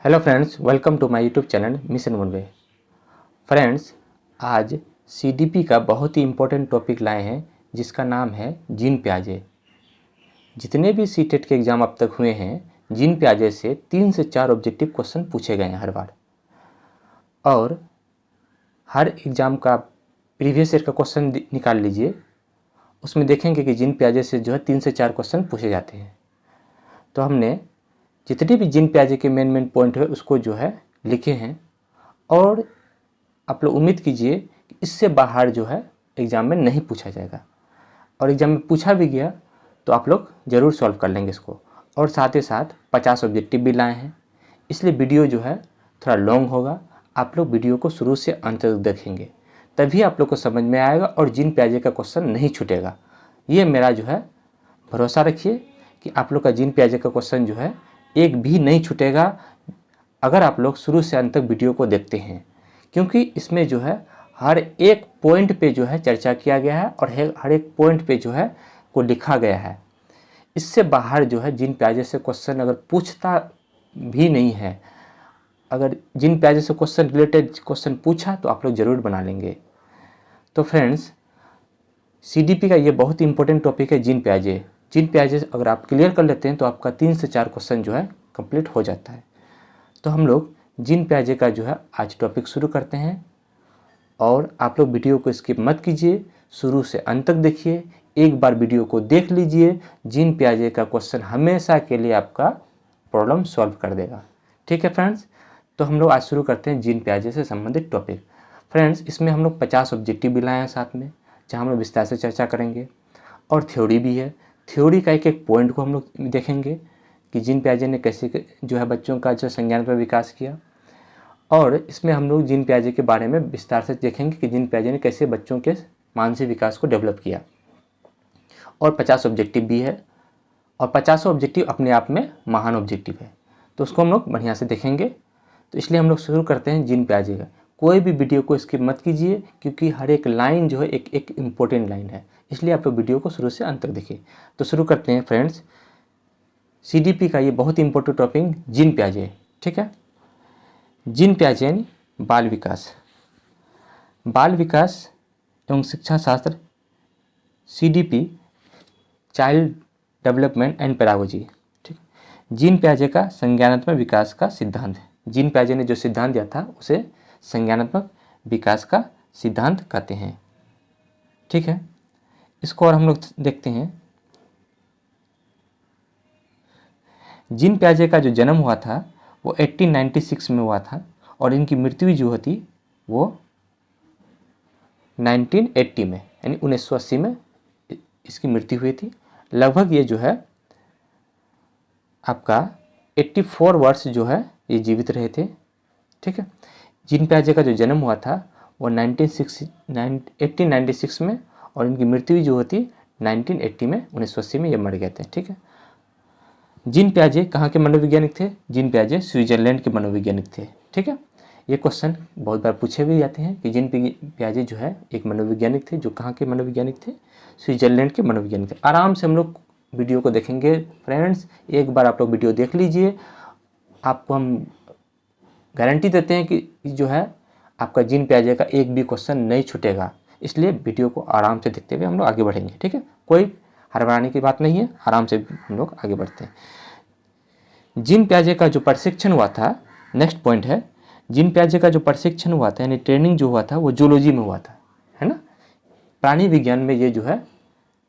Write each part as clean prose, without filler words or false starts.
Hello friends, welcome to my YouTube channel mission one way. Friends, आज CDP का बहुत ही important topic लाए हैं जिसका नाम है जीन प्याजे। जितने भी सीटेट के एग्ज़ाम अब तक हुए हैं, जीन प्याजे से 3 से 4 ऑब्जेक्टिव क्वेश्चन पूछे गए हैं हर बार। और हर एग्ज़ाम का प्रीवियस ईयर का क्वेश्चन निकाल लीजिए, उसमें देखेंगे कि जीन प्याजे से जो है 3 से 4 क्वेश्चन पूछे जाते हैं। तो हमने जितने भी जीन प्याजे के मेन पॉइंट है उसको जो है लिखे हैं, और आप लोग उम्मीद कीजिए कि इससे बाहर जो है एग्ज़ाम में नहीं पूछा जाएगा, और एग्ज़ाम में पूछा भी गया तो आप लोग ज़रूर सॉल्व कर लेंगे इसको। और साथ ही साथ 50 ऑब्जेक्टिव भी लाए हैं, इसलिए वीडियो जो है थोड़ा लॉन्ग होगा। आप लोग वीडियो को शुरू से अंत तक देखेंगे, तभी आप लोग को समझ में आएगा और जीन प्याजे का क्वेश्चन नहीं छूटेगा। ये मेरा जो है भरोसा रखिए कि आप लोग का जीन प्याजे का क्वेश्चन जो है एक भी नहीं छूटेगा अगर आप लोग शुरू से अंत तक वीडियो को देखते हैं, क्योंकि इसमें जो है हर एक पॉइंट पे जो है चर्चा किया गया है और हर एक पॉइंट पे जो है को लिखा गया है। इससे बाहर जो है जीन प्याजे से क्वेश्चन अगर पूछता भी नहीं है, अगर जीन प्याजे से क्वेश्चन रिलेटेड क्वेश्चन पूछा तो आप लोग ज़रूर बना लेंगे। तो फ्रेंड्स, सीडीपी का ये बहुत ही इंपॉर्टेंट टॉपिक है जीन प्याजे। जीन प्याजे अगर आप क्लियर कर लेते हैं तो आपका 3 से 4 क्वेश्चन जो है कंप्लीट हो जाता है। तो हम लोग जीन प्याजे का जो है आज टॉपिक शुरू करते हैं, और आप लोग वीडियो को स्किप मत कीजिए, शुरू से अंत तक देखिए। एक बार वीडियो को देख लीजिए, जीन प्याजे का क्वेश्चन हमेशा के लिए आपका प्रॉब्लम सॉल्व कर देगा। ठीक है फ्रेंड्स, तो हम लोग आज शुरू करते हैं जीन प्याजे से संबंधित टॉपिक। फ्रेंड्स, इसमें हम लोग 50 ऑब्जेक्टिव भी लाए हैं साथ में, जहाँ हम लोग विस्तार से चर्चा करेंगे, और थ्योरी भी है। थ्योरी का एक एक पॉइंट को हम लोग देखेंगे कि जीन प्याजे ने कैसे जो है बच्चों का जो संज्ञान पर विकास किया, और इसमें हम लोग जीन प्याजे के बारे में विस्तार से देखेंगे कि जीन प्याजे ने कैसे बच्चों के मानसिक विकास को डेवलप किया। और 50 ऑब्जेक्टिव भी है, और 50 ऑब्जेक्टिव अपने आप में महान ऑब्जेक्टिव है, तो उसको हम लोग बढ़िया से देखेंगे। तो इसलिए हम लोग शुरू करते हैं जीन प्याजे का। कोई भी वीडियो को स्किप मत कीजिए, क्योंकि हर एक लाइन जो है एक इम्पोर्टेंट लाइन है, इसलिए आप लोग वीडियो को शुरू से अंत तक देखिए। तो शुरू करते हैं फ्रेंड्स, सीडीपी का ये बहुत ही इंपॉर्टेंट टॉपिक जीन प्याजे। ठीक है, जीन प्याजे यानी बाल विकास। बाल विकास एवं शिक्षा शास्त्र, CDP child development and pedagogy. ठीक, जीन प्याजे का संज्ञानात्मक विकास का सिद्धांत है। जीन प्याजे ने जो सिद्धांत दिया था उसे संज्ञानात्मक विकास का सिद्धांत कहते हैं। ठीक है, इसको और हम लोग देखते हैं। जीन प्याजे का जो जन्म हुआ था वो 1896 में हुआ था, और इनकी मृत्यु जो होती वो 1980 में यानी 1980 में इसकी मृत्यु हुई थी। लगभग ये जो है आपका 84 वर्ष जो है ये जीवित रहे थे। ठीक है, जीन प्याजे का जो जन्म हुआ था वो 1896 में, और इनकी मृत्यु जो होती 1980 में, 1980 में ये मर गए थे। ठीक है, जीन प्याजे कहाँ के मनोवैज्ञानिक थे? जीन प्याजे स्विट्जरलैंड के मनोवैज्ञानिक थे। ठीक है, ये क्वेश्चन बहुत बार पूछे भी जाते हैं कि जीन प्याजे जो है एक मनोवैज्ञानिक थे, जो कहाँ के मनोवैज्ञानिक थे? स्विट्जरलैंड के मनोवैज्ञानिक थे। आराम से हम लोग वीडियो को देखेंगे फ्रेंड्स, एक बार आप लोग वीडियो देख लीजिए, आपको हम गारंटी देते हैं कि जो है आपका जीन प्याजे का एक भी क्वेश्चन नहीं छूटेगा। इसलिए वीडियो को आराम से देखते हुए हम लोग आगे बढ़ेंगे। ठीक है, कोई हड़बड़ाने की बात नहीं है, आराम से हम लोग आगे बढ़ते हैं। जीन प्याजे का जो प्रशिक्षण हुआ था, नेक्स्ट पॉइंट है, जीन प्याजे का जो प्रशिक्षण हुआ था यानी ट्रेनिंग जो हुआ था वो जूलॉजी में हुआ था, है ना। प्राणी विज्ञान में ये जो है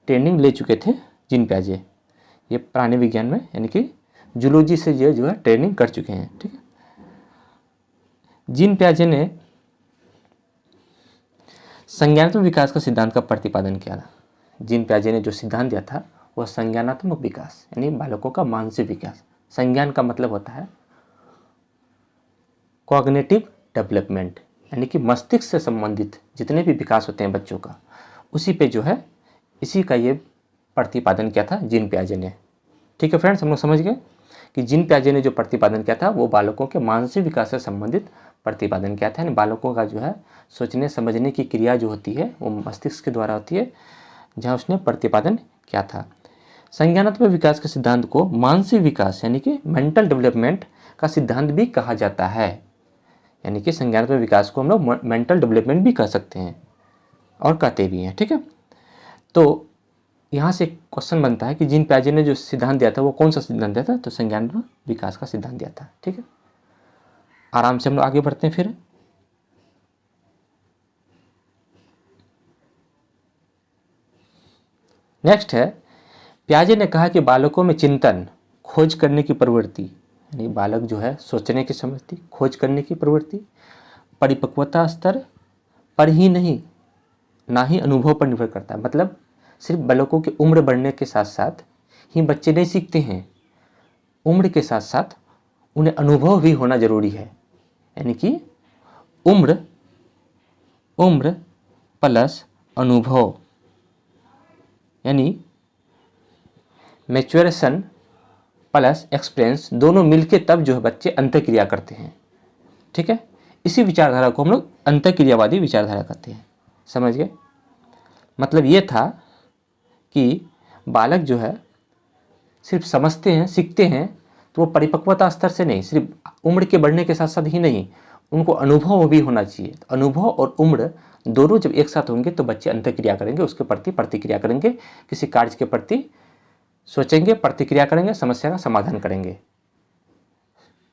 ट्रेनिंग ले चुके थे जीन प्याजे, ये प्राणी विज्ञान में यानी कि जूलॉजी से ये जो है ट्रेनिंग कर चुके हैं। ठीक है, जीन प्याजे ने संज्ञानात्मक विकास का सिद्धांत का प्रतिपादन किया था। जीन प्याजे ने जो सिद्धांत दिया था वह संज्ञानात्मक विकास यानी बालकों का मानसिक विकास। संज्ञान का मतलब होता है कॉग्निटिव डेवलपमेंट, यानी कि मस्तिष्क से संबंधित जितने भी विकास होते हैं बच्चों का, उसी पे जो है इसी का ये प्रतिपादन किया था जीन प्याजे ने। ठीक है फ्रेंड्स, हम लोग समझ गए कि जीन प्याजे ने जो प्रतिपादन किया था वो बालकों के मानसिक विकास से संबंधित प्रतिपादन किया था। यानी बालकों का जो है सोचने समझने की क्रिया जो होती है वो मस्तिष्क के द्वारा होती है, जहाँ उसने प्रतिपादन किया था। संज्ञानात्मक विकास के सिद्धांत को मानसिक विकास यानी कि मेंटल डेवलपमेंट का सिद्धांत भी कहा जाता है। यानी कि संज्ञानात्मक विकास को हम लोग मेंटल डेवलपमेंट भी कह सकते हैं और कहते भी हैं। ठीक है, तो यहाँ से क्वेश्चन बनता है कि जीन पियाजे ने जो सिद्धांत दिया था वो कौन सा सिद्धांत दिया था? तो संज्ञानात्मक विकास का सिद्धांत दिया था। ठीक है, आराम से हम लोग आगे बढ़ते हैं। फिर नेक्स्ट है, पियाजे ने कहा कि बालकों में चिंतन, खोज करने की प्रवृत्ति, यानी बालक जो है सोचने की समझती, खोज करने की प्रवृत्ति परिपक्वता स्तर पर ही नहीं, ना ही अनुभव पर निर्भर करता है। मतलब सिर्फ बालकों की उम्र बढ़ने के साथ साथ ही बच्चे नहीं सीखते हैं, उम्र के साथ साथ उन्हें अनुभव भी होना जरूरी है। यानी कि उम्र उम्र प्लस अनुभव, यानी मैच्योरेशन प्लस एक्सपीरियंस, दोनों मिलके तब जो है बच्चे अंतःक्रिया करते हैं। ठीक है, इसी विचारधारा को हम लोग अंतःक्रियावादी विचारधारा कहते हैं। समझ गए? मतलब ये था कि बालक जो है सिर्फ समझते हैं, सीखते हैं, तो वो परिपक्वता स्तर से नहीं, सिर्फ उम्र के बढ़ने के साथ साथ ही नहीं, उनको अनुभव भी होना चाहिए। तो अनुभव और उम्र दोनों जब एक साथ होंगे तो बच्चे अंतःक्रिया करेंगे, उसके प्रति प्रतिक्रिया करेंगे, किसी कार्य के प्रति सोचेंगे, प्रतिक्रिया करेंगे, समस्या का समाधान करेंगे।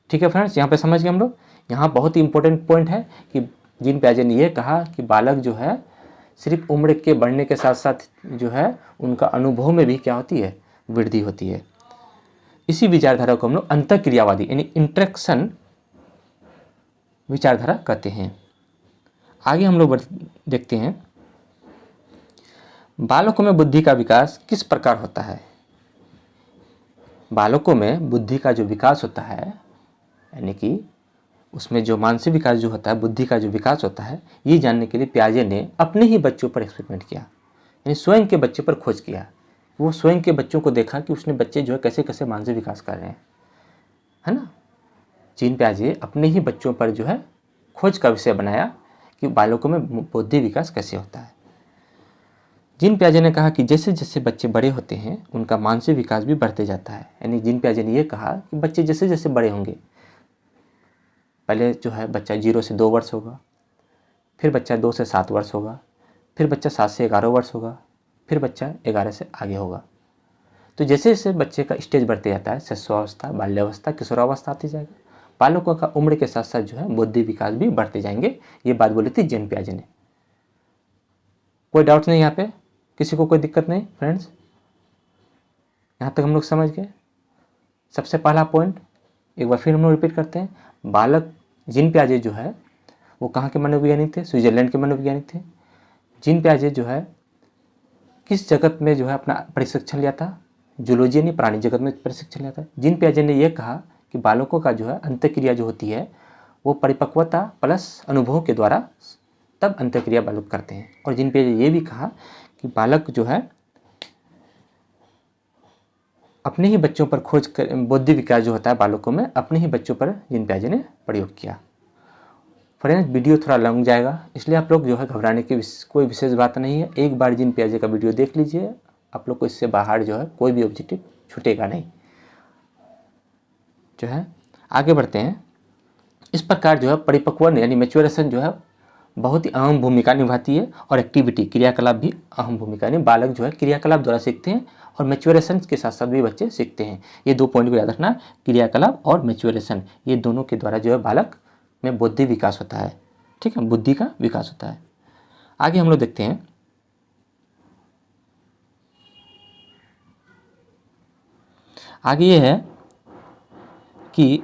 ठीक है फ्रेंड्स, यहाँ पे समझ गए हम लोग। यहाँ बहुत ही इंपॉर्टेंट पॉइंट है कि जीन पियाजे ने यह कहा कि बालक जो है सिर्फ उम्र के बढ़ने के साथ साथ जो है उनका अनुभव में भी क्या होती है? वृद्धि होती है। इसी विचारधारा को हम लोग अंतःक्रियावादी यानी इंटरेक्शन विचारधारा कहते हैं। आगे हम लोग देखते हैं, बालकों में बुद्धि का विकास किस प्रकार होता है? बालकों में बुद्धि का जो विकास होता है, यानी कि उसमें जो मानसिक विकास जो होता है, बुद्धि का जो विकास होता है, ये जानने के लिए पियाजे ने अपने ही बच्चों पर एक्सपेरिमेंट किया, यानी स्वयं के बच्चे पर खोज किया। वो स्वयं के बच्चों को देखा कि उसने बच्चे जो है कैसे कैसे मानसिक विकास कर रहे हैं, है ना। जीन पियाजे अपने ही बच्चों पर जो है खोज का विषय बनाया कि बालकों में बुद्धि विकास कैसे होता है। जीन पियाजे ने कहा कि जैसे जैसे बच्चे बड़े होते हैं उनका मानसिक विकास भी बढ़ते जाता है। यानी जीन पियाजे ने यह कहा कि बच्चे जैसे जैसे बड़े होंगे, पहले जो है बच्चा 0 से 2 वर्ष होगा, फिर बच्चा 2 से 7 वर्ष होगा, फिर बच्चा 7 से 11 वर्ष होगा, फिर बच्चा 11 से आगे होगा। तो जैसे जैसे बच्चे का स्टेज बढ़ते जाता है, शिशुअवस्था, बाल्यावस्था, किशोरावस्था आती जाएगी, बालकों का उम्र के साथ साथ जो है बुद्धि विकास भी बढ़ते जाएंगे। ये बात बोली थी जीन पियाजे ने। कोई डाउट नहीं यहाँ पे? किसी को कोई दिक्कत नहीं फ्रेंड्स? यहाँ तक हम लोग समझ गए। सबसे पहला पॉइंट एक बार फिर हम लोग रिपीट करते हैं। बालक जीन पियाजे जो है वो कहाँ के मनोवैज्ञानिक थे? स्विट्जरलैंड के मनोवैज्ञानिक थे। जीन पियाजे जो है किस जगत में जो है अपना प्रशिक्षण लिया था? जूलॉजी यानी प्राणी जगत में प्रशिक्षण लिया था। जीन पियाजे ने यह कहा कि बालकों का जो है अंतःक्रिया जो होती है वो परिपक्वता प्लस अनुभव के द्वारा तब अंतःक्रिया बालक करते हैं। और जीन पियाजे ये भी कहा कि बालक जो है अपने ही बच्चों पर खोज कर बुद्धि विकास जो होता है बालकों में, अपने ही बच्चों पर जीन पियाजे ने प्रयोग किया। फ्रेंड्स वीडियो थोड़ा लंग जाएगा, इसलिए आप लोग जो है घबराने की कोई विशेष बात नहीं है। एक बार जीन पियाजे का वीडियो देख लीजिए, आप लोग को इससे बाहर जो है कोई भी ऑब्जेक्टिव छूटेगा नहीं। जो है आगे बढ़ते हैं। इस प्रकार जो है परिपक्वन यानी मैच्योरेशन जो है बहुत ही अहम भूमिका निभाती है, और एक्टिविटी क्रियाकलाप भी अहम भूमिका, यानी बालक जो है क्रियाकलाप द्वारा सीखते हैं और मैच्योरेशन के साथ साथ भी बच्चे सीखते हैं। ये 2 पॉइंट को याद रखना, क्रियाकलाप और मैच्योरेशन, ये दोनों के द्वारा जो है बालक में बुद्धि विकास होता है। ठीक है, बुद्धि का विकास होता है। आगे हम लोग देखते हैं, आगे ये है कि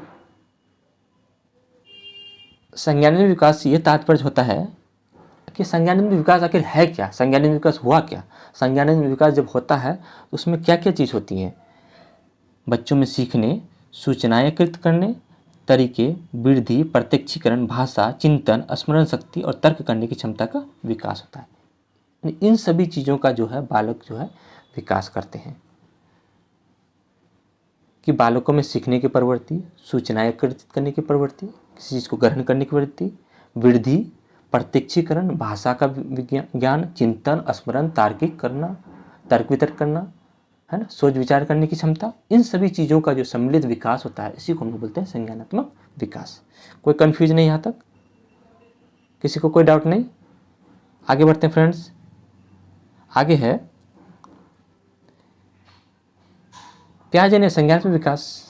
संज्ञानात्मक विकास से ये तात्पर्य होता है कि संज्ञानात्मक विकास आखिर है क्या? संज्ञानात्मक विकास हुआ क्या? संज्ञानात्मक विकास जब होता है तो उसमें क्या क्या चीज़ होती हैं? बच्चों में सीखने, सूचनाएं एकत्रित करने, तरीके, वृद्धि, प्रत्यक्षीकरण, भाषा, चिंतन, स्मरण शक्ति और तर्क करने की क्षमता का विकास होता है। इन सभी चीज़ों का जो है बालक जो है विकास करते हैं। कि बालकों में सीखने की प्रवृत्ति, सूचनाएं एकत्रित करने की प्रवृत्ति, किसी चीज़ को ग्रहण करने की प्रवृत्ति, वृद्धि, प्रत्यक्षीकरण, भाषा का ज्ञान, चिंतन, स्मरण, तार्किक करना, तर्क वितर्क करना, है ना, सोच विचार करने की क्षमता, इन सभी चीज़ों का जो सम्मिलित विकास होता है इसी को हम लोग बोलते हैं संज्ञानात्मक विकास। कोई कन्फ्यूज नहीं यहाँ तक, किसी को कोई डाउट नहीं? आगे बढ़ते हैं फ्रेंड्स। आगे है पियाजे ने संज्ञानात्मक विकास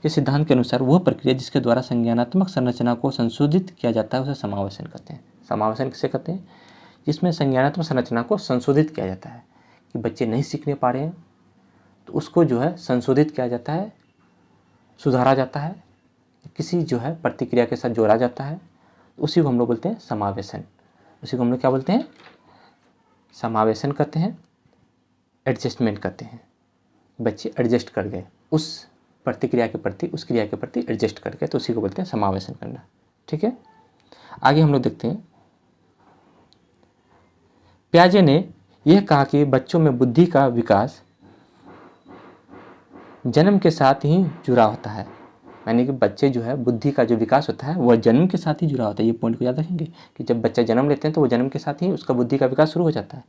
के सिद्धांत के अनुसार वह प्रक्रिया जिसके द्वारा संज्ञानात्मक संरचना को संशोधित किया जाता है उसे समावेशन कहते हैं। समावेशन किसे कहते हैं? जिसमें संज्ञानात्मक संरचना को संशोधित किया जाता है कि बच्चे नहीं सीखने पा रहे हैं तो उसको जो है संशोधित किया जाता है, सुधारा जाता है, किसी जो है प्रतिक्रिया के साथ जोड़ा जाता है, उसी को हम लोग बोलते हैं समावेशन। उसी को हम लोग क्या बोलते हैं? समावेशन करते हैं, एडजस्टमेंट करते हैं। बच्चे एडजस्ट कर गए उस प्रतिक्रिया के प्रति, उस क्रिया के प्रति एडजस्ट कर गए, तो उसी को बोलते हैं समावेशन करना। ठीक है, आगे हम लोग देखते हैं। पियाजे ने यह कहा कि बच्चों में बुद्धि का विकास जन्म के साथ ही जुड़ा होता है, यानी कि बच्चे जो है बुद्धि का जो विकास होता है वह जन्म के साथ ही जुड़ा होता है। ये पॉइंट को याद रखेंगे कि जब बच्चा जन्म लेते हैं तो वो जन्म के साथ ही उसका बुद्धि का विकास शुरू हो जाता है।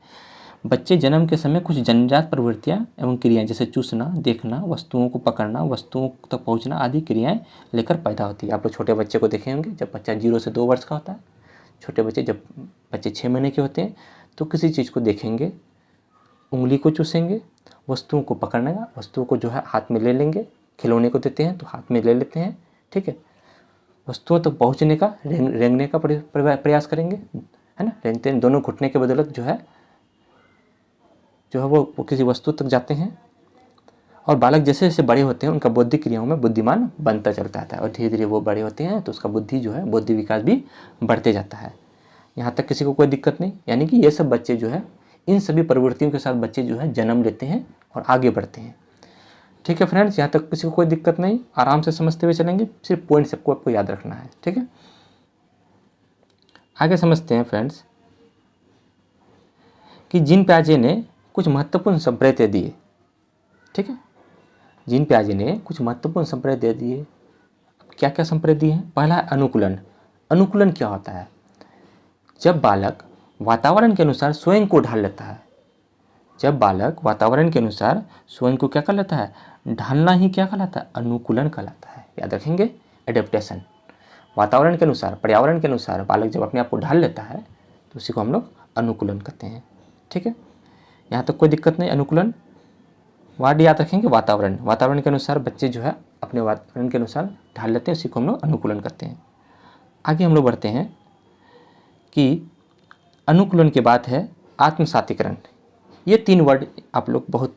बच्चे जन्म के समय कुछ जन्मजात प्रवृत्तियाँ एवं क्रियाएं जैसे चूसना, देखना, वस्तुओं को पकड़ना, वस्तुओं तक पहुँचना आदि क्रियाएँ लेकर पैदा होती है। आप लोग छोटे बच्चे को देखे होंगे, जब बच्चा 0 से 2 वर्ष का होता है, छोटे बच्चे जब बच्चे 6 महीने के होते हैं तो किसी चीज़ को देखेंगे, उंगली को चूसेंगे, वस्तुओं को पकड़ने का, वस्तुओं को जो है हाथ में ले लेंगे, खिलौने को देते हैं तो हाथ में ले लेते हैं। ठीक है, वस्तुओं तक पहुंचने का, रेंगने का प्रयास करेंगे, है ना, रेंगते हैं, दोनों घुटने के बदौलत जो है वो किसी वस्तु तक जाते हैं। और बालक जैसे जैसे बड़े होते हैं उनका बौद्धिक क्रियाओं में बुद्धिमान बनता चलता है और धीरे धीरे वो बड़े होते हैं तो उसका बुद्धि जो है बौद्धिक विकास भी बढ़ते जाता है। यहाँ तक किसी को कोई दिक्कत नहीं, यानी कि ये सब बच्चे जो है इन सभी प्रवृत्तियों के साथ बच्चे जो है जन्म लेते हैं और आगे बढ़ते हैं। ठीक है फ्रेंड्स, यहाँ तक किसी को कोई दिक्कत नहीं, आराम से समझते हुए चलेंगे, सिर्फ पॉइंट सबको आपको याद रखना है। ठीक है, आगे समझते हैं फ्रेंड्स कि जीन पियाजे ने कुछ महत्वपूर्ण संप्रेत्य दिए। ठीक है, जीन पियाजे ने कुछ महत्वपूर्ण संप्रेत्य दिए। क्या क्या संप्रेत्य दिए हैं? पहला है अनुकूलन। अनुकूलन क्या होता है? जब बालक वातावरण के अनुसार स्वयं को ढाल लेता है, जब बालक वातावरण के अनुसार स्वयं को क्या कर लेता है, ढालना ही क्या कहलाता है? अनुकूलन कहलाता है। याद रखेंगे, एडेप्टेशन। वातावरण के अनुसार, पर्यावरण के अनुसार बालक जब अपने आप को ढाल लेता है तो उसी को हम लोग अनुकूलन कहते हैं। ठीक है, यहाँ तक कोई दिक्कत नहीं। अनुकूलन वर्ड याद रखेंगे, वातावरण, वातावरण के अनुसार बच्चे जो है अपने वातावरण के अनुसार ढाल लेते हैं, उसी को हम लोग अनुकूलन करते हैं। आगे हम लोग बढ़ते हैं कि अनुकूलन के बाद है आत्मसातीकरण। ये 3 वर्ड आप लोग बहुत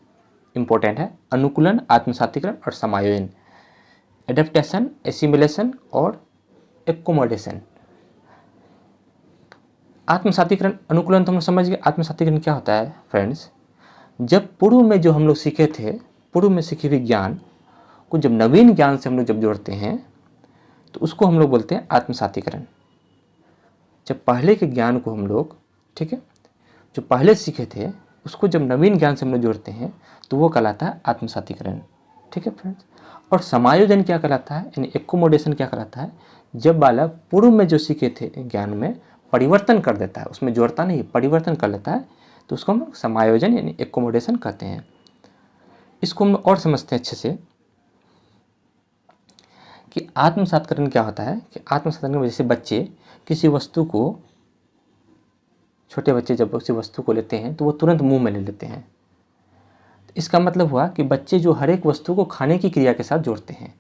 इंपॉर्टेंट है, अनुकूलन, आत्मसातीकरण और समायोजन। एडेप्टेशन, एसिमिलेशन और एक्कोमोडेशन। आत्मसातीकरण, अनुकूलन तो हम लोग समझ गए। आत्मसातीकरण क्या होता है फ्रेंड्स? जब पूर्व में जो हम लोग सीखे थे, पूर्व में सीखे हुए ज्ञान को जब नवीन ज्ञान से हम लोग जब जोड़ते हैं तो उसको हम लोग बोलते हैं आत्मसातीकरण। जब पहले के ज्ञान को हम लोग, ठीक है, जो पहले सीखे थे उसको जब नवीन ज्ञान से हम लोग जोड़ते हैं तो वो कहलाता है आत्मसातीकरण। ठीक है फ्रेंड्स, और समायोजन क्या कहलाता है, यानी एक्कोमोडेशन क्या कहलाता है? जब बालक पूर्व में जो सीखे थे ज्ञान में परिवर्तन कर देता है, उसमें जोड़ता नहीं, परिवर्तन कर लेता है, तो उसको हम समायोजन यानी एक्कोमोडेशन कहते हैं। इसको हम और समझते हैं अच्छे से कि आत्मसातीकरण क्या होता है। कि आत्मसातीकरण में जैसे बच्चे किसी वस्तु को, छोटे बच्चे जब किसी वस्तु को लेते हैं तो वो तुरंत मुंह में ले लेते हैं। तो इसका मतलब हुआ कि बच्चे जो हर एक वस्तु को खाने की क्रिया के साथ जोड़ते हैं,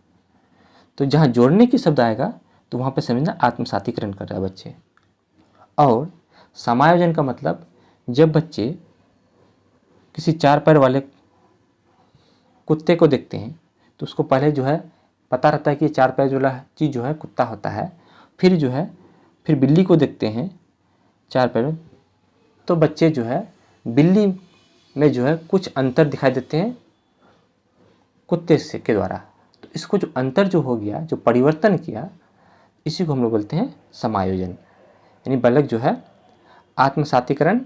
तो जहाँ जोड़ने की शब्द आएगा तो वहाँ पे समझना आत्मसातीकरण कर रहा है बच्चे। और समायोजन का मतलब जब बच्चे किसी 4 पैर वाले कुत्ते को देखते हैं तो उसको पहले जो है पता रहता है कि 4 पैर वाला चीज़ जो है कुत्ता होता है, फिर जो है फिर बिल्ली को देखते हैं 4 पैर, तो बच्चे जो है बिल्ली में जो है कुछ अंतर दिखाई देते हैं कुत्ते से के द्वारा। तो इसको जो अंतर जो हो गया, जो परिवर्तन किया, इसी को हम लोग बोलते हैं समायोजन। यानी बालक जो है आत्मसातीकरण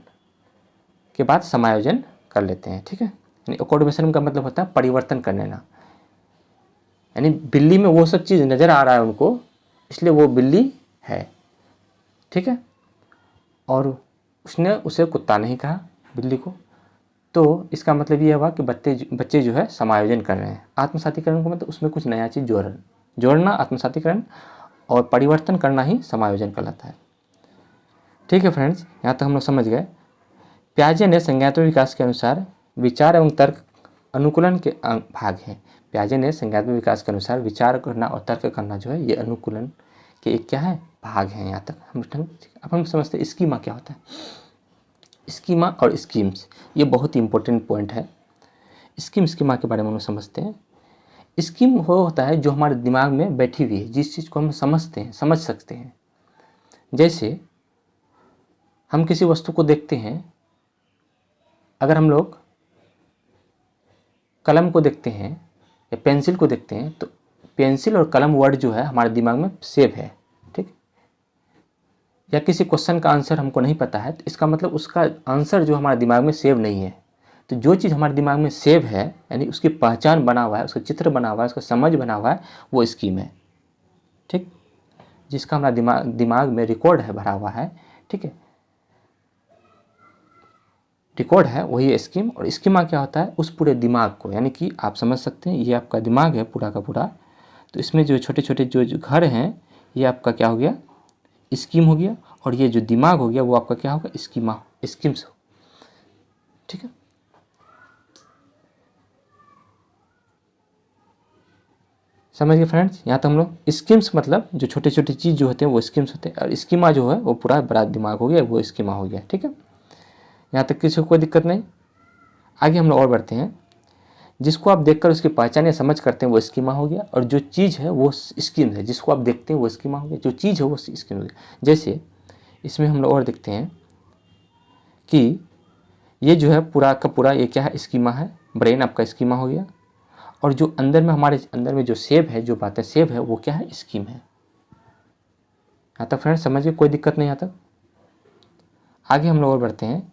के बाद समायोजन कर लेते हैं। ठीक है, यानी एक्कोमोडेशन का मतलब होता है परिवर्तन कर लेना, यानी बिल्ली में वो सब चीज़ नज़र आ रहा है उनको, इसलिए वो बिल्ली है। ठीक है, और उसने उसे कुत्ता नहीं कहा बिल्ली को, तो इसका मतलब ये हुआ कि बच्चे जो है समायोजन कर रहे हैं। आत्मसातीकरण को मतलब उसमें कुछ नया चीज़ जोड़ना आत्मसातीकरण, और परिवर्तन करना ही समायोजन कहलाता है। ठीक है फ्रेंड्स, यहाँ तक हम लोग समझ गए। पियाजे ने संज्ञानात्मक विकास के अनुसार विचार एवं तर्क अनुकूलन के भाग हैं। पियाजे ने संज्ञानात्मक विकास के अनुसार विचार करना और तर्क करना जो है ये अनुकूलन के एक क्या है, भाग हैं। यहाँ तक अब हम समझते हैं स्कीमा क्या होता है। स्कीमा और स्कीम्स ये बहुत ही इंपॉर्टेंट पॉइंट है। स्कीमा के बारे में हम समझते हैं। स्कीम वो होता है जो हमारे दिमाग में बैठी हुई है, जिस चीज़ को हम समझ सकते हैं। जैसे हम किसी वस्तु को देखते हैं, अगर हम लोग कलम को देखते हैं या पेंसिल को देखते हैं तो पेंसिल और कलम वर्ड जो है हमारे दिमाग में सेव है, ठीक। या किसी क्वेश्चन का आंसर हमको नहीं पता है तो इसका मतलब उसका आंसर जो हमारे दिमाग में सेव नहीं है। तो जो चीज़ हमारे दिमाग में सेव है, यानी उसकी पहचान बना हुआ है, उसका चित्र बना हुआ है, उसका समझ बना हुआ है, वो स्कीम है, ठीक। जिसका हमारा दिमाग में रिकॉर्ड है, भरा हुआ है, ठीक है, रिकॉर्ड है, वही स्कीम। और स्कीमा क्या होता है, उस पूरे दिमाग को, यानी कि आप समझ सकते हैं ये आपका दिमाग है पूरा का पूरा, तो इसमें जो छोटे छोटे जो घर हैं ये आपका क्या हो गया, स्कीम हो गया। और ये जो दिमाग हो गया वो आपका क्या होगा, स्कीम्स हो, ठीक है। समझ गए फ्रेंड्स। यहाँ तक हम लोग स्कीम्स मतलब जो छोटे छोटे चीज़ जो होते हैं वो स्कीम्स होते हैं, और स्कीमा जो है वो पूरा बड़ा दिमाग हो गया, वो स्कीमा हो गया, ठीक है। यहाँ तक किसी को कोई दिक्कत नहीं। आगे हम लोग और बढ़ते हैं। जिसको आप देखकर उसकी पहचान या समझ करते हैं वो स्कीमा हो गया, और जो चीज़ है वो स्कीम है। जिसको आप देखते हैं वो स्कीमा हो गया, जो चीज़ है वो स्कीम हो गया। जैसे इसमें हम लोग और देखते हैं कि ये जो है पूरा का पूरा ये क्या है, स्कीमा है। ब्रेन आपका स्कीमा हो गया, और जो अंदर में हमारे अंदर में जो सेव है, जो बातें सेव है, वो क्या है, स्कीम है। यहाँ तक फ्रेंड्स समझिए, कोई दिक्कत नहीं। यहाँ तक आगे हम लोग और बढ़ते हैं।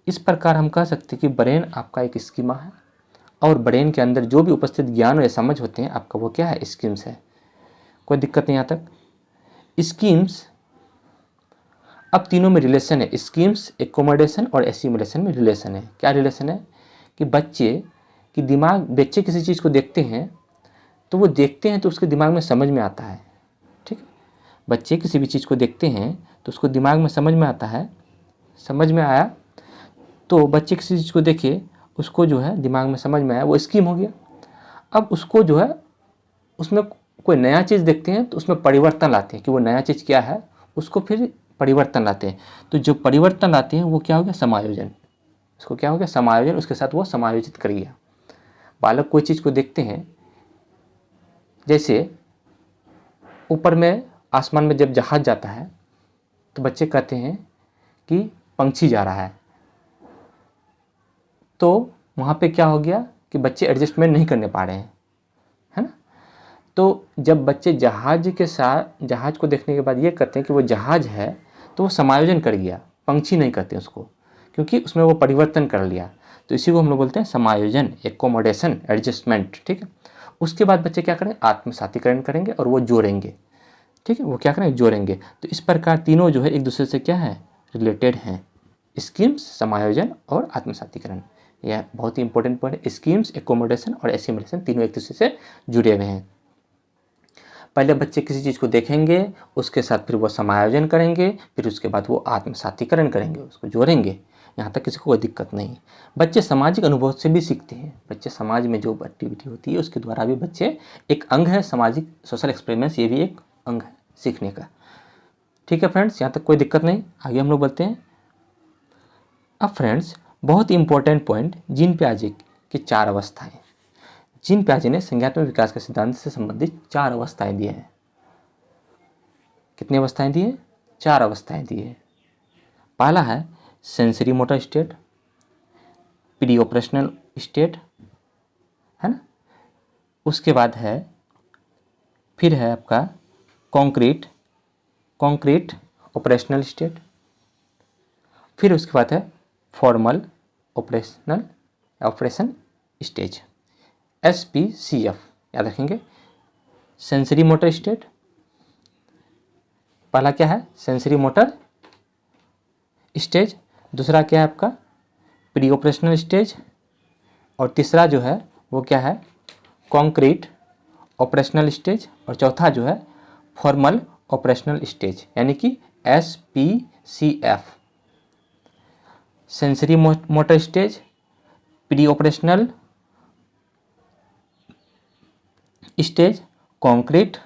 इस प्रकार हम कह सकते हैं कि ब्रेन आपका एक स्कीमा है, और ब्रेन के अंदर जो भी उपस्थित ज्ञान या समझ होते हैं आपका वो क्या है, स्कीम्स है। कोई दिक्कत नहीं। यहाँ तक स्कीम्स, अब तीनों में रिलेशन है। स्कीम्स, एकोमोडेशन और एसिमुलेशन में रिलेशन है। क्या रिलेशन है कि बच्चे किसी चीज़ को देखते हैं तो वो देखते हैं तो उसके दिमाग में समझ में आता है, ठीक है। बच्चे किसी भी चीज़ को देखते हैं तो उसको दिमाग में समझ में आता है, समझ में आया तो बच्चे किसी चीज़ को देखे, उसको जो है दिमाग में समझ में आया, वो स्कीम हो गया। अब उसको जो है उसमें कोई नया चीज़ देखते हैं तो उसमें परिवर्तन लाते हैं कि वो नया चीज़ क्या है, उसको फिर परिवर्तन लाते हैं। तो जो परिवर्तन लाते हैं वो क्या हो गया, समायोजन। उसको क्या हो गया, समायोजन। उसके साथ वो समायोजित कर गया। बालक कोई चीज़ को देखते हैं, जैसे ऊपर में आसमान में जब जहाज जाता है तो बच्चे कहते हैं कि पंछी जा रहा है, तो वहाँ पे क्या हो गया कि बच्चे एडजस्टमेंट नहीं करने पा रहे हैं, है ना। तो जब बच्चे जहाज को देखने के बाद ये कहते हैं कि वो जहाज है, तो वो समायोजन कर गया, पंछी नहीं कहते उसको, क्योंकि उसमें वो परिवर्तन कर लिया। तो इसी को हम लोग बोलते हैं समायोजन, एकोमोडेशन, एडजस्टमेंट, ठीक है। उसके बाद बच्चे क्या करेंगे, आत्मसातीकरण करेंगे और वो जोड़ेंगे, ठीक है। वो क्या करेंगे, जोड़ेंगे। तो इस प्रकार तीनों जो है एक दूसरे से क्या है, रिलेटेड हैं। स्कीम्स, समायोजन और आत्मसातीकरण, यह बहुत ही इंपॉर्टेंट पॉइंट है। स्कीम्स, एकोमोडेशन और एसिमुलेशन तीनों एक दूसरे से जुड़े हुए हैं। पहले बच्चे किसी चीज़ को देखेंगे, उसके साथ फिर वो समायोजन करेंगे, फिर उसके बाद वो आत्मसातीकरण करेंगे, उसको जोड़ेंगे। यहाँ तक किसी को कोई दिक्कत नहीं। बच्चे सामाजिक अनुभव से भी सीखते हैं। बच्चे समाज में जो एक्टिविटी होती है उसके द्वारा भी बच्चे, एक अंग है सामाजिक, सोशल एक्सपेरिमेंट्स, ये भी एक अंग है सीखने का, ठीक है फ्रेंड्स। यहाँ तक कोई दिक्कत नहीं। आगे हम लोग बढ़ते हैं। अब फ्रेंड्स बहुत ही इंपॉर्टेंट पॉइंट, जीन पियाजे की 4 अवस्थाएं। जीन पियाजे ने संज्ञानात्मक विकास के सिद्धांत से संबंधित 4 अवस्थाएं दी हैं। कितनी अवस्थाएं दी हैं, 4 अवस्थाएं दी हैं। पहला है sensory motor state, pre operational state, है ना। उसके बाद है, फिर है आपका कॉन्क्रीट ऑपरेशनल स्टेट, फिर उसके बाद है फॉर्मल ऑपरेशन स्टेज, SPCF, याद रखेंगे। सेंसरी मोटर स्टेट, पहला क्या है, सेंसरी मोटर स्टेज। दूसरा क्या है आपका, प्री ऑपरेशनल स्टेज, और तीसरा जो है वो क्या है, कॉन्क्रीट ऑपरेशनल स्टेज, और चौथा जो है फॉर्मल ऑपरेशनल स्टेज, यानी कि SPCF, sensory motor stage, pre operational stage, concrete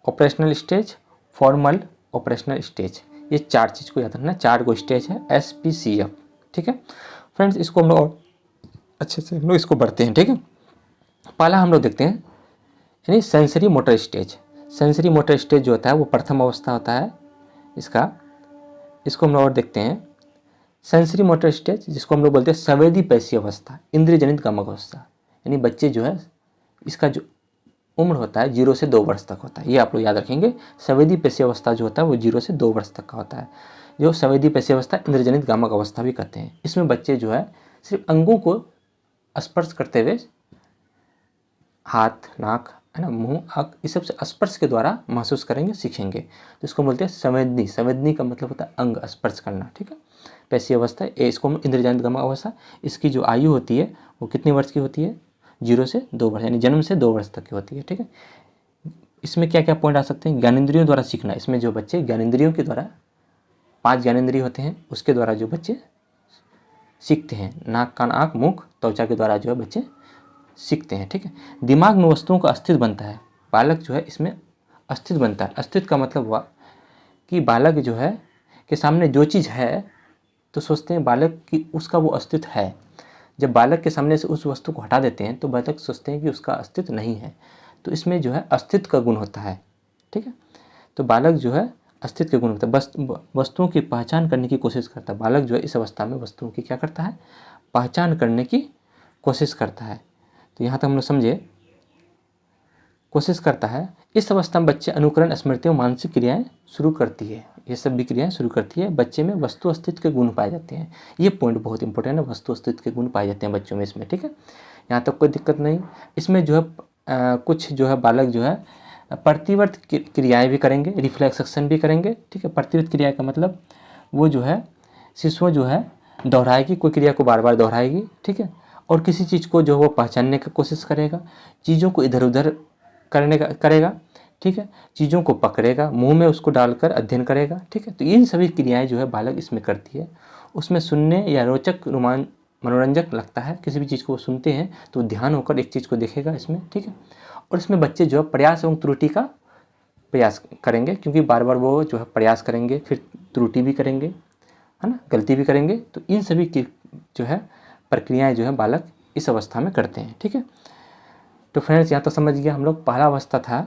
operational stage, formal operational stage. ये 4 चीज़ को याद रखना, 4 गो स्टेज है SPCF। ठीक है फ्रेंड्स, इसको हम लोग अच्छे से हम लोग इसको बढ़ते हैं। ठीक है, पहला हम लोग देखते हैं यानी sensory motor stage. Sensory motor stage जो होता है वो प्रथम अवस्था होता है इसको हम लोग और देखते हैं। सेंसरी मोटर स्टेज जिसको हम लोग बोलते हैं संवेदी पेशीय अवस्था, इंद्रिय जनित गमक अवस्था, यानी बच्चे जो है इसका जो उम्र होता है 0 से 2 वर्ष तक होता है। ये आप लोग याद रखेंगे, संवेदी पेशीय अवस्था जो होता है वो 0 से 2 वर्ष तक का होता है। जो संवेदी पेशीय अवस्था इंद्रिय जनित गमक अवस्था भी कहते हैं। इसमें बच्चे जो है सिर्फ अंगों को स्पर्श करते हुए, हाथ, नाक, है ना, मुंह, आँख, इस सब से स्पर्श के द्वारा महसूस करेंगे, सीखेंगे। तो इसको बोलते हैं संवेदनी। संवेदनी का मतलब होता है अंग स्पर्श करना। ठीक है, पेशीय अवस्था, इसको इंद्रिय जनित गमक अवस्था। इसकी जो आयु होती है वो कितने वर्ष की होती है, 0 से 2 वर्ष, यानी जन्म से 2 वर्ष तक की होती है। ठीक है, इसमें क्या क्या पॉइंट आ सकते हैं, ज्ञानेंद्रियों द्वारा सीखना। इसमें जो बच्चे ज्ञानेंद्रियों के द्वारा, 5 ज्ञानेंद्रिय होते हैं, उसके द्वारा जो बच्चे सीखते हैं, नाक, कान, आँख, मुख, त्वचा के द्वारा जो है बच्चे सीखते हैं। ठीक है, दिमाग में वस्तुओं का अस्तित्व बनता है। बालक जो है इसमें अस्तित्व बनता है। अस्तित्व का मतलब हुआ कि बालक जो है के सामने जो चीज़ है तो सोचते हैं बालक की उसका वो अस्तित्व है। जब बालक के सामने से उस वस्तु को हटा देते हैं तो बालक सोचते हैं कि उसका अस्तित्व नहीं है। तो इसमें जो है अस्तित्व का गुण होता है। ठीक है, तो बालक जो है अस्तित्व के गुण होता है, वस्तुओं की पहचान करने की कोशिश करता है। बालक जो है इस अवस्था में वस्तुओं की क्या करता है, पहचान करने की कोशिश करता है। तो यहाँ तक हम लोग समझे, कोशिश करता है। इस अवस्था में बच्चे अनुकरण, स्मृति और मानसिक क्रियाएं शुरू करती है। ये सब भी क्रियाएं शुरू करती है। बच्चे में वस्तु अस्तित्व के गुण पाए जाते हैं। ये पॉइंट बहुत इंपॉर्टेंट है, वस्तु अस्तित्व के गुण पाए जाते हैं बच्चों में इसमें। ठीक है, यहाँ तक कोई दिक्कत नहीं। इसमें जो है कुछ जो है बालक जो है प्रतिवर्त क्रियाएं भी करेंगे, रिफ्लेक्स एक्शन भी करेंगे। ठीक है, प्रतिवर्त क्रिया का मतलब वो जो है शिशु जो है दोहराएगी, कोई क्रिया को बार बार दोहराएगी। ठीक है, और किसी चीज़ को जो वो पहचानने की कोशिश करेगा, चीज़ों को इधर उधर करेगा। ठीक है, चीज़ों को पकड़ेगा, मुंह में उसको डालकर अध्ययन करेगा। ठीक है, तो इन सभी क्रियाएं जो है बालक इसमें करती है। उसमें सुनने या रोचक मनोरंजक लगता है, किसी भी चीज़ को सुनते हैं तो ध्यान होकर एक चीज़ को देखेगा इसमें। ठीक है, और इसमें बच्चे जो है प्रयास एवं त्रुटि का प्रयास करेंगे, क्योंकि बार बार वो जो है प्रयास करेंगे, फिर त्रुटि भी करेंगे, है ना, गलती भी करेंगे। तो इन सभी की जो है प्रक्रियाएं जो है बालक इस अवस्था में करते हैं। ठीक है, तो फ्रेंड्स यहाँ तो समझ गया हम लोग। पहला अवस्था था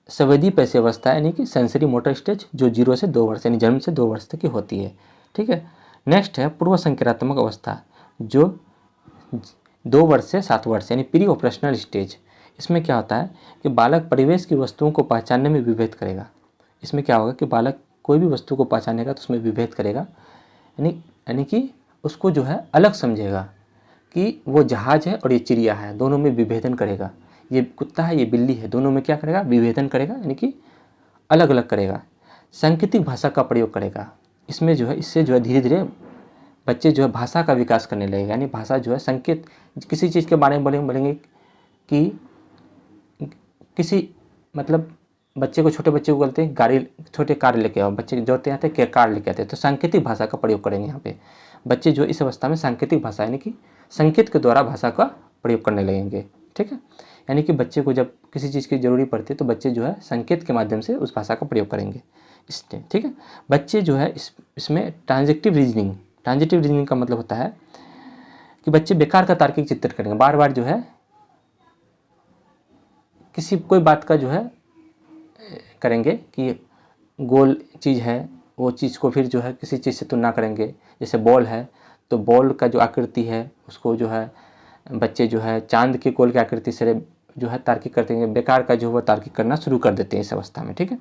संवेदी पेशीय अवस्था, यानी कि सेंसरी मोटर स्टेज, जो 0 से 2 वर्ष यानी जन्म से 2 वर्ष तक की होती है। ठीक है, नेक्स्ट है पूर्व संक्रात्मक अवस्था, जो 2 वर्ष से 7 वर्ष यानी प्री ऑपरेशनल स्टेज। इसमें क्या होता है कि बालक परिवेश की वस्तुओं को पहचानने में विभेद करेगा। इसमें क्या होगा कि बालक कोई भी वस्तु को पहचानेगा तो उसमें विभेद करेगा, यानी कि उसको जो है अलग समझेगा कि वो जहाज है और ये चिड़िया है, दोनों में विभेदन करेगा। ये कुत्ता है, ये बिल्ली है, दोनों में क्या करेगा, विभेदन करेगा, यानी कि अलग अलग करेगा। सांकेतिक भाषा का प्रयोग करेगा। इसमें जो है इससे जो है धीरे धीरे बच्चे जो है भाषा का विकास करने लगेगा। यानी भाषा जो है संकेत, किसी चीज़ के बारे में बोलेंगे कि किसी मतलब बच्चे को, छोटे बच्चे को बोलते हैं गाड़ी, छोटे कार लेके आओ, बच्चे जोड़ते आते हैं कार लेके आते हैं, तो सांकेतिक भाषा का प्रयोग करेंगे यहाँ पे। बच्चे जो इस अवस्था में सांकेतिक भाषा यानी कि संकेत के द्वारा भाषा का प्रयोग करने लगेंगे। ठीक है, यानी कि बच्चे को जब किसी चीज़ की ज़रूरी पड़ती है तो बच्चे जो है संकेत के माध्यम से उस भाषा का प्रयोग करेंगे इससे। ठीक है, बच्चे जो है इसमें ट्रांजेक्टिव रीजनिंग का मतलब होता है कि बच्चे बेकार का तार्किक चित्रण करेंगे। बार बार जो है किसी कोई बात का जो है करेंगे कि गोल चीज़ है, वो चीज़ को फिर जो है किसी चीज़ से तुलना करेंगे। जैसे बॉल है तो बॉल का जो आकृति है उसको जो है बच्चे जो है चांद के गोल की आकृति से जो है तार्किक करते हैं। बेकार का जो है तार्किक करना शुरू कर देते हैं इस अवस्था में। ठीक है,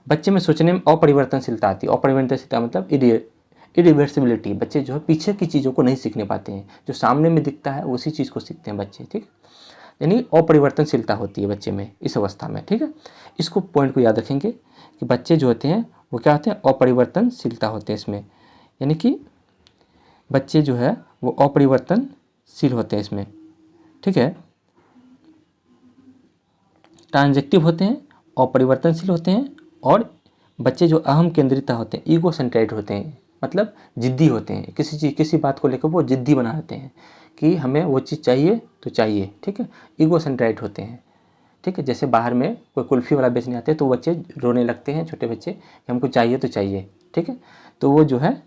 बच्चे में सोचने में अपरिवर्तनशीलता आती है। अपरिवर्तनशीलता मतलब इरिवर्सिबिलिटी। बच्चे जो है पीछे की चीज़ों को नहीं सीखने पाते हैं, जो सामने में दिखता है उसी चीज़ को सीखते हैं बच्चे। ठीक है, यानी अपरिवर्तनशीलता होती है बच्चे में इस अवस्था में। ठीक है, इसको पॉइंट को याद रखेंगे कि बच्चे जो होते हैं वो क्या होते हैं, अपरिवर्तनशीलता होते हैं इसमें। यानी कि बच्चे जो है वो अपरिवर्तनशील होते हैं इसमें, ठीक है। ट्रांजेक्टिव होते हैं, अपरिवर्तनशील होते हैं, और बच्चे जो अहम केंद्रिता होते हैं, ईगो सेंट्रेटेड होते हैं, मतलब जिद्दी होते हैं। किसी बात को लेकर वो जिद्दी बना रहते हैं कि हमें वो चीज़ चाहिए तो चाहिए, ठीक है। ईगो सेंट्रेटेड होते हैं, ठीक है। जैसे बाहर में कोई कुल्फ़ी वाला बेचने आते हैं तो बच्चे रोने लगते हैं, छोटे बच्चे, कि हमको चाहिए तो चाहिए, ठीक है। तो वो जो है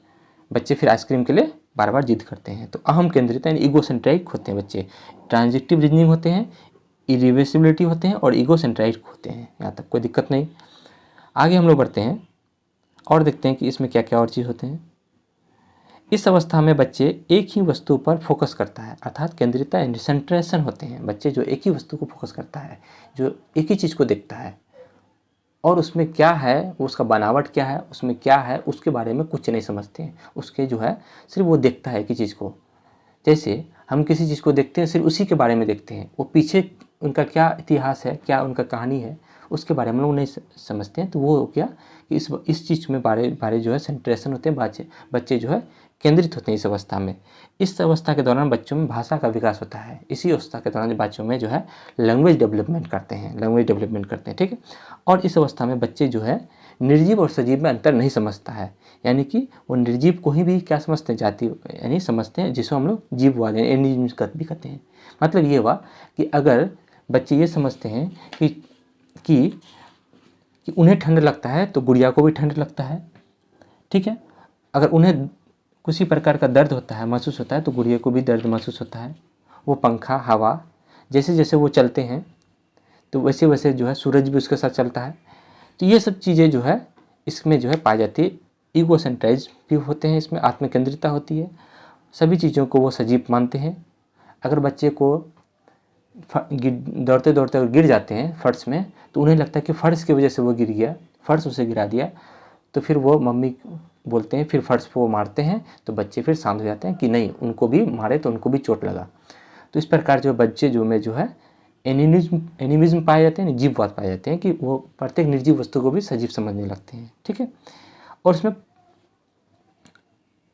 बच्चे फिर आइसक्रीम के लिए बार बार जिद करते हैं। तो अहम केंद्रित यानी ईगो सेंट्रिक होते हैं बच्चे। ट्रांजिटिव रीजनिंग होते हैं, इरिवर्सिबिलिटी होते हैं, और ईगो सेंट्रिक होते हैं। यहाँ तक कोई दिक्कत नहीं। आगे हम लोग बढ़ते हैं और देखते हैं कि इसमें क्या क्या और चीज़ होते हैं। इस अवस्था में बच्चे एक ही वस्तु पर फोकस करता है, अर्थात केंद्रितता यानी सेंट्रेशन होते हैं। बच्चे जो एक ही वस्तु को फोकस करता है, जो एक ही चीज़ को देखता है, और उसमें क्या है, उसका बनावट क्या है, उसमें क्या है, उसके बारे में कुछ नहीं समझते हैं। उसके जो है सिर्फ वो देखता है कि चीज़ को। जैसे हम किसी चीज़ को देखते हैं, सिर्फ उसी के बारे में देखते हैं, वो पीछे उनका क्या इतिहास है, क्या उनका कहानी है, उसके बारे में लोग नहीं समझते हैं। तो वो हो गया कि इस चीज़ में बारे जो है सेंट्रेशन होते हैं, बच्चे जो है केंद्रित होते हैं इस अवस्था में। इस अवस्था के दौरान बच्चों में भाषा का विकास होता है। इसी अवस्था के दौरान बच्चों में जो है लैंग्वेज डेवलपमेंट करते हैं, ठीक है। और इस अवस्था में बच्चे जो है निर्जीव और सजीव में अंतर नहीं समझता है, यानी कि वो निर्जीव को ही भी क्या समझते हैं, जाति यानी समझते हैं, जिसको हम लोग जीव वाले एनिमल्स भी कहते हैं। मतलब ये हुआ कि अगर बच्चे ये समझते हैं कि उन्हें ठंड लगता है तो गुड़िया को भी ठंड लगता है, ठीक है। अगर उन्हें किसी प्रकार का दर्द होता है, महसूस होता है, तो गुड़िया को भी दर्द महसूस होता है। वो पंखा, हवा, जैसे जैसे वो चलते हैं तो वैसे वैसे जो है सूरज भी उसके साथ चलता है। तो ये सब चीज़ें जो है इसमें जो है पाई जाती है। ईगो सेंट्राइज भी होते हैं, इसमें आत्मकेंद्रिता होती है। सभी चीज़ों को वो सजीव मानते हैं। अगर बच्चे को दौड़ते दौड़ते अगर गिर जाते हैं फर्श में, तो उन्हें लगता है कि फर्श की वजह से वो गिर गया, फर्श उसे गिरा दिया। तो फिर वो मम्मी बोलते हैं, फिर फर्श को वो मारते हैं, तो बच्चे फिर शांत हो जाते हैं कि नहीं, उनको भी मारे तो उनको भी चोट लगा। तो इस प्रकार जो बच्चे जो है एनिमिज्म पाए जाते हैं, जीववाद पाए जाते हैं, कि वो प्रत्येक निर्जीव वस्तु को भी सजीव समझने लगते हैं, ठीक है। और इसमें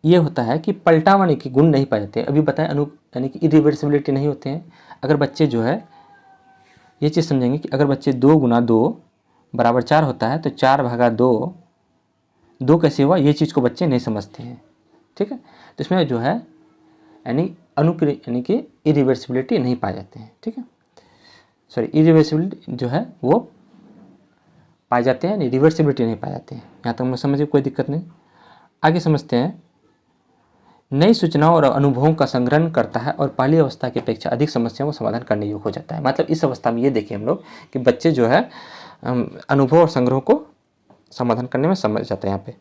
ये होता है कि पलटावाने के गुण नहीं पाए जाते हैं। अभी बताएं यानी कि इरिवर्सिबिलिटी नहीं होते हैं। अगर बच्चे जो है ये चीज़ समझेंगे कि अगर बच्चे 2 गुना 2 बराबर 4 होता है, तो 4 भागा 2 कैसे हुआ, ये चीज़ को बच्चे नहीं समझते हैं, ठीक है। तो इसमें जो है यानी कि इरिवर्सिबिलिटी नहीं पाए जाते हैं, ठीक है। सॉरी, इरिवर्सिबिलिटी जो है वो पाए जाते हैं, रिवर्सिबिलिटी नहीं पाए जाते हैं। यहाँ तक हम समझिए, कोई दिक्कत नहीं। आगे समझते हैं। नई सूचनाओं और अनुभवों का संग्रहण करता है और पहली अवस्था की अपेक्षा अधिक समस्याओं को समाधान करने योग्य हो जाता है। मतलब इस अवस्था में ये देखिए हम लोग कि बच्चे जो है अनुभव और संग्रह को समाधान करने में समझ जाते हैं। यहाँ पे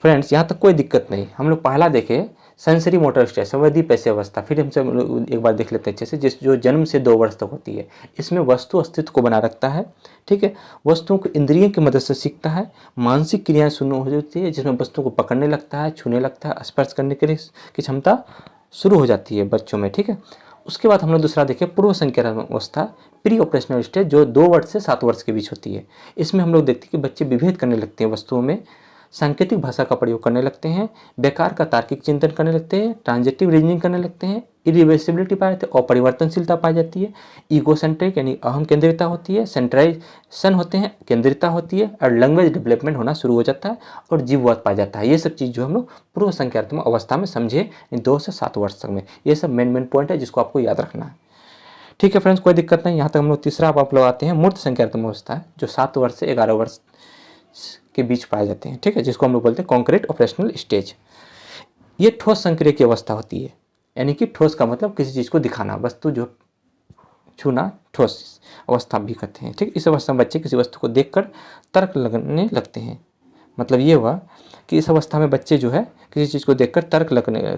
फ्रेंड्स यहाँ तक कोई दिक्कत नहीं। हम लोग पहला देखें सेंसरी मोटर स्टेज, संवेदी पैसे अवस्था। फिर हमसे एक बार देख लेते हैं अच्छे से, जो जन्म से 2 वर्ष तक होती है। इसमें वस्तु अस्तित्व को बना रखता है, ठीक है। वस्तुओं को इंद्रियों की मदद से सीखता है। मानसिक क्रियाएं शुरू हो जाती है, जिसमें वस्तुओं को पकड़ने लगता है, छूने लगता है, स्पर्श करने की क्षमता शुरू हो जाती है बच्चों में, ठीक है। उसके बाद हम लोग दूसरा देखें पूर्व संज्ञानात्मक अवस्था, प्री ऑपरेशनल स्टेज, जो 2 वर्ष से 7 वर्ष के बीच होती है। इसमें हम लोग देखते हैं कि बच्चे विभेद करने लगते हैं वस्तुओं में, सांकेतिक भाषा का प्रयोग करने लगते हैं, बेकार का तार्किक चिंतन करने लगते हैं, ट्रांजेक्टिव रीजनिंग करने लगते हैं, इरिवर्सिबिलिटी पाए जाते हैं, अपरिवर्तनशीलता पाई जाती है, ईगोसेंट्रिक यानी अहम केंद्रिता होती है, सेंट्राइजेशन होते हैं, केंद्रिता होती है, और लैंग्वेज डेवलपमेंट होना शुरू हो जाता है, और जीववाद पाया जाता है। ये सब चीज़ जो हम लोग पूर्व संज्ञानात्मक अवस्था में समझे 2 से 7 वर्ष तक में। ये सब मेन पॉइंट है जिसको आपको याद रखना है, ठीक है फ्रेंड्स, कोई दिक्कत नहीं। यहाँ तक हम लोग तीसरा आप लोग आते हैं मूर्त संज्ञानात्मक अवस्था है, जो 7 वर्ष से 11 वर्ष के बीच पाए जाते हैं, ठीक है, जिसको हम लोग बोलते हैं कॉन्क्रीट ऑपरेशनल स्टेज। ये ठोस संक्रिय की अवस्था होती है, यानी कि ठोस का मतलब किसी चीज़ को दिखाना, वस्तु जो छूना, ठोस अवस्था भी कहते हैं, ठीक। इस अवस्था में बच्चे किसी वस्तु को देखकर तर्क लगने लगते हैं। मतलब ये हुआ कि इस अवस्था में बच्चे जो है किसी चीज़ को देखकर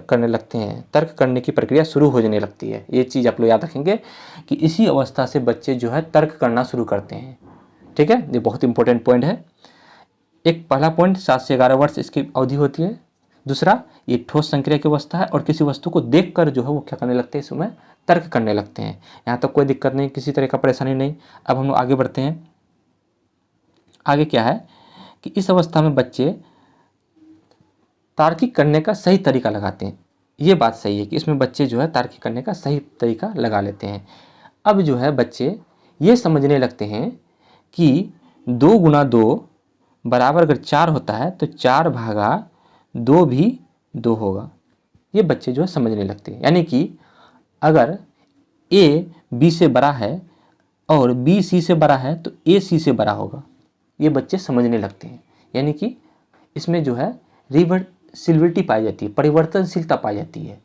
करने लगते हैं, तर्क करने की प्रक्रिया शुरू हो जाने लगती है। ये चीज़ आप लोग याद रखेंगे कि इसी अवस्था से बच्चे जो है तर्क करना शुरू करते हैं, ठीक है। ये बहुत इंपॉर्टेंट पॉइंट है। एक पहला पॉइंट 7 से 11 वर्ष इसकी अवधि होती है। दूसरा, ये ठोस संक्रिया की अवस्था है, और किसी वस्तु को देखकर जो है वो क्या करने लगते हैं, इसमें तर्क करने लगते हैं। यहाँ तक कोई दिक्कत नहीं, किसी तरह का परेशानी नहीं। अब हम लोग आगे बढ़ते हैं। आगे क्या है कि इस अवस्था में बच्चे तार्किक करने का सही तरीका लगाते हैं। ये बात सही है कि इसमें बच्चे जो है तार्किक करने का सही तरीका लगा लेते हैं। अब जो है बच्चे ये समझने लगते हैं कि 2 गुना 2 बराबर अगर 4 होता है तो 4 भागा 2 भी 2 होगा। ये बच्चे जो है समझने लगते हैं, यानी कि अगर a b से बड़ा है और b c से बड़ा है तो a c से बड़ा होगा। ये बच्चे समझने लगते हैं, यानी कि इसमें जो है रिवर्सिबिलिटी पाई जाती है, परिवर्तनशीलता पाई जाती है।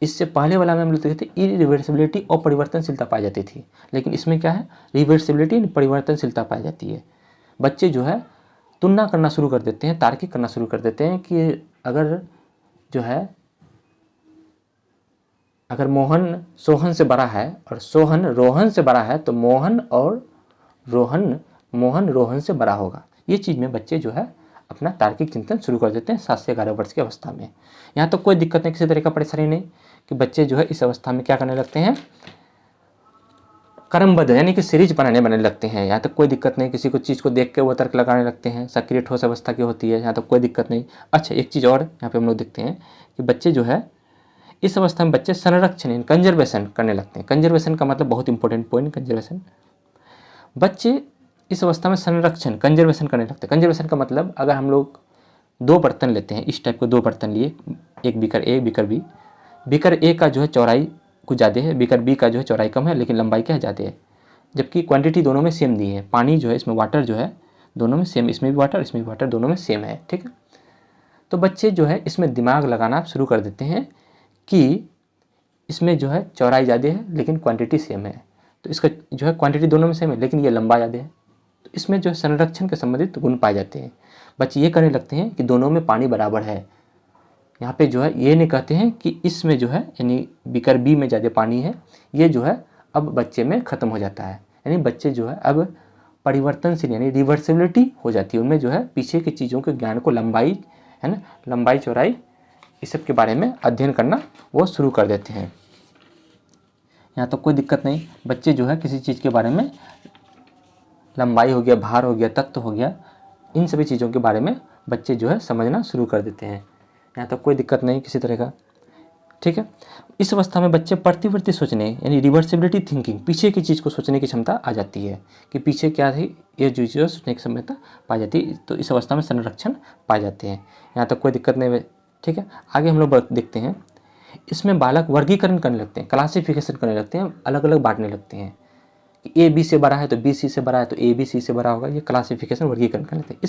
इससे पहले वाला में हम लोग देखते थे इरिवर्सिबिलिटी और परिवर्तनशीलता पाई जाती थी, लेकिन इसमें क्या है, रिवर्सिबिलिटी परिवर्तनशीलता पाई जाती है। बच्चे जो है तुलना करना शुरू कर देते हैं, तार्किक करना शुरू कर देते हैं कि अगर जो है अगर मोहन सोहन से बड़ा है और सोहन रोहन से बड़ा है तो मोहन रोहन से बड़ा होगा। ये चीज़ में बच्चे जो है अपना तार्किक चिंतन शुरू कर देते हैं 7 से 11 वर्ष की अवस्था में। यहाँ तो कोई दिक्कत नहीं, किसी तरह का परेशानी नहीं कि बच्चे जो है इस अवस्था में क्या करने लगते हैं, क्रमबद्ध यानी कि सीरीज बनने लगते हैं। यहाँ तक कोई दिक्कत नहीं, किसी को चीज़ को देख के वो तर्क लगाने लगते हैं। सक्रिय ठोस अवस्था की होती है, यहाँ तक कोई दिक्कत नहीं। अच्छा, एक चीज़ और यहाँ पे हम लोग देखते हैं कि बच्चे जो है इस अवस्था में बच्चे संरक्षण यानी कंजर्वेशन करने लगते हैं। कंजर्वेशन का मतलब बहुत इंपॉर्टेंट पॉइंट, कंजर्वेशन। बच्चे इस अवस्था में संरक्षण कंजर्वेशन करने लगते हैं। कंजर्वेशन का मतलब अगर हम लोग 2 बर्तन लेते हैं, इस टाइप के 2 बर्तन लिए, एक beaker A beaker B, beaker A का जो है चौड़ाई कुछ ज़्यादा है, बीकर बी का जो है चौड़ाई कम है लेकिन लंबाई क्या है, ज़्यादा है, जबकि क्वांटिटी दोनों में सेम दी है। पानी जो है इसमें वाटर जो है दोनों में सेम, इसमें भी वाटर इसमें भी वाटर, दोनों में सेम है, ठीक है। तो बच्चे जो है इसमें दिमाग लगाना शुरू कर देते हैं कि इसमें जो है चौड़ाई ज़्यादा है लेकिन क्वांटिटी सेम है, तो इसका जो है क्वांटिटी दोनों में सेम है लेकिन ये लंबा ज़्यादा है, तो इसमें जो है संरक्षण के संबंधित गुण पाए जाते हैं। बच्चे ये करने लगते हैं कि दोनों में पानी बराबर है। यहाँ पे जो है ये नहीं कहते हैं कि इसमें जो है यानी बीकर बी में ज़्यादा पानी है, ये जो है अब बच्चे में ख़त्म हो जाता है। यानी बच्चे जो है अब परिवर्तनशील यानी रिवर्सिबिलिटी हो जाती है, उनमें जो है पीछे की चीज़ों के ज्ञान को, लंबाई है ना, लंबाई चौड़ाई इस सब के बारे में अध्ययन करना वो शुरू कर देते हैं। यहाँ तो कोई दिक्कत नहीं, बच्चे जो है किसी चीज़ के बारे में, लंबाई हो गया, भार हो गया, तत्व हो गया, इन सभी चीज़ों के बारे में बच्चे जो है समझना शुरू कर देते हैं। यहाँ तक कोई दिक्कत नहीं किसी तरह का, ठीक है। इस अवस्था में बच्चे प्रतिवर्ती सोचने यानी रिवर्सिबिलिटी थिंकिंग, पीछे की चीज़ को सोचने की क्षमता आ जाती है कि पीछे क्या थी, ये जो चीज़ सोचने की क्षमता पाई जाती है। तो इस अवस्था में संरक्षण पाए जाते हैं। यहाँ तक कोई दिक्कत नहीं, ठीक है। आगे हम लोग देखते हैं, इसमें बालक वर्गीकरण करने लगते हैं, क्लासिफिकेशन करने लगते हैं, अलग अलग बांटने लगते हैं कि ए बी से बड़ा है तो बी सी से बड़ा है तो ए बी सी से बड़ा होगा। ये क्लासिफिकेशन वर्गीकरण कर लेते हैं।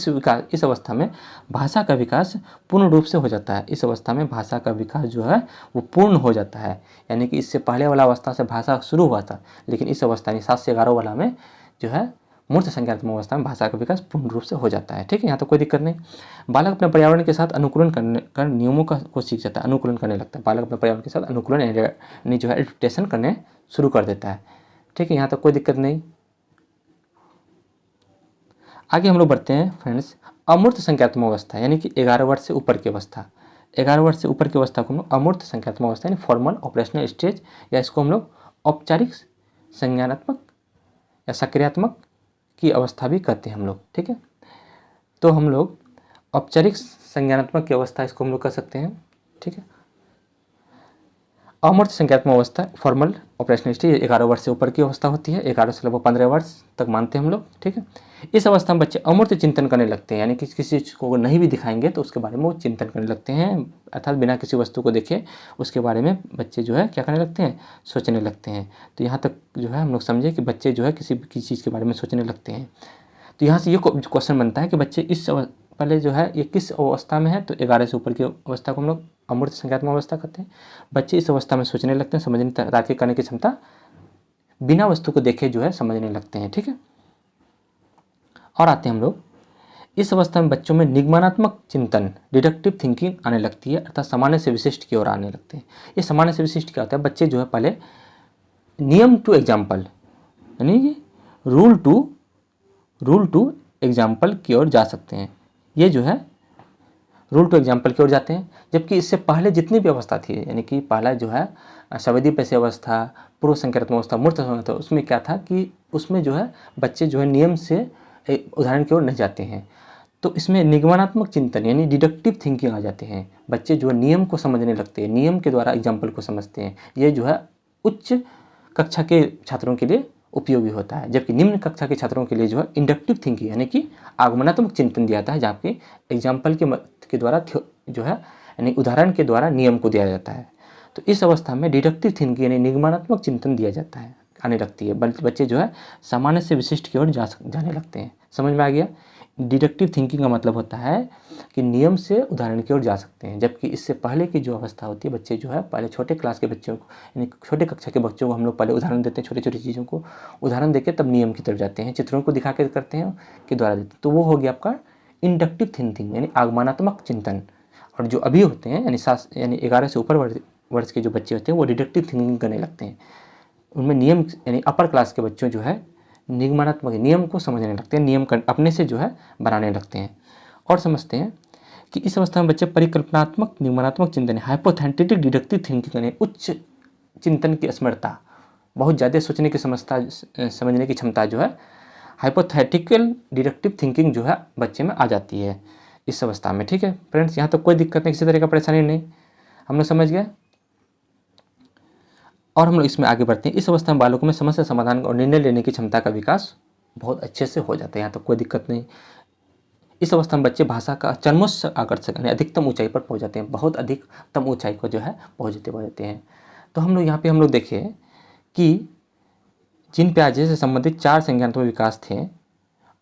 इस अवस्था में भाषा का विकास पूर्ण रूप से हो जाता है। इस अवस्था में भाषा का विकास जो है वो पूर्ण हो जाता है, यानी कि इससे पहले वाला अवस्था से भाषा शुरू हुआ था, लेकिन इस अवस्था यानी 7 से 11 वाला में जो है मूर्त संज्ञानात्मक अवस्था में भाषा का विकास पूर्ण रूप से हो जाता है, ठीक है। यहाँ तो कोई दिक्कत नहीं। बालक अपने पर्यावरण के साथ अनुकूलन कर नियमों को सीख जाता है, अनुकूलन करने लगता है। बालक अपने पर्यावरण के साथ अनुकूलन यानी जो है एडप्टेशन करने शुरू कर देता है, ठीक है। यहाँ तक कोई दिक्कत नहीं। आगे हम लोग बढ़ते हैं फ्रेंड्स, अमूर्त संख्यात्मक अवस्था यानी कि 11 वर्ष से ऊपर की अवस्था। 11 वर्ष से ऊपर की अवस्था को हम लोग अमूर्त संख्यात्मक अवस्था यानी फॉर्मल ऑपरेशनल स्टेज, या इसको हम लोग औपचारिक संज्ञानात्मक या सक्रियात्मक की अवस्था भी कहते हैं हम लोग, ठीक है। तो हम लोग औपचारिक संज्ञानात्मक की अवस्था इसको हम लोग कह सकते हैं, ठीक है। अमूर्त संख्यात्मक अवस्था फॉर्मल ऑपरेशनल स्टेज 11 वर्ष से ऊपर की अवस्था होती है, 11 से लगभग 15 वर्ष तक मानते हैं हम लोग, ठीक है। इस अवस्था में बच्चे अमूर्त चिंतन करने लगते हैं, यानी कि किसी चीज़ को नहीं भी दिखाएंगे तो उसके बारे में वो चिंतन करने लगते हैं, अर्थात बिना किसी वस्तु को देखे उसके बारे में बच्चे जो है क्या करने लगते हैं, सोचने लगते हैं। तो यहाँ तक जो है हम लोग समझे कि बच्चे जो है किसी चीज़ के बारे में सोचने लगते हैं। तो यहाँ से ये क्वेश्चन बनता है कि बच्चे इस पहले जो है ये किस अवस्था में है, तो 11 से ऊपर की अवस्था को हम लोग अमूर्त संज्ञानात्मक अवस्था कहते हैं। बच्चे इस अवस्था में सोचने लगते हैं, समझने, तार्किक करने की क्षमता, बिना वस्तु को देखे जो है समझने लगते हैं, ठीक है। और आते हैं हम लोग, इस अवस्था में बच्चों में निगमनात्मक चिंतन डिडक्टिव थिंकिंग आने लगती है, अर्थात सामान्य से विशिष्ट की ओर आने लगते हैं। ये सामान्य से विशिष्ट क्या होता है, बच्चे जो है पहले नियम टू एग्जाम्पल यानी कि रूल टू एग्जाम्पल की ओर जा सकते हैं। ये जो है रूल टू एग्जाम्पल की ओर जाते हैं, जबकि इससे पहले जितनी भी अवस्था थी, यानी कि पहला जो है संवेदी पैसे अवस्था, पूर्व संज्ञानात्मक अवस्था, मूर्त अवस्था, उसमें क्या था कि उसमें जो है बच्चे जो है नियम से उदाहरण की ओर नहीं जाते हैं। तो इसमें निगमनात्मक चिंतन यानी डिडक्टिव थिंकिंग आ जाते हैं। बच्चे जो है नियम को समझने लगते हैं, नियम के द्वारा एग्जाम्पल को समझते हैं। ये जो है उच्च कक्षा के छात्रों के लिए उपयोगी होता है, जबकि निम्न कक्षा के छात्रों के लिए जो है इंडक्टिव थिंकिंग यानी कि आगमनात्मक चिंतन दिया जाता है, जहाँ पे एग्जाम्पल के द्वारा जो है यानी उदाहरण के द्वारा नियम को दिया जाता है। तो इस अवस्था में डिडक्टिव थिंकिंग यानी निगमनात्मक चिंतन दिया जाता है, आने लगती है। बच्चे जो है सामान्य से विशिष्ट की ओर जाने लगते हैं। समझ में आ गया? डिडक्टिव थिंकिंग का मतलब होता है कि नियम से उदाहरण की ओर जा सकते हैं, जबकि इससे पहले की जो अवस्था होती है, बच्चे जो है पहले छोटे क्लास के बच्चों को यानी छोटे कक्षा के बच्चों को हम लोग पहले उदाहरण देते हैं, छोटी छोटी चीज़ों को उदाहरण देकर तब नियम की तरफ जाते हैं, चित्रों को दिखा के करते हैं के द्वारा देते हैं। तो वो हो गया आपका इंडक्टिव थिंकिंग यानी आगमनात्मक चिंतन। और जो अभी होते हैं यानी 11 से ऊपर वर्ष के जो बच्चे होते हैं वो डिडक्टिव थिंकिंग करने लगते हैं। उनमें नियम यानी अपर क्लास के बच्चों जो है निगमनात्मक नियम को समझने लगते हैं, नियम अपने से जो है बनाने लगते हैं। और समझते हैं कि इस अवस्था में बच्चे परिकल्पनात्मक निगमनात्मक चिंतन हाइपोथेटिक डिडक्टिव थिंकिंग यानी उच्च चिंतन की स्मृता, बहुत ज़्यादा सोचने की समझने की क्षमता जो है हाइपोथेटिकल डिडक्टिव थिंकिंग जो है बच्चे में आ जाती है इस अवस्था में। ठीक है फ्रेंड्स, यहाँ तो कोई दिक्कत नहीं, किसी तरह का परेशानी नहीं, हम लोग समझ गए। और हम लोग इसमें आगे बढ़ते हैं। इस अवस्था में बालकों में समस्या समाधान और निर्णय लेने की क्षमता का विकास बहुत अच्छे से हो जाता है, यहाँ तक कोई दिक्कत नहीं। इस अवस्था में बच्चे भाषा का चरमोच्च आकर्षक यानी अधिकतम ऊंचाई पर पहुंच जाते हैं, बहुत अधिकतम ऊंचाई को जो है पहुँच जाते हैं। तो हम लोग यहाँ पे हम लोग देखें कि जीन पियाजे से संबंधित 4 संज्ञानात्मक विकास थे,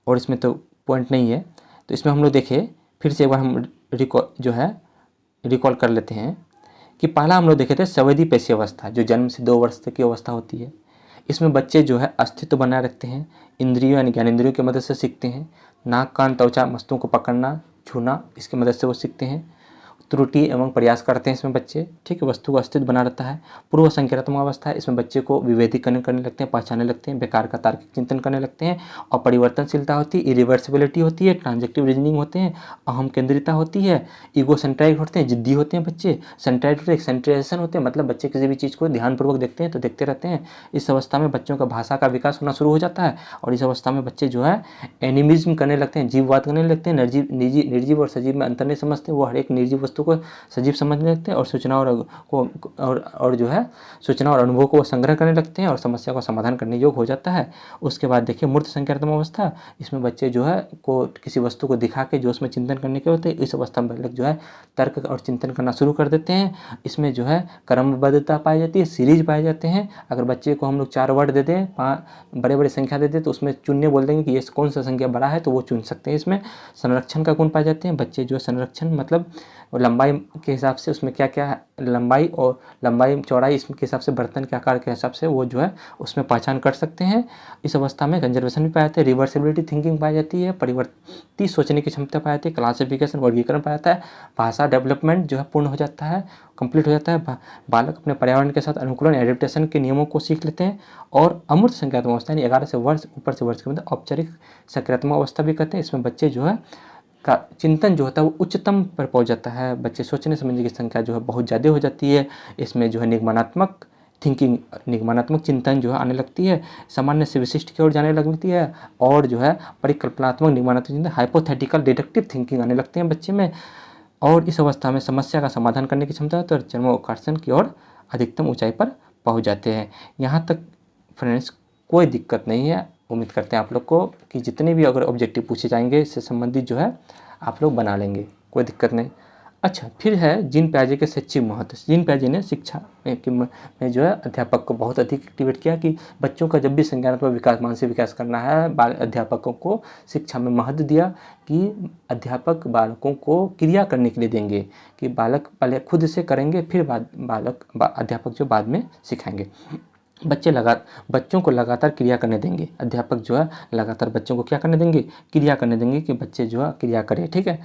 और इसमें तो पॉइंट नहीं है, तो इसमें हम लोग देखें फिर से एक बार हम रिकॉल कर लेते हैं कि पहला हम लोग देखे थे संवेदी पेशी अवस्था, जो जन्म से 2 वर्ष तक की अवस्था होती है। इसमें बच्चे जो है अस्तित्व बनाए रखते हैं, इंद्रियों यानी ज्ञानेंद्रियों की मदद से सीखते हैं, नाक कान त्वचा वस्तुओं को पकड़ना छूना इसकी मदद से वो सीखते हैं, त्रुटि एवं प्रयास करते हैं इसमें बच्चे। ठीक है, वस्तु का अस्तित्व बना रहता है। पूर्व संज्ञानात्मक अवस्था है, इसमें बच्चे को विभेदीकरण करने लगते हैं, पहचानने लगते हैं, बेकार का तार्किक चिंतन करने लगते हैं, और परिवर्तनशीलता होती है, इरिवर्सिबिलिटी होती है, ट्रांजेक्टिव रीजनिंग होते हैं, अहम केंद्रिता होती है, ईगो सेंट्राइड होते हैं, जिद्दी होते हैं बच्चे, सेंट्राइड होते हैं, सेंट्रेशन होते हैं, मतलब बच्चे किसी भी चीज़ को ध्यानपूर्वक देखते हैं तो देखते रहते हैं। इस अवस्था में बच्चों का भाषा का विकास होना शुरू हो जाता है, और इस अवस्था में बच्चे जो है एनिमिज्म करने लगते हैं, जीववाद करने लगते हैं, निर्जीव और सजीव में अंतर नहीं समझते, वो हर एक निर्जीव वस्तु को सजीव समझने लगते हैं, और सूचना और जो है सूचना और अनुभव को संग्रह करने लगते हैं, और समस्या का समाधान करने योग्य हो जाता है। उसके बाद देखिए मूर्त संज्ञानात्मक अवस्था, इसमें बच्चे जो है को किसी वस्तु को दिखा के जो उसमें चिंतन करने के होते हैं, इस अवस्था में बालक जो है तर्क और चिंतन करना शुरू कर देते हैं। इसमें जो है क्रमबद्धता पाई जाती है, सीरीज पाए जाते हैं। अगर बच्चे को हम लोग 4 वर्ड दे दें, 5 बड़े बड़े संख्या दे दें, तो उसमें चुनने बोल देंगे कि ये कौन सा संख्या बड़ा है, तो वो चुन सकते हैं। इसमें संरक्षण का गुण पाए जाते हैं। बच्चे जो संरक्षण मतलब लंबाई के हिसाब से उसमें क्या क्या है, लंबाई चौड़ाई इसके हिसाब से, बर्तन के आकार के हिसाब से वो जो है उसमें पहचान कर सकते हैं। इस अवस्था में कंजर्वेशन भी पाए जाते हैं, रिवर्सिबिलिटी थिंकिंग पाई जाती है, परिवर्ती सोचने की क्षमता पाई जाती है, क्लासिफिकेशन वर्गीकरण पाया जाता है, भाषा डेवलपमेंट जो है पूर्ण हो जाता है, कंप्लीट हो जाता है। बालक अपने पर्यावरण के साथ अनुकूलन एडेप्टेशन के नियमों को सीख लेते हैं। और अमूर्त संज्ञानात्मक अवस्था यानी 11 से वर्ष ऊपर से वर्ष के मतलब औपचारिक सक्रियात्मक अवस्था भी कहते हैं। इसमें बच्चे जो है का चिंतन जो होता है वो उच्चतम पर पहुंच जाता है, बच्चे सोचने समझने की संख्या जो है बहुत ज़्यादा हो जाती है। इसमें जो है निगमनात्मक थिंकिंग निगमनात्मक चिंतन जो है आने लगती है, सामान्य से विशिष्ट की ओर जाने लगती है, और जो है परिकल्पनात्मक निगमनात्मक चिंतन हाइपोथेटिकल डिडक्टिव थिंकिंग आने लगते हैं बच्चे में। और इस अवस्था में समस्या का समाधान करने की क्षमता होती है, और चरमोत्कर्षण की ओर अधिकतम ऊंचाई पर पहुँच जाते हैं। यहाँ तक फ्रेंड्स कोई दिक्कत नहीं है। उम्मीद करते हैं आप लोग को कि जितने भी अगर ऑब्जेक्टिव पूछे जाएंगे इससे संबंधित जो है आप लोग बना लेंगे, कोई दिक्कत नहीं। अच्छा, फिर है जीन पियाजे के शैक्षिक महत्व। जीन पियाजे ने शिक्षा में जो है अध्यापक को बहुत अधिक एक्टिवेट किया कि बच्चों का जब भी संज्ञानात्मक विकास मानसिक विकास करना है, अध्यापकों को शिक्षा में महत्व दिया कि अध्यापक बालकों को क्रिया करने के लिए देंगे, कि बालक पहले खुद से करेंगे, फिर अध्यापक जो बाद में सिखाएंगे। बच्चों को लगातार क्रिया करने देंगे, अध्यापक जो है लगातार बच्चों को क्या करने देंगे, क्रिया करने देंगे, कि बच्चे जो है क्रिया करें। ठीक है,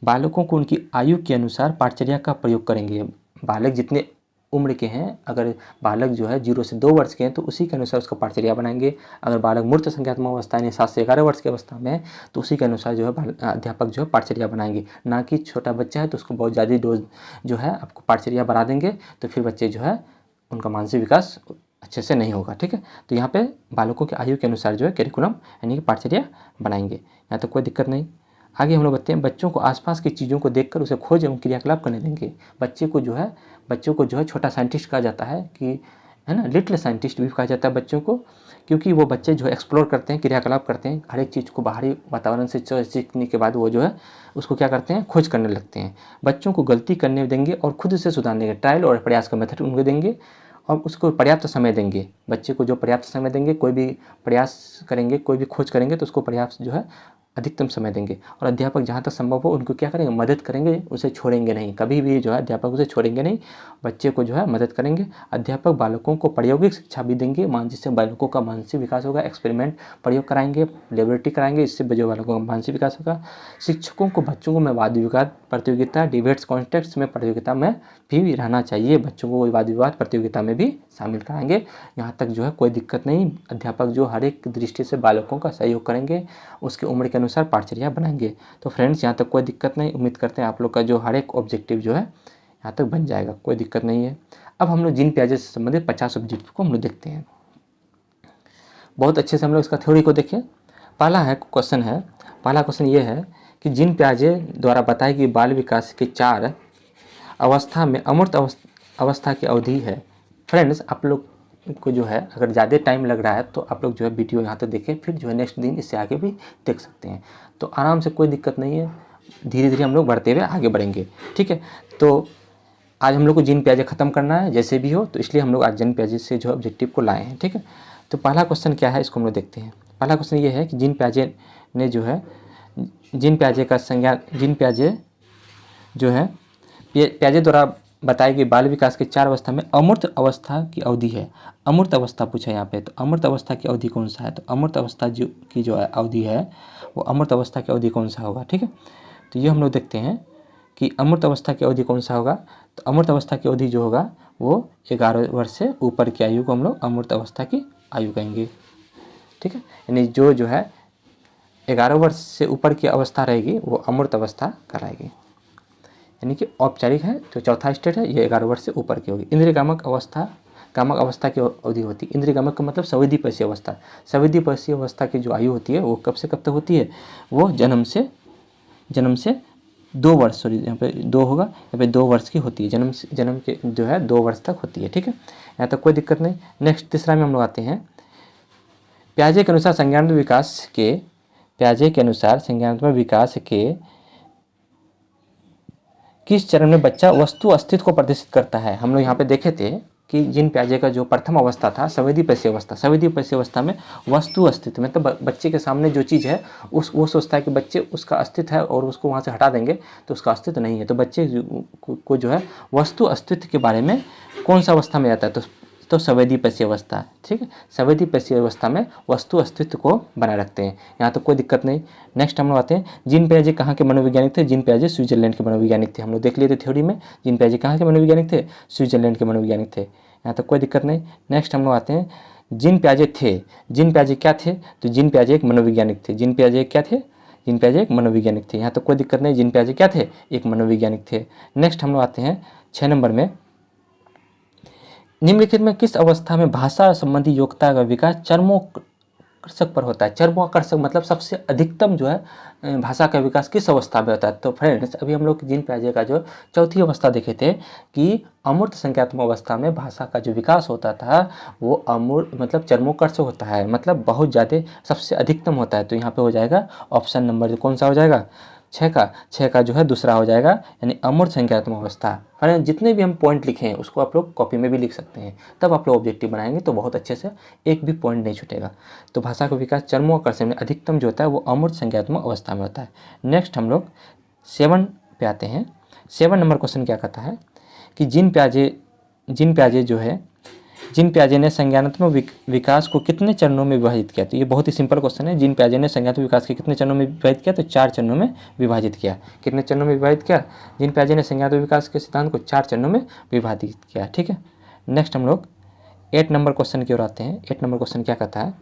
बालकों को उनकी आयु के अनुसार पाठचर्या का प्रयोग करेंगे। बालक जितने उम्र के हैं, अगर बालक जो है 0 से 2 वर्ष के हैं तो उसी के अनुसार उसका पाठचर्या बनाएंगे। अगर बालक मूर्त संज्ञानात्मक अवस्था यानी 7 से 11 वर्ष की अवस्था में है तो उसी के अनुसार जो है अध्यापक जो है पाठचर्या बनाएंगे, ना कि छोटा बच्चा है तो उसको बहुत ज़्यादा डोज जो है आपको पाठचर्या बढ़ा देंगे, तो फिर बच्चे जो है उनका मानसिक विकास अच्छे से नहीं होगा। ठीक है, तो यहाँ पे बालकों की आयु के अनुसार जो है करिकुलम यानी कि पाठचर्या बनाएंगे, यहाँ तो कोई दिक्कत नहीं। आगे हम लोग बताते हैं बच्चों को आसपास की चीज़ों को देखकर उसे खोज एवं क्रियाकलाप करने देंगे। बच्चों को जो है छोटा साइंटिस्ट कहा जाता है, कि है ना, लिटिल साइंटिस्ट भी कहा जाता है बच्चों को, क्योंकि वो बच्चे जो है एक्सप्लोर करते हैं, क्रियाकलाप करते हैं, हर एक चीज़ को बाहरी वातावरण से सीखने के बाद वो जो है उसको क्या करते हैं, खोज करने लगते हैं। बच्चों को गलती करने देंगे और खुद से सुधारने के ट्रायल और प्रयास का मेथड उनको देंगे, और उसको पर्याप्त समय देंगे। बच्चे को जो पर्याप्त समय देंगे, कोई भी प्रयास करेंगे, कोई भी खोज करेंगे तो उसको पर्याप्त जो है अधिकतम समय देंगे। और अध्यापक जहाँ तक संभव हो उनको क्या करेंगे, मदद करेंगे, उसे छोड़ेंगे नहीं, कभी भी जो है अध्यापक उसे छोड़ेंगे नहीं, बच्चे को जो है मदद करेंगे। अध्यापक बालकों को प्रायोगिक शिक्षा भी देंगे, जिससे बालकों का मानसिक विकास होगा। एक्सपेरिमेंट प्रयोग कराएंगे, लेबोरेटरी कराएंगे, इससे जो बालकों का मानसिक विकास होगा। शिक्षकों को बच्चों को में वाद विवाद प्रतियोगिता, डिबेट्स कॉन्टेस्ट में प्रतियोगिता में भी रहना चाहिए, बच्चों को वाद विवाद प्रतियोगिता में भी शामिल कराएंगे। यहाँ तक जो है कोई दिक्कत नहीं। अध्यापक जो हर एक दृष्टि से बालकों का सहयोग करेंगे, उसकी उम्र के अनुसार पाठचर्या बनाएंगे। तो फ्रेंड्स यहाँ तक कोई दिक्कत नहीं। उम्मीद करते हैं आप लोग का जो हर एक ऑब्जेक्टिव जो है यहाँ तक बन जाएगा, कोई दिक्कत नहीं है। अब हम लोग जीन पियाजे से संबंधित 50 ऑब्जेक्टिव को हम लोग देखते हैं। बहुत अच्छे से हम लोग इसका थ्योरी को देखें। पहला क्वेश्चन ये है कि जीन पियाजे द्वारा बताई गई बाल विकास के 4 अवस्था में अमूर्त अवस्था की अवधि है। फ्रेंड्स आप लोग को जो है अगर ज़्यादा टाइम लग रहा है तो आप लोग जो है वीडियो यहाँ तक देखें, फिर जो है नेक्स्ट दिन इससे आगे भी देख सकते हैं, तो आराम से, कोई दिक्कत नहीं है। धीरे धीरे हम लोग बढ़ते हुए आगे बढ़ेंगे, ठीक है। तो आज हम लोग को जीन पियाजे ख़त्म करना है जैसे भी हो, तो इसलिए हम लोग आज जीन पियाजे से जो ऑब्जेक्टिव को लाए हैं, ठीक है। तो पहला क्वेश्चन क्या है, इसको हम लोग देखते हैं। पहला क्वेश्चन ये है कि जीन पियाजे ने जो है जीन पियाजे जो है पियाजे द्वारा बताई गई बाल विकास के 4 अवस्था में अमूर्त अवस्था की अवधि है। अमूर्त अवस्था पूछा यहाँ पे, तो अमूर्त अवस्था की अवधि कौन सा है, तो अमूर्त अवस्था की जो अवधि है वो अमूर्त अवस्था की अवधि कौन सा होगा, ठीक है। तो ये हम लोग देखते हैं कि अमूर्त अवस्था की अवधि कौन सा होगा। तो अमूर्त अवस्था की अवधि जो होगा वो 11 वर्ष से ऊपर की आयु को हम लोग अमूर्त अवस्था की आयु कहेंगे, ठीक है। यानी जो है 11 वर्ष से ऊपर की अवस्था रहेगी वो अमूर्त अवस्था कहलाएगी, यानी कि औपचारिक है। तो चौथा स्टेट है, ये 11 वर्ष से ऊपर की होगी। इंद्रियगामक अवस्था की अवधि होती है। इंद्रियगामक का मतलब संवेदीपर्शी अवस्था। संवेदीपर्शी अवस्था की जो आयु होती है वो कब से कब तक होती है, वो जन्म से 2 वर्ष, सॉरी यहाँ पे 2 होगा, यहाँ पे 2 वर्ष की होती है। जन्म के जो है 2 वर्ष तक होती है, ठीक है। यहाँ तक कोई दिक्कत नहीं। नेक्स्ट तीसरा में हम लोग आते हैं। पियाजे के अनुसार संज्ञानात्मक विकास के किस चरण में बच्चा वस्तु अस्तित्व को प्रदर्शित करता है। हम लोग यहाँ पे देखे थे कि जीन पियाजे का जो प्रथम अवस्था था संवेदीपर्शी अवस्था में वस्तु अस्तित्व, मतलब बच्चे के सामने जो चीज़ है वो सोचता है कि बच्चे उसका अस्तित्व है और उसको वहाँ से हटा देंगे तो उसका अस्तित्व नहीं है। तो बच्चे को जो है वस्तु अस्तित्व के बारे में कौन सा अवस्था में आता है, तो संवेदीपर्शी अवस्था, ठीक है। संवेदीपर्शी अवस्था में वस्तु अस्तित्व को बनाए रखते हैं। यहाँ तो कोई दिक्कत नहीं। नेक्स्ट हम लोग आते हैं, जीन पियाजे कहाँ के मनोवैज्ञानिक थे। जीन पियाजे स्विट्जरलैंड के मनोवैज्ञानिक थे। हम लोग देख लिए थे थ्योरी में, जीन पियाजे कहाँ के मनोवैज्ञानिक थे, स्विट्जरलैंड के मनोवैज्ञानिक थे। यहाँ तक कोई दिक्कत नहीं। नेक्स्ट हम लोग आते हैं, जीन पियाजे क्या थे, तो जीन पियाजे एक मनोवैज्ञानिक थे। जीन पियाजे एक मनोवैज्ञानिक थे। यहाँ तक कोई दिक्कत नहीं। जीन पियाजे क्या थे, एक मनोवैज्ञानिक थे। नेक्स्ट हम लोग आते हैं 6 नंबर में, निम्नलिखित में किस अवस्था में भाषा संबंधी योग्यता का विकास चरमोत्कर्षक पर होता है। चरमोत्कर्षक मतलब सबसे अधिकतम जो है भाषा का विकास किस अवस्था में होता है। तो फ्रेंड्स अभी हम लोग जीन पियाजे का जो चौथी अवस्था देखे थे कि अमूर्त संज्ञानात्मक अवस्था में भाषा का जो विकास होता था वो अमूर्त मतलब चरमोत्कर्षक होता है, मतलब बहुत ज़्यादा सबसे अधिकतम होता है। तो यहाँ पे हो जाएगा ऑप्शन नंबर कौन सा हो जाएगा, 6 का जो है दूसरा हो जाएगा, यानी अमूर्त संज्ञानात्मक अवस्था। फ्रेंड्स जितने भी हम पॉइंट लिखे हैं उसको आप लोग कॉपी में भी लिख सकते हैं, तब आप लोग ऑब्जेक्टिव बनाएंगे तो बहुत अच्छे से एक भी पॉइंट नहीं छूटेगा। तो भाषा का विकास चरमोत्कर्षण में अधिकतम जो होता है वो अमूर्त संज्ञानात्मक अवस्था में होता है। नेक्स्ट हम लोग 7 पे आते हैं। 7 नंबर क्वेश्चन क्या कहता है कि जीन पियाजे ने संज्ञानात्मक विकास को कितने चरणों में विभाजित किया। तो ये बहुत ही सिंपल क्वेश्चन है। जीन पियाजे ने संज्ञानात्मक विकास के कितने चरणों में विभाजित किया, तो 4 चरणों में विभाजित किया। कितने चरणों में विभाजित किया, जीन पियाजे ने संज्ञानात्मक विकास के सिद्धांत को 4 चरणों में विभाजित किया, ठीक है। नेक्स्ट हम लोग 8 नंबर क्वेश्चन की ओर आते हैं। 8 नंबर क्वेश्चन क्या कहता है,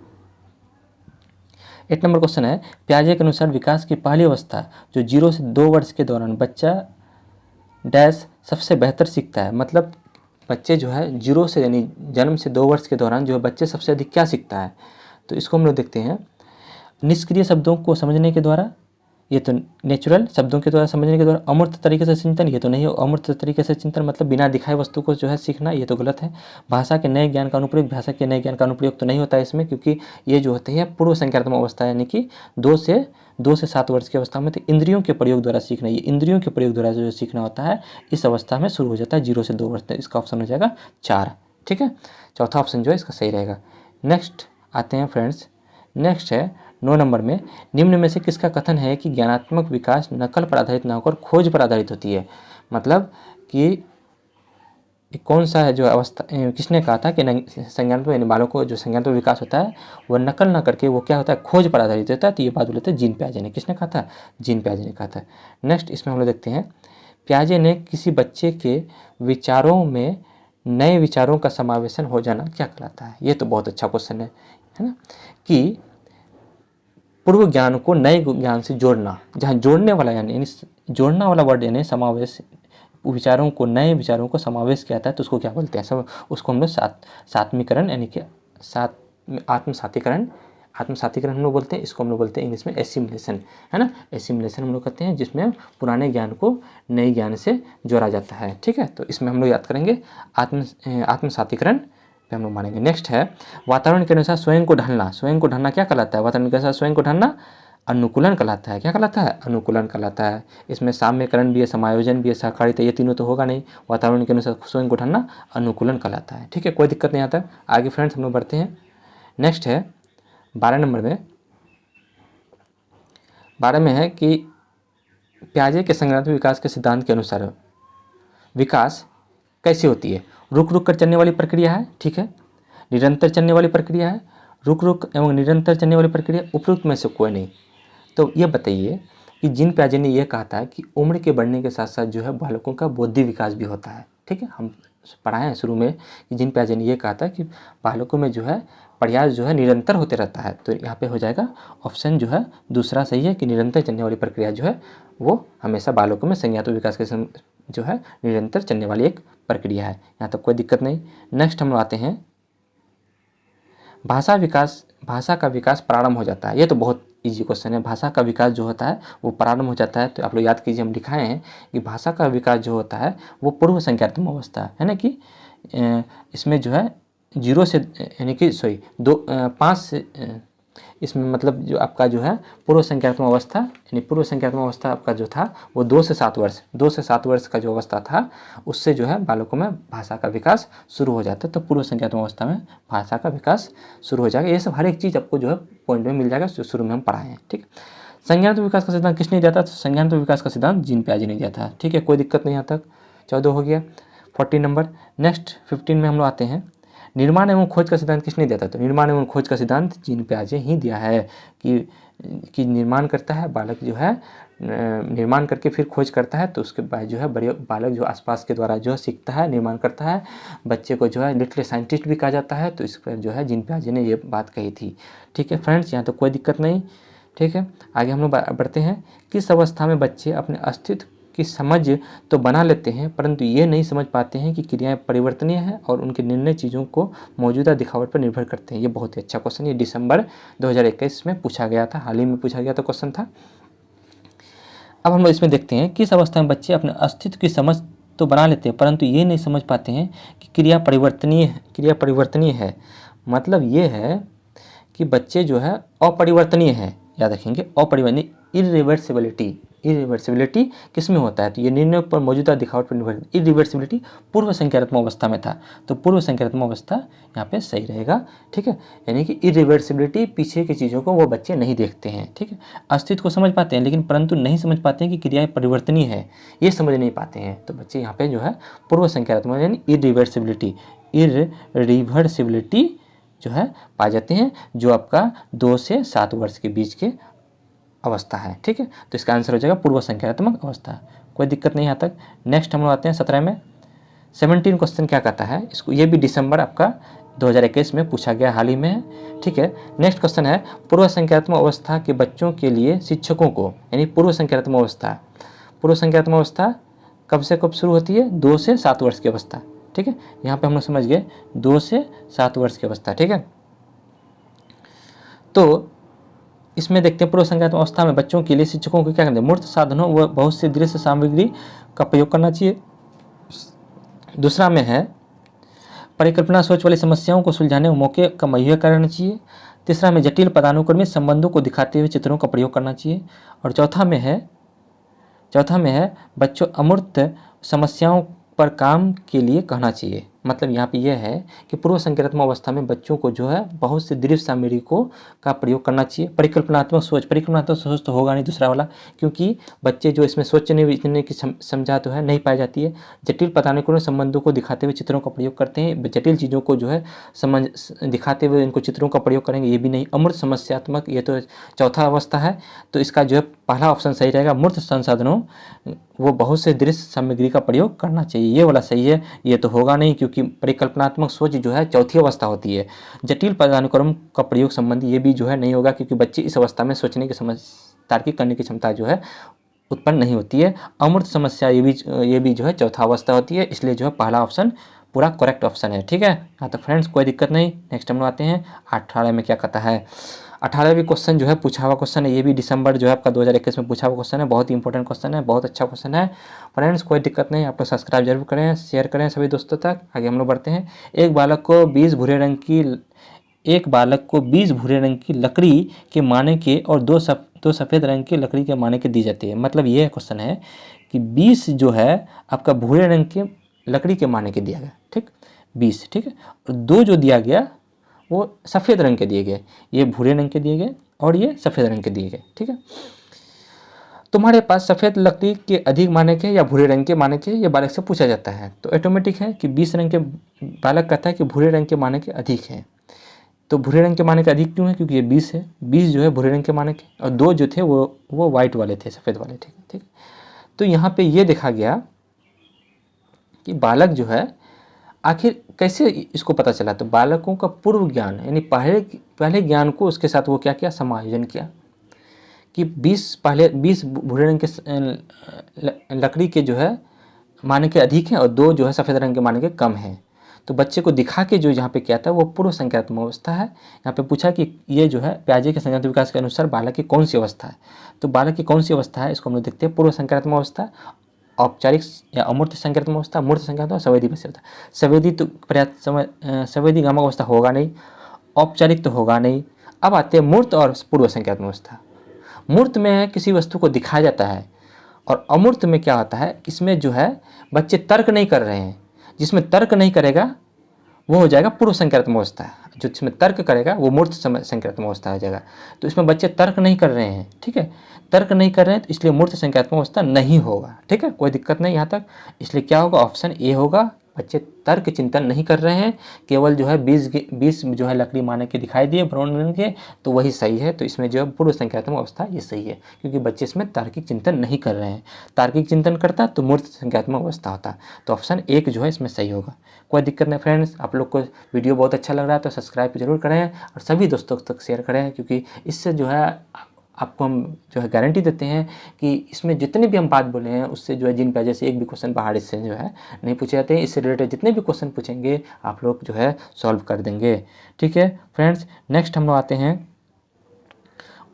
8 नंबर क्वेश्चन है, पियाजे के अनुसार विकास की पहली अवस्था जो 0 से 2 वर्ष के दौरान बच्चा डैश सबसे बेहतर सीखता है। मतलब बच्चे जो है 0 से यानी जन्म से 2 वर्ष के दौरान जो है बच्चे सबसे अधिक क्या सीखता है। तो इसको हम लोग देखते हैं, निष्क्रिय शब्दों को समझने के द्वारा, ये तो नेचुरल शब्दों के द्वारा समझने के द्वारा। अमूर्त तरीके से चिंतन, ये तो नहीं है। अमूर्त तरीके से चिंतन मतलब बिना दिखाए वस्तु को जो है सीखना, ये तो गलत है। भाषा के नए ज्ञान का अनुप्रयोग, भाषा के नए ज्ञान का अनुप्रयोग तो नहीं होता है इसमें, क्योंकि ये जो होती है पूर्व संज्ञानात्मक अवस्था, यानी कि 2 से 7 वर्ष की अवस्था में। तो इंद्रियों के प्रयोग द्वारा सीखना, ये इंद्रियों के प्रयोग द्वारा जो सीखना होता है इस अवस्था में शुरू हो जाता है 0 से 2 वर्ष तक। इसका ऑप्शन हो जाएगा 4। ठीक है, चौथा ऑप्शन जो है इसका सही रहेगा। नेक्स्ट आते हैं फ्रेंड्स, नेक्स्ट है 9 नंबर में, निम्न में से किसका कथन है कि ज्ञानात्मक विकास नकल पर आधारित न होकर खोज पर आधारित होती है। मतलब कि कौन सा है जो अवस्था, किसने कहा था कि संज्ञानात्मक यानी बालों को जो संज्ञानात्मक विकास होता है वह नकल ना करके वो क्या होता है, खोज पर आधारित होता है। तो ये बात बोले थे जीन पियाजे ने। किसने कहा था? जीन पियाजे ने कहा था। नेक्स्ट इसमें हम लोग देखते हैं, पियाजे ने किसी बच्चे के विचारों में नए विचारों का समावेशन हो जाना क्या कहलाता है। ये तो बहुत अच्छा क्वेश्चन है ना, कि पूर्व ज्ञान को नए ज्ञान से जोड़ना, जहाँ जोड़ने वाला यानी जोड़ना वाला वर्ड यानी समावेश, विचारों को नए विचारों को समावेश किया था, तो उसको क्या बोलते हैं? सब उसको हम लोग सात्मीकरण यानी कि आत्मसातीकरण हम लोग बोलते हैं। इसको हम लोग बोलते हैं इंग्लिश में एसिमिलेशन, है ना। एसिमिलेशन हम लोग कहते हैं जिसमें पुराने ज्ञान को नए ज्ञान से जोड़ा जाता है। ठीक है, तो इसमें हम लोग याद करेंगे आत्मसातीकरण पे हम लोग मानेंगे। नेक्स्ट है वातावरण के अनुसार स्वयं को ढालना। स्वयं को ढालना क्या कहलाता है? वातावरण के अनुसार स्वयं को ढालना अनुकूलन कहलाता है। क्या कहलाता है? अनुकूलन कहलाता है। इसमें साम्यकरण भी है, समायोजन भी है, सहकारिता, ये तीनों तो होगा नहीं। वातावरण के अनुसार स्वयं को ढालना अनुकूलन कहलाता है। ठीक है, कोई दिक्कत नहीं आता। आगे फ्रेंड्स हम लोग बढ़ते हैं। नेक्स्ट है 12 नंबर में, 12 में है कि पियाजे के संज्ञानात्मक विकास के सिद्धांत के अनुसार विकास कैसी होती है? रुक रुक कर चलने वाली प्रक्रिया है, ठीक है, निरंतर चलने वाली प्रक्रिया है, रुक रुक एवं निरंतर चलने वाली प्रक्रिया, उपरोक्त में से कोई नहीं। तो ये बताइए कि जीन पियाजे ने यह कहा था कि उम्र के बढ़ने के साथ साथ जो है बालकों का बौद्धिक विकास भी होता है। ठीक है, हम पढ़ाए हैं शुरू में कि जीन पियाजे ने यह कहा था कि बालकों में जो है प्रयास जो है निरंतर होते रहता है। तो यहाँ पे हो जाएगा ऑप्शन जो है दूसरा सही है कि निरंतर चलने वाली प्रक्रिया जो है वो हमेशा बालकों में संज्ञानात्मक विकास के जो है निरंतर चलने वाली एक प्रक्रिया है। यहाँ तक कोई दिक्कत नहीं। नेक्स्ट हम लोग आते हैं भाषा का विकास प्रारंभ हो जाता है। ये तो बहुत इजी क्वेश्चन है। भाषा का विकास जो होता है वो प्रारंभ हो जाता है। तो आप लोग याद कीजिए, हम दिखाए हैं कि भाषा का विकास जो होता है वो पूर्व संज्ञानात्मक अवस्था है ना, कि इसमें जो है 0 से यानी कि 5 से इसमें मतलब जो आपका जो है पूर्व संज्ञानात्मक अवस्था, यानी पूर्व संज्ञानात्मक अवस्था आपका जो था वो 2 से 7 वर्ष का जो अवस्था था उससे जो है बालकों में भाषा का विकास शुरू हो जाता है। तो पूर्व संज्ञानात्मक अवस्था में भाषा का विकास शुरू हो जाएगा। ये सब हर एक चीज़ आपको जो है पॉइंट में मिल जाएगा, जो शुरू में हम पढ़ाए हैं। ठीक है, संज्ञानात्मक विकास का सिद्धांत किसने दिया था? तो संज्ञानात्मक विकास का सिद्धांत जीन पियाजे ने दिया था। ठीक है, कोई दिक्कत नहीं। यहाँ तक 14 हो गया। 14 नंबर। नेक्स्ट 15 में हम लोग आते हैं, निर्माण एवं खोज का सिद्धांत किसने दिया था? तो निर्माण एवं खोज का सिद्धांत जीन पियाजे ही दिया है कि निर्माण करता है बालक जो है, निर्माण करके फिर खोज करता है, तो उसके बाद जो है बड़े बालक जो आसपास के द्वारा जो सीखता है, निर्माण करता है, बच्चे को जो है लिटिल साइंटिस्ट भी कहा जाता है। तो इस पर जो है जीन पियाजे ने ये बात कही थी। ठीक है फ्रेंड्स, यहाँ तो कोई दिक्कत नहीं। ठीक है, आगे हम लोग बढ़ते हैं। किस अवस्था में बच्चे अपने अस्तित्व की समझ तो बना लेते हैं परंतु ये नहीं समझ पाते हैं कि क्रियाएं परिवर्तनीय हैं और उनके निर्णय चीज़ों को मौजूदा दिखावट पर निर्भर करते हैं। ये बहुत ही अच्छा क्वेश्चन, ये दिसंबर 2021 में पूछा गया था, हाल ही में पूछा गया था क्वेश्चन था। अब हम लोग इसमें देखते हैं, किस अवस्था में बच्चे अपने अस्तित्व की समझ तो बना लेते हैं परंतु ये नहीं समझ पाते हैं कि क्रिया परिवर्तनीय है। मतलब ये है कि बच्चे जो है अपरिवर्तनीय है, याद रखेंगे, अपरिवर्तनीय। इरिवर्सिबिलिटी किस में होता है? तो ये निर्णय पर मौजूदा दिखावट पर निर्भर। इरिवर्सिबिलिटी पूर्व संज्ञानात्मक अवस्था में था, तो पूर्व संज्ञानात्मक अवस्था यहाँ पे सही रहेगा। ठीक है, यानी कि इरिवर्सिबिलिटी, पीछे की चीज़ों को वो बच्चे नहीं देखते हैं। ठीक है, अस्तित्व को समझ पाते हैं लेकिन परंतु नहीं समझ पाते हैं कि क्रियाएं परिवर्तनीय है, ये समझ नहीं पाते हैं। तो बच्चे यहाँ पे जो है पूर्व संज्ञानात्मक यानी इरिवर्सिबिलिटी जो है पा जाते हैं, जो आपका 2 से 7 वर्ष के बीच के अवस्था है। ठीक है, तो इसका आंसर हो जाएगा पूर्व संज्ञानात्मक अवस्था। कोई दिक्कत नहीं यहाँ तक। नेक्स्ट हम लोग आते हैं 17 में। 17 क्वेश्चन क्या कहता है इसको, ये भी दिसंबर आपका 2021 में पूछा गया, हाल ही में। ठीक है, नेक्स्ट क्वेश्चन है, पूर्व संज्ञानात्मक अवस्था के बच्चों के लिए शिक्षकों को, यानी पूर्व संज्ञानात्मक अवस्था कब से कब शुरू होती है? 2 से 7 वर्ष की अवस्था। ठीक है, यहाँ पे हम लोग समझ गए 2 से 7 वर्ष की अवस्था। ठीक है, तो इसमें देखते हैं पूर्व संज्ञानात्मक अवस्था में बच्चों के लिए शिक्षकों को क्या करना है, मूर्त साधनों व बहुत से दृश्य सामग्री का प्रयोग करना चाहिए। दूसरा में है परिकल्पना सोच वाली समस्याओं को सुलझाने में मौके का मुहैया करना चाहिए। तीसरा में जटिल पदानुक्रमित संबंधों को दिखाते हुए चित्रों का प्रयोग करना चाहिए। और चौथा में है बच्चों अमूर्त समस्याओं पर काम के लिए कहना चाहिए। मतलब यहाँ पे यह है कि पूर्व संज्ञानात्मक अवस्था में बच्चों को जो है बहुत से दृश्य सामग्री का प्रयोग करना चाहिए। परिकल्पनात्मक सोच तो होगा नहीं दूसरा वाला, क्योंकि बच्चे जो इसमें सोचने इतने की समझा तो है नहीं पाई जाती है। जटिल पदानुक्रमित संबंधों को दिखाते हुए चित्रों का प्रयोग करते हैं, जटिल चीज़ों को जो है समझ दिखाते हुए इनको चित्रों का प्रयोग करेंगे, ये भी नहीं। अमूर्त समस्यात्मक, ये तो चौथा अवस्था है, तो इसका जो है पहला ऑप्शन सही रहेगा। मूर्त संसाधनों वो बहुत से दृश्य सामग्री का प्रयोग करना चाहिए, ये वाला सही है। ये तो होगा नहीं, क्योंकि परिकल्पनात्मक सोच जो है चौथी अवस्था होती है। जटिल पदानुक्रम का प्रयोग संबंधी ये भी जो है नहीं होगा, क्योंकि बच्चे इस अवस्था में सोचने की तार्किक करने की क्षमता जो है उत्पन्न नहीं होती है। अमूर्त समस्या ये भी जो है चौथा अवस्था होती है, इसलिए जो है पहला ऑप्शन पूरा करेक्ट ऑप्शन है। ठीक है, हाँ तो फ्रेंड्स कोई दिक्कत नहीं। नेक्स्ट हम आते हैं 18 में क्या कहता है। 18वीं क्वेश्चन जो है पूछा हुआ क्वेश्चन है, ये भी दिसंबर जो है आपका 2021 में पूछा हुआ क्वेश्चन है। बहुत ही इंपॉर्टेंट क्वेश्चन है, बहुत अच्छा क्वेश्चन है फ्रेंड्स, कोई दिक्कत नहीं। आप लोग सब्सक्राइब जरूर करें, शेयर करें सभी दोस्तों तक। आगे हम लोग बढ़ते हैं। एक बालक को 20 भूरे रंग की लकड़ी के माने के और दो सफ़ेद रंग की लकड़ी के माने के दी जाती है। मतलब ये क्वेश्चन है कि 20 जो है आपका भूरे रंग के लकड़ी के माने के दिया गया, ठीक 20, ठीक है। और 2 जो दिया गया वो सफ़ेद रंग के दिए गए, ये भूरे रंग के दिए गए और ये सफ़ेद रंग के दिए गए, ठीक है। तुम्हारे पास सफ़ेद लकड़ी के अधिक माने के या भूरे रंग के माने के, ये बालक से पूछा जाता है। तो ऑटोमेटिक है कि 20 रंग के बालक कहता है कि भूरे रंग के माने के अधिक हैं। तो भूरे रंग के माने के अधिक क्यों है, क्योंकि ये 20 है, 20 जो है भूरे रंग के माने के, और 2 जो थे वो वाइट वाले थे, सफ़ेद वाले, ठीक है, ठीक। तो यहाँ पे ये देखा गया कि बालक जो है आखिर कैसे इसको पता चला। तो बालकों का पूर्व ज्ञान यानी पहले ज्ञान को उसके साथ वो क्या किया, समायोजन किया कि 20 भूरे रंग के लकड़ी के जो है माने के अधिक हैं और 2 जो है सफ़ेद रंग के माने के कम हैं। तो बच्चे को दिखा के जो यहाँ पे क्या था वो पूर्व संज्ञानात्मक अवस्था है। यहाँ पे पूछा कि ये जो है पियाजे के संज्ञानात्मक विकास के अनुसार बालक की कौन सी अवस्था है। तो बालक की कौन सी अवस्था है इसको हम लोग देखते हैं। पूर्व संज्ञानात्मक अवस्था, औपचारिक या अमूर्त संज्ञानात्मक अवस्था, मूर्त संज्ञानात्मक, संवेदी अवस्था। संवेदी तो पर्याप्त समय संवेदी गामक अवस्था होगा नहीं, औपचारिक तो होगा नहीं। अब आते हैं मूर्त और पूर्व संज्ञानात्मक अवस्था। मूर्त में किसी वस्तु को दिखाया जाता है और अमूर्त में क्या होता है, इसमें जो है बच्चे तर्क नहीं कर रहे हैं। जिसमें तर्क नहीं करेगा वो हो जाएगा पूर्व संज्ञानात्मक अवस्था, जो जिसमें तर्क करेगा वो मूर्त संज्ञानात्मक अवस्था हो जाएगा। तो इसमें बच्चे तर्क नहीं कर रहे हैं, ठीक है, तर्क नहीं कर रहे हैं तो इसलिए मूर्त संज्ञानात्मक अवस्था नहीं होगा, ठीक है, कोई दिक्कत नहीं यहाँ तक। इसलिए क्या होगा, ऑप्शन ए होगा। बच्चे तर्क चिंतन नहीं कर रहे हैं, केवल जो है 20 जो है लकड़ी माने के दिखाई दिए ब्राउन रंग के, तो वही सही है। तो इसमें जो है पूर्व संज्ञानात्मक अवस्था ये सही है, क्योंकि बच्चे इसमें तार्किक चिंतन नहीं कर रहे हैं। तार्किक चिंतन करता तो मूर्त संज्ञानात्मक अवस्था होता। तो ऑप्शन 1 जो है इसमें सही होगा। कोई दिक्कत नहीं फ्रेंड्स, आप लोग को वीडियो बहुत अच्छा लग रहा है तो सब्सक्राइब जरूर करें और सभी दोस्तों तक शेयर करें, क्योंकि इससे जो है आपको हम जो है गारंटी देते हैं कि इसमें जितने भी हम बात बोले हैं उससे जो है जिन पे जैसे एक भी क्वेश्चन बाहर इससे जो है नहीं पूछे जाते हैं। इससे रिलेटेड जितने भी क्वेश्चन पूछेंगे आप लोग जो है सॉल्व कर देंगे, ठीक है फ्रेंड्स। नेक्स्ट हम लोग आते हैं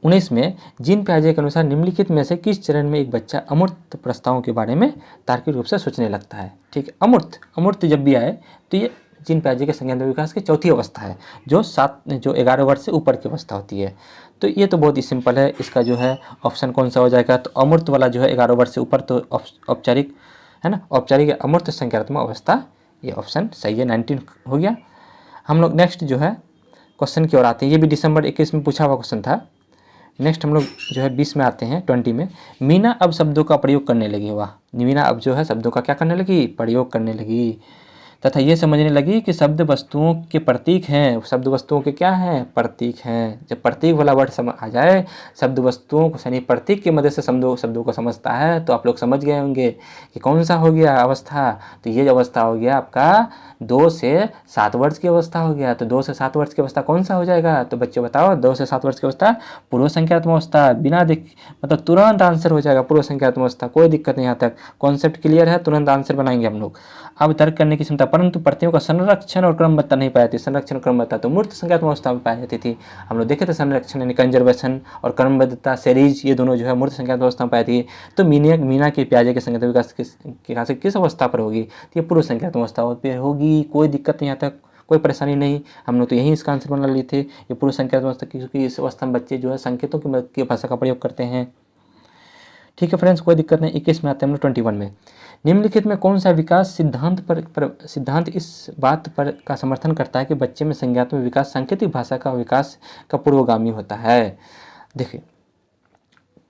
19 में। जीन पियाजे के अनुसार निम्नलिखित में से किस चरण में एक बच्चा अमूर्त प्रस्तावों के बारे में तार्किक रूप से सोचने लगता है, ठीक है। अमूर्त जब भी आए तो ये जीन पियाजे के संज्ञानात्मक विकास की चौथी अवस्था है, जो 11 वर्ष से ऊपर की अवस्था होती है। तो ये तो बहुत ही सिंपल है, इसका जो है ऑप्शन कौन सा हो जाएगा, तो अमूर्त वाला जो है 11 वर्ष से ऊपर, तो औपचारिक है ना, औपचारिक या अमूर्त संज्ञानात्मक अवस्था, ये ऑप्शन सही है, 19 हो गया। हम लोग नेक्स्ट जो है क्वेश्चन की ओर आते हैं। ये भी दिसंबर 21 में पूछा हुआ क्वेश्चन था। नेक्स्ट हम लोग जो है 20 में आते हैं, 20 में। मीना अब शब्दों का प्रयोग करने लगी, वाह, मीना अब जो है शब्दों का क्या करने लगी, प्रयोग करने लगी, तथा ये समझने लगी कि शब्द वस्तुओं के प्रतीक हैं। शब्द वस्तुओं के क्या हैं, प्रतीक हैं। जब प्रतीक वाला वर्ड समझ आ जाए, शब्द वस्तुओं को यानी प्रतीक की मदद से शब्दों को समझता है, तो आप लोग समझ गए होंगे कि कौन सा हो गया अवस्था। तो ये अवस्था हो गया आपका 2 से 7 वर्ष की अवस्था हो गया, तो 2 से 7 वर्ष की अवस्था कौन सा हो जाएगा? तो बच्चे बताओ, 2 से 7 वर्ष की अवस्था पूर्व संख्यात्मक अवस्था। बिना मतलब तुरंत आंसर हो जाएगा पूर्व संख्यात्मक अवस्था, कोई दिक्कत नहीं। यहाँ तक कॉन्सेप्ट क्लियर है, तुरंत आंसर बनाएंगे हम लोग। अब तर्क करने की क्षमता, परंतु प्रत्ययों का संरक्षण और क्रमबद्धता नहीं पाई थी। संरक्षण क्रमबद्धता तो मूर्त संख्यात्मक अवस्था में पाई जाती थी। हम लोग देखे थे संरक्षण यानी कंजर्वेशन और क्रमबद्धता सीरीज, ये दोनों जो है मूर्त संख्यात्मक अवस्था में पाई थी। तो मीना की प्याजे के संख्यात्मक विकास किस अवस्था पर होगी? तो ये पूर्व संख्यात्मक अवस्था पर होगी, कोई दिक्कत नहीं। यहाँ तक कोई परेशानी नहीं। हम लोग तो यही इसका आंसर बना लिए थे, ये पूर्व संख्यात्मक अवस्था, क्योंकि इस अवस्था में बच्चे जो है संकेतों की भाषा का प्रयोग करते हैं। ठीक है फ्रेंड्स, कोई दिक्कत नहीं। 21 में आते हैं हम लोग 21 में। निम्नलिखित में कौन सा विकास सिद्धांत इस बात पर का समर्थन करता है कि बच्चे में संज्ञात्मक विकास सांकेतिक भाषा का विकास का पूर्वगामी होता है? देखिए,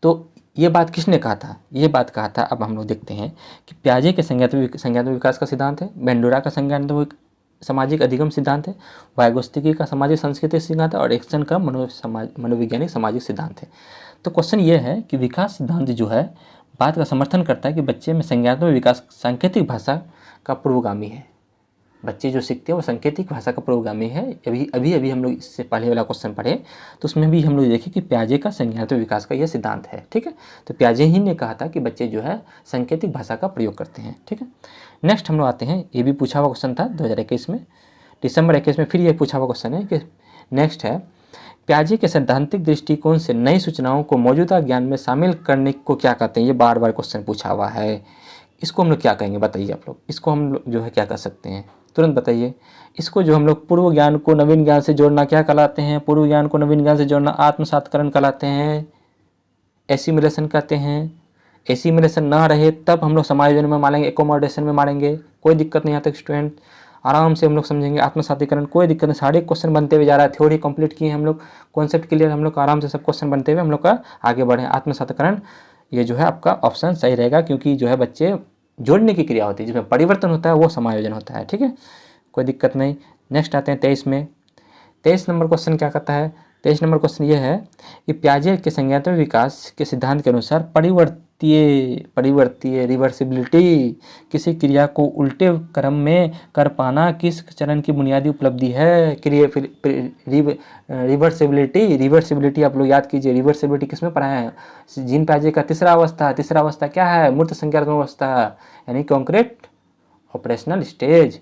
तो ये बात किसने कहा था? ये बात कहा था, अब हम लोग देखते हैं कि पियाजे के संज्ञात्मक विकास का सिद्धांत है, बेंडोरा का संज्ञात्मक सामाजिक अधिगम सिद्धांत है, वाइगोत्स्की का सामाजिक सांस्कृतिक सिद्धांत है, और एक्सन का मनोवैज्ञानिक सामाजिक सिद्धांत है। तो क्वेश्चन ये है कि विकास सिद्धांत जो है बात का समर्थन करता है कि बच्चे में संज्ञात्मक विकास सांकेतिक भाषा का पूर्वगामी है। बच्चे जो सीखते हैं वो सांकेतिक भाषा का पूर्वगामी है। अभी हम लोग इससे पहले वाला क्वेश्चन पढ़े तो उसमें भी हम लोग देखे कि पियाजे का संज्ञात्मक विकास का यह सिद्धांत है। ठीक है, तो पियाजे ही ने कहा था कि बच्चे जो है सांकेतिक भाषा का प्रयोग करते हैं। ठीक है, नेक्स्ट हम लोग आते हैं, ये भी पूछा हुआ क्वेश्चन था 2021 में, दिसंबर 21 में फिर ये पूछा हुआ क्वेश्चन है कि नेक्स्ट है, पियाजे के सैद्धांतिक दृष्टिकोण से नई सूचनाओं को मौजूदा ज्ञान में शामिल करने को क्या कहते हैं? ये बार बार क्वेश्चन पूछा हुआ है, इसको हम लोग क्या कहेंगे बताइए आप लोग? इसको हम लोग जो है क्या कर सकते हैं, तुरंत बताइए। इसको जो हम लोग पूर्व ज्ञान को नवीन ज्ञान से जोड़ना क्या कहलाते हैं? पूर्व ज्ञान को नवीन ज्ञान से जोड़ना आत्मसातकरण कहलाते हैं, एसिमिलेशन कहते हैं। एसिमिलेशन ना रहे तब हम लोग समायोजन में मारेंगे, एकोमोडेशन में मारेंगे, कोई दिक्कत नहीं। यहाँ तक स्टूडेंट आराम से हम लोग समझेंगे। आत्मसातीकरण कोई दिक्कत नहीं, सारे क्वेश्चन बनते हुए जा रहा है। थ्योरी कंप्लीट किए हम लोग, कॉन्सेप्ट क्लियर, हम लोग आराम से सब क्वेश्चन बनते हुए हम लोग का आगे बढ़े। आत्मसातीकरण ये जो है आपका ऑप्शन सही रहेगा, क्योंकि जो है बच्चे जोड़ने की क्रिया होती है, जिसमें परिवर्तन होता है वो समायोजन होता है। ठीक है, कोई दिक्कत नहीं। नेक्स्ट आते हैं 23 में। 23 नंबर क्वेश्चन क्या कहता है? 23 नंबर क्वेश्चन ये है कि पियाजे के संज्ञात्मक विकास के सिद्धांत के अनुसार परिवर्तीय रिवर्सिबिलिटी, किसी क्रिया को उल्टे क्रम में कर पाना किस चरण की बुनियादी उपलब्धि है? रिवर्सिबिलिटी आप लोग याद कीजिए, रिवर्सिबिलिटी किसमें पढ़ाया है? जीन पियाजे का तीसरा अवस्था क्या है? मूर्त संज्ञात्मक अवस्था, यानी कॉन्क्रीट ऑपरेशनल स्टेज।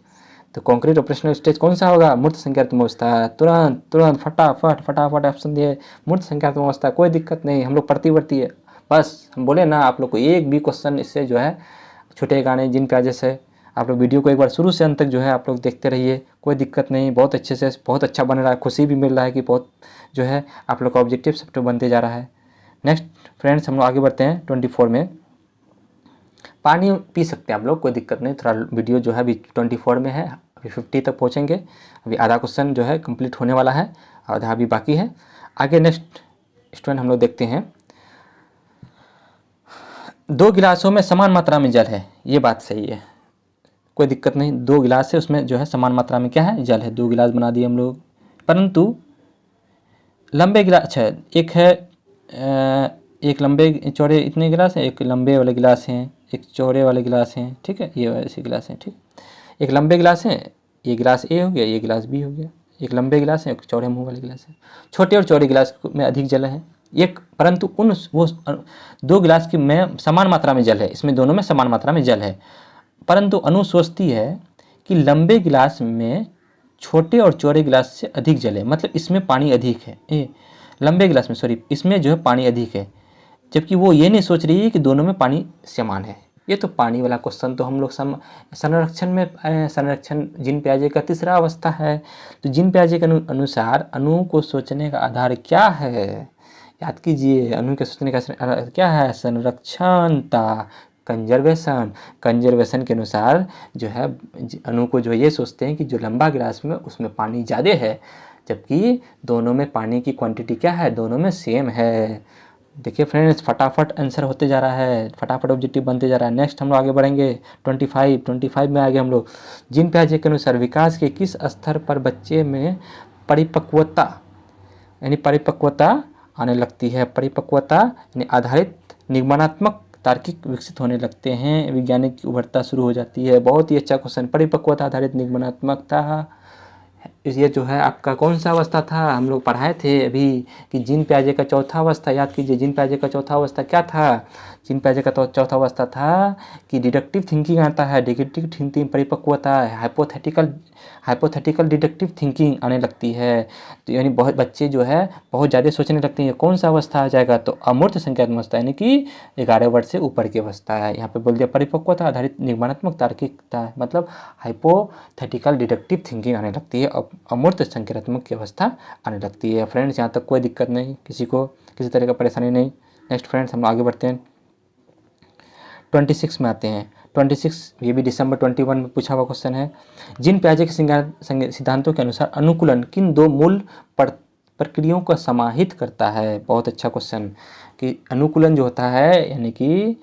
तो कॉन्क्रीट ऑपरेशनल स्टेज कौन सा होगा? मूर्त संज्ञात्मक अवस्था। तुरंत फटाफट ऑप्शन दिए, मूर्त संज्ञात्मक अवस्था, कोई दिक्कत नहीं। हम लोग प्रतिवर्ती है, बस हम बोले ना आप लोग को एक भी क्वेश्चन इससे जो है छूटेगा नहीं जीन पियाजे से। आप लोग वीडियो को एक बार शुरू से अंत तक जो है आप लोग देखते रहिए, कोई दिक्कत नहीं। बहुत अच्छे से बहुत अच्छा बन रहा है, खुशी भी मिल रहा है कि बहुत जो है आप लोग का ऑब्जेक्टिव सब तो बनते जा रहा है। नेक्स्ट फ्रेंड्स हम लोग आगे बढ़ते हैं 24 में। पानी पी सकते हैं आप लोग, कोई दिक्कत नहीं। थोड़ा वीडियो जो है अभी 24 में है, अभी 50 तक पहुँचेंगे। अभी आधा क्वेश्चन जो है कंप्लीट होने वाला है, आधा अभी बाकी है। आगे नेक्स्ट स्टूडेंट हम लोग देखते हैं, 2 गिलासों में समान मात्रा में जल है। ये बात सही है, कोई दिक्कत नहीं। 2 गिलास है, उसमें जो है समान मात्रा में क्या है? जल है। 2 गिलास बना दिए हम लोग, परंतु लंबे गिलास, अच्छा एक है एक लंबे चौड़े इतने गिलास हैं, एक लंबे वाले गिलास हैं, एक चौड़े वाले गिलास हैं। ठीक है, ये ऐसे गिलास हैं। ठीक, एक लंबे गिलास हैं, ये गिलास ए हो गया, ये गिलास बी हो गया। एक लंबे गिलास है, एक चौड़े मुंह वाले गिलास है। छोटे और चौड़े गिलास में अधिक जल है एक, परंतु वो 2 गिलास की में समान मात्रा में जल है, इसमें दोनों में समान मात्रा में जल है। परंतु अनु सोचती है कि लंबे गिलास में छोटे और चौड़े गिलास से अधिक जल है, मतलब इसमें पानी अधिक है। लंबे गिलास में सॉरी, इसमें जो है पानी अधिक है, जबकि वो ये नहीं सोच रही है कि दोनों में पानी समान है। ये तो पानी वाला क्वेश्चन तो हम लोग संरक्षण जीन पियाजे का तीसरा अवस्था है। तो जीन पियाजे के अनुसार अणु को सोचने का आधार क्या है? याद कीजिए, अणु के सोचने का आधार क्या है? संरक्षणता, कंजर्वेशन के अनुसार जो है अणु को जो ये सोचते हैं कि जो लंबा गिलास में उसमें पानी ज़्यादा है, जबकि दोनों में पानी की क्वांटिटी क्या है? दोनों में सेम है। देखिए फ्रेंड्स, फटाफट आंसर होते जा रहा है, फटाफट ऑब्जेक्टिव बनते जा रहा है। नेक्स्ट हम लोग आगे बढ़ेंगे 25 में आगे हम लोग, जीन पियाजे के अनुसार विकास के किस स्तर पर बच्चे में परिपक्वता आने लगती है? परिपक्वता यानी आधारित निगमनात्मक तार्किक विकसित होने लगते हैं, वैज्ञानिक उभरता शुरू हो जाती है। बहुत ही अच्छा क्वेश्चन। परिपक्वता आधारित निगमनात्मकता, ये जो है आपका कौन सा अवस्था था, हम लोग पढ़ाए थे अभी कि जीन पियाजे का चौथा अवस्था। याद कीजिए, जीन पियाजे का चौथा अवस्था क्या था। जीन पियाजे का चौथा अवस्था था कि डिडक्टिव थिंकिंग आता है, डिडक्टिव थिंकिंग परिपक्वता, हाइपोथेटिकल डिडक्टिव थिंकिंग आने लगती है। तो यानी बहुत बच्चे जो है बहुत ज़्यादा सोचने लगते हैं। कौन सा अवस्था आ जाएगा, तो अमूर्त संख्यात्मक अवस्था, यानी कि 11 वर्ष से ऊपर की अवस्था है। यहाँ पे बोल दिया परिपक्वता आधारित निगमनात्मक तार्किकता, मतलब हाइपोथेटिकल डिडक्टिव थिंकिंग आने लगती है, अमूर्त संख्यात्मक की अवस्था आने लगती है। फ्रेंड्स, यहाँ तक कोई दिक्कत नहीं, किसी को किसी तरह का परेशानी नहीं। नेक्स्ट फ्रेंड्स, हम आगे बढ़ते हैं। 26 में आते हैं। 26 ये भी दिसंबर 21 में पूछा हुआ क्वेश्चन है। जीन पियाजे के सिद्धांतों के अनुसार अनुकूलन किन दो मूल प्रक्रियाओं को समाहित करता है। बहुत अच्छा क्वेश्चन कि अनुकूलन जो होता है, यानी कि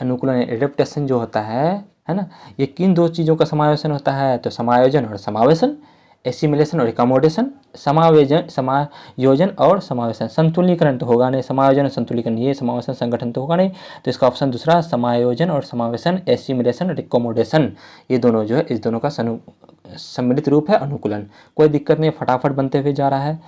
अनुकूलन एडेप्टेशन जो होता है ना, ये किन दो चीज़ों का समावेशन होता है, तो समायोजन और समावेशन, एसिमिलेशन और एकोमोडेशन, समायोजन और समावेशन। संतुलीकरण तो होगा नहीं, समायोजन और संतुलीकरण, ये समावेशन संगठन तो होगा नहीं, तो इसका ऑप्शन दूसरा समायोजन और समावेशन, एसिमिलेशन और एकोमोडेशन, ये दोनों जो है इस दोनों का सम्मिलित रूप है अनुकूलन। कोई दिक्कत नहीं, फटाफट बनते हुए जा रहा है।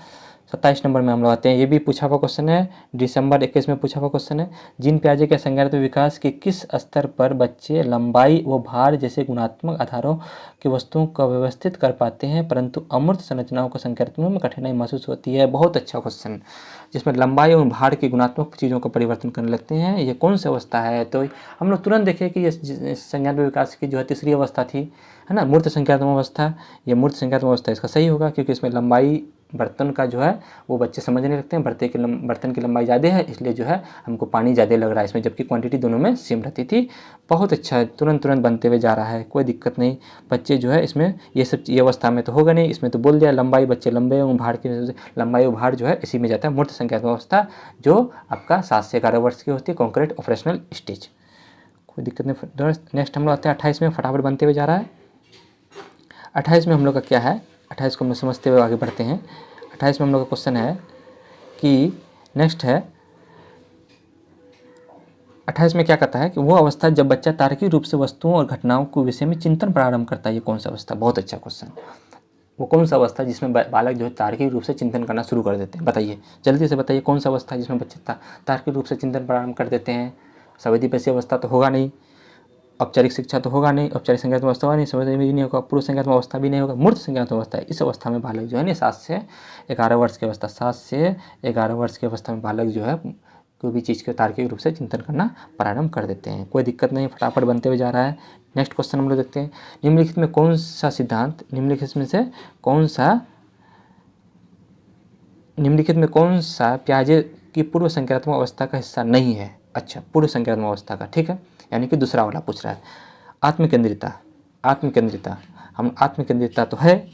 27 नंबर में हम लोग आते हैं। ये भी पूछा हुआ क्वेश्चन है, दिसंबर 21 में पूछा हुआ क्वेश्चन है। जीन पियाजे के संज्ञानात्मक विकास के किस स्तर पर बच्चे लंबाई व भार जैसे गुणात्मक आधारों की वस्तुओं को व्यवस्थित कर पाते हैं, परंतु अमूर्त संरचनाओं को संज्ञानात्मक में कठिनाई महसूस होती है। बहुत अच्छा क्वेश्चन, जिसमें लंबाई और भार की गुणात्मक चीज़ों का परिवर्तन करने लगते हैं, ये कौन सी अवस्था है। तो हम लोग तुरंत देखें कि ये संज्ञानात्मक विकास की जो है तीसरी अवस्था थी, है ना, मूर्त संख्यात्मक अवस्था। ये मूर्त संख्यात्मक अवस्था इसका सही होगा, क्योंकि इसमें लंबाई बर्तन का जो है वो बच्चे समझने लगते हैं, बर्तन की लंबाई ज़्यादा है, इसलिए जो है हमको पानी ज़्यादा लग रहा है इसमें, जबकि क्वांटिटी दोनों में सेम रहती थी। बहुत अच्छा है, तुरंत बनते हुए जा रहा है, कोई दिक्कत नहीं। बच्चे जो है इसमें ये सब ये अवस्था में तो होगा नहीं, इसमें तो बोल दिया लंबाई, बच्चे लंबे एवं भार की लंबाई और भार जो है इसी में जाता है। मूर्त संख्यात्मक अवस्था जो आपका 7 से 11 वर्ष की होती है, कॉन्क्रीट ऑपरेशनल स्टेज, कोई दिक्कत नहीं। नेक्स्ट हम लोग आते हैं 28 में, फटाफट बनते हुए जा रहा है। 28 में हम लोग का क्या है, 28 को हम समझते हुए आगे बढ़ते हैं। 28 में हम लोग का क्वेश्चन है कि नेक्स्ट है 28 में क्या कहता है कि वो अवस्था जब बच्चा तार्किक रूप से वस्तुओं और घटनाओं के विषय में चिंतन प्रारंभ करता है, ये कौन सा अवस्था। बहुत अच्छा क्वेश्चन, वो कौन सा अवस्था जिसमें बालक जो है तार्किक रूप से चिंतन करना शुरू कर देते हैं। बताइए, जल्दी से बताइए, कौन सा अवस्था है जिसमें बच्चे तार्किक रूप से चिंतन प्रारंभ कर देते हैं। संवेदीपेशी अवस्था तो होगा नहीं, औपचारिक शिक्षा तो होगा नहीं, औपचारिक संज्ञानात्मक अवस्था होगा नहीं, संवेदी भी नहीं होगा, पूर्व संज्ञानात्मक अवस्था भी नहीं होगा, मूर्त संज्ञानात्मक अवस्था है। इस अवस्था में बालक जो है ना 7 से 11 वर्ष की अवस्था, 7 से 11 वर्ष की अवस्था में बालक जो है कोई भी चीज़ के तार्किक रूप से चिंतन करना प्रारंभ कर देते हैं। कोई दिक्कत नहीं, फटाफट बनते हुए जा रहा है। नेक्स्ट क्वेश्चन हम लोग देखते हैं। निम्नलिखित में कौन सा सिद्धांत, निम्नलिखित में कौन सा पियाजे की पूर्व संज्ञानात्मक अवस्था का हिस्सा नहीं है। अच्छा, पूर्व संज्ञानात्मक अवस्था का, ठीक है, यानी कि दूसरा वाला पूछ रहा है। आत्मकेंद्रिता, हम आत्मकेंद्रिता तो है,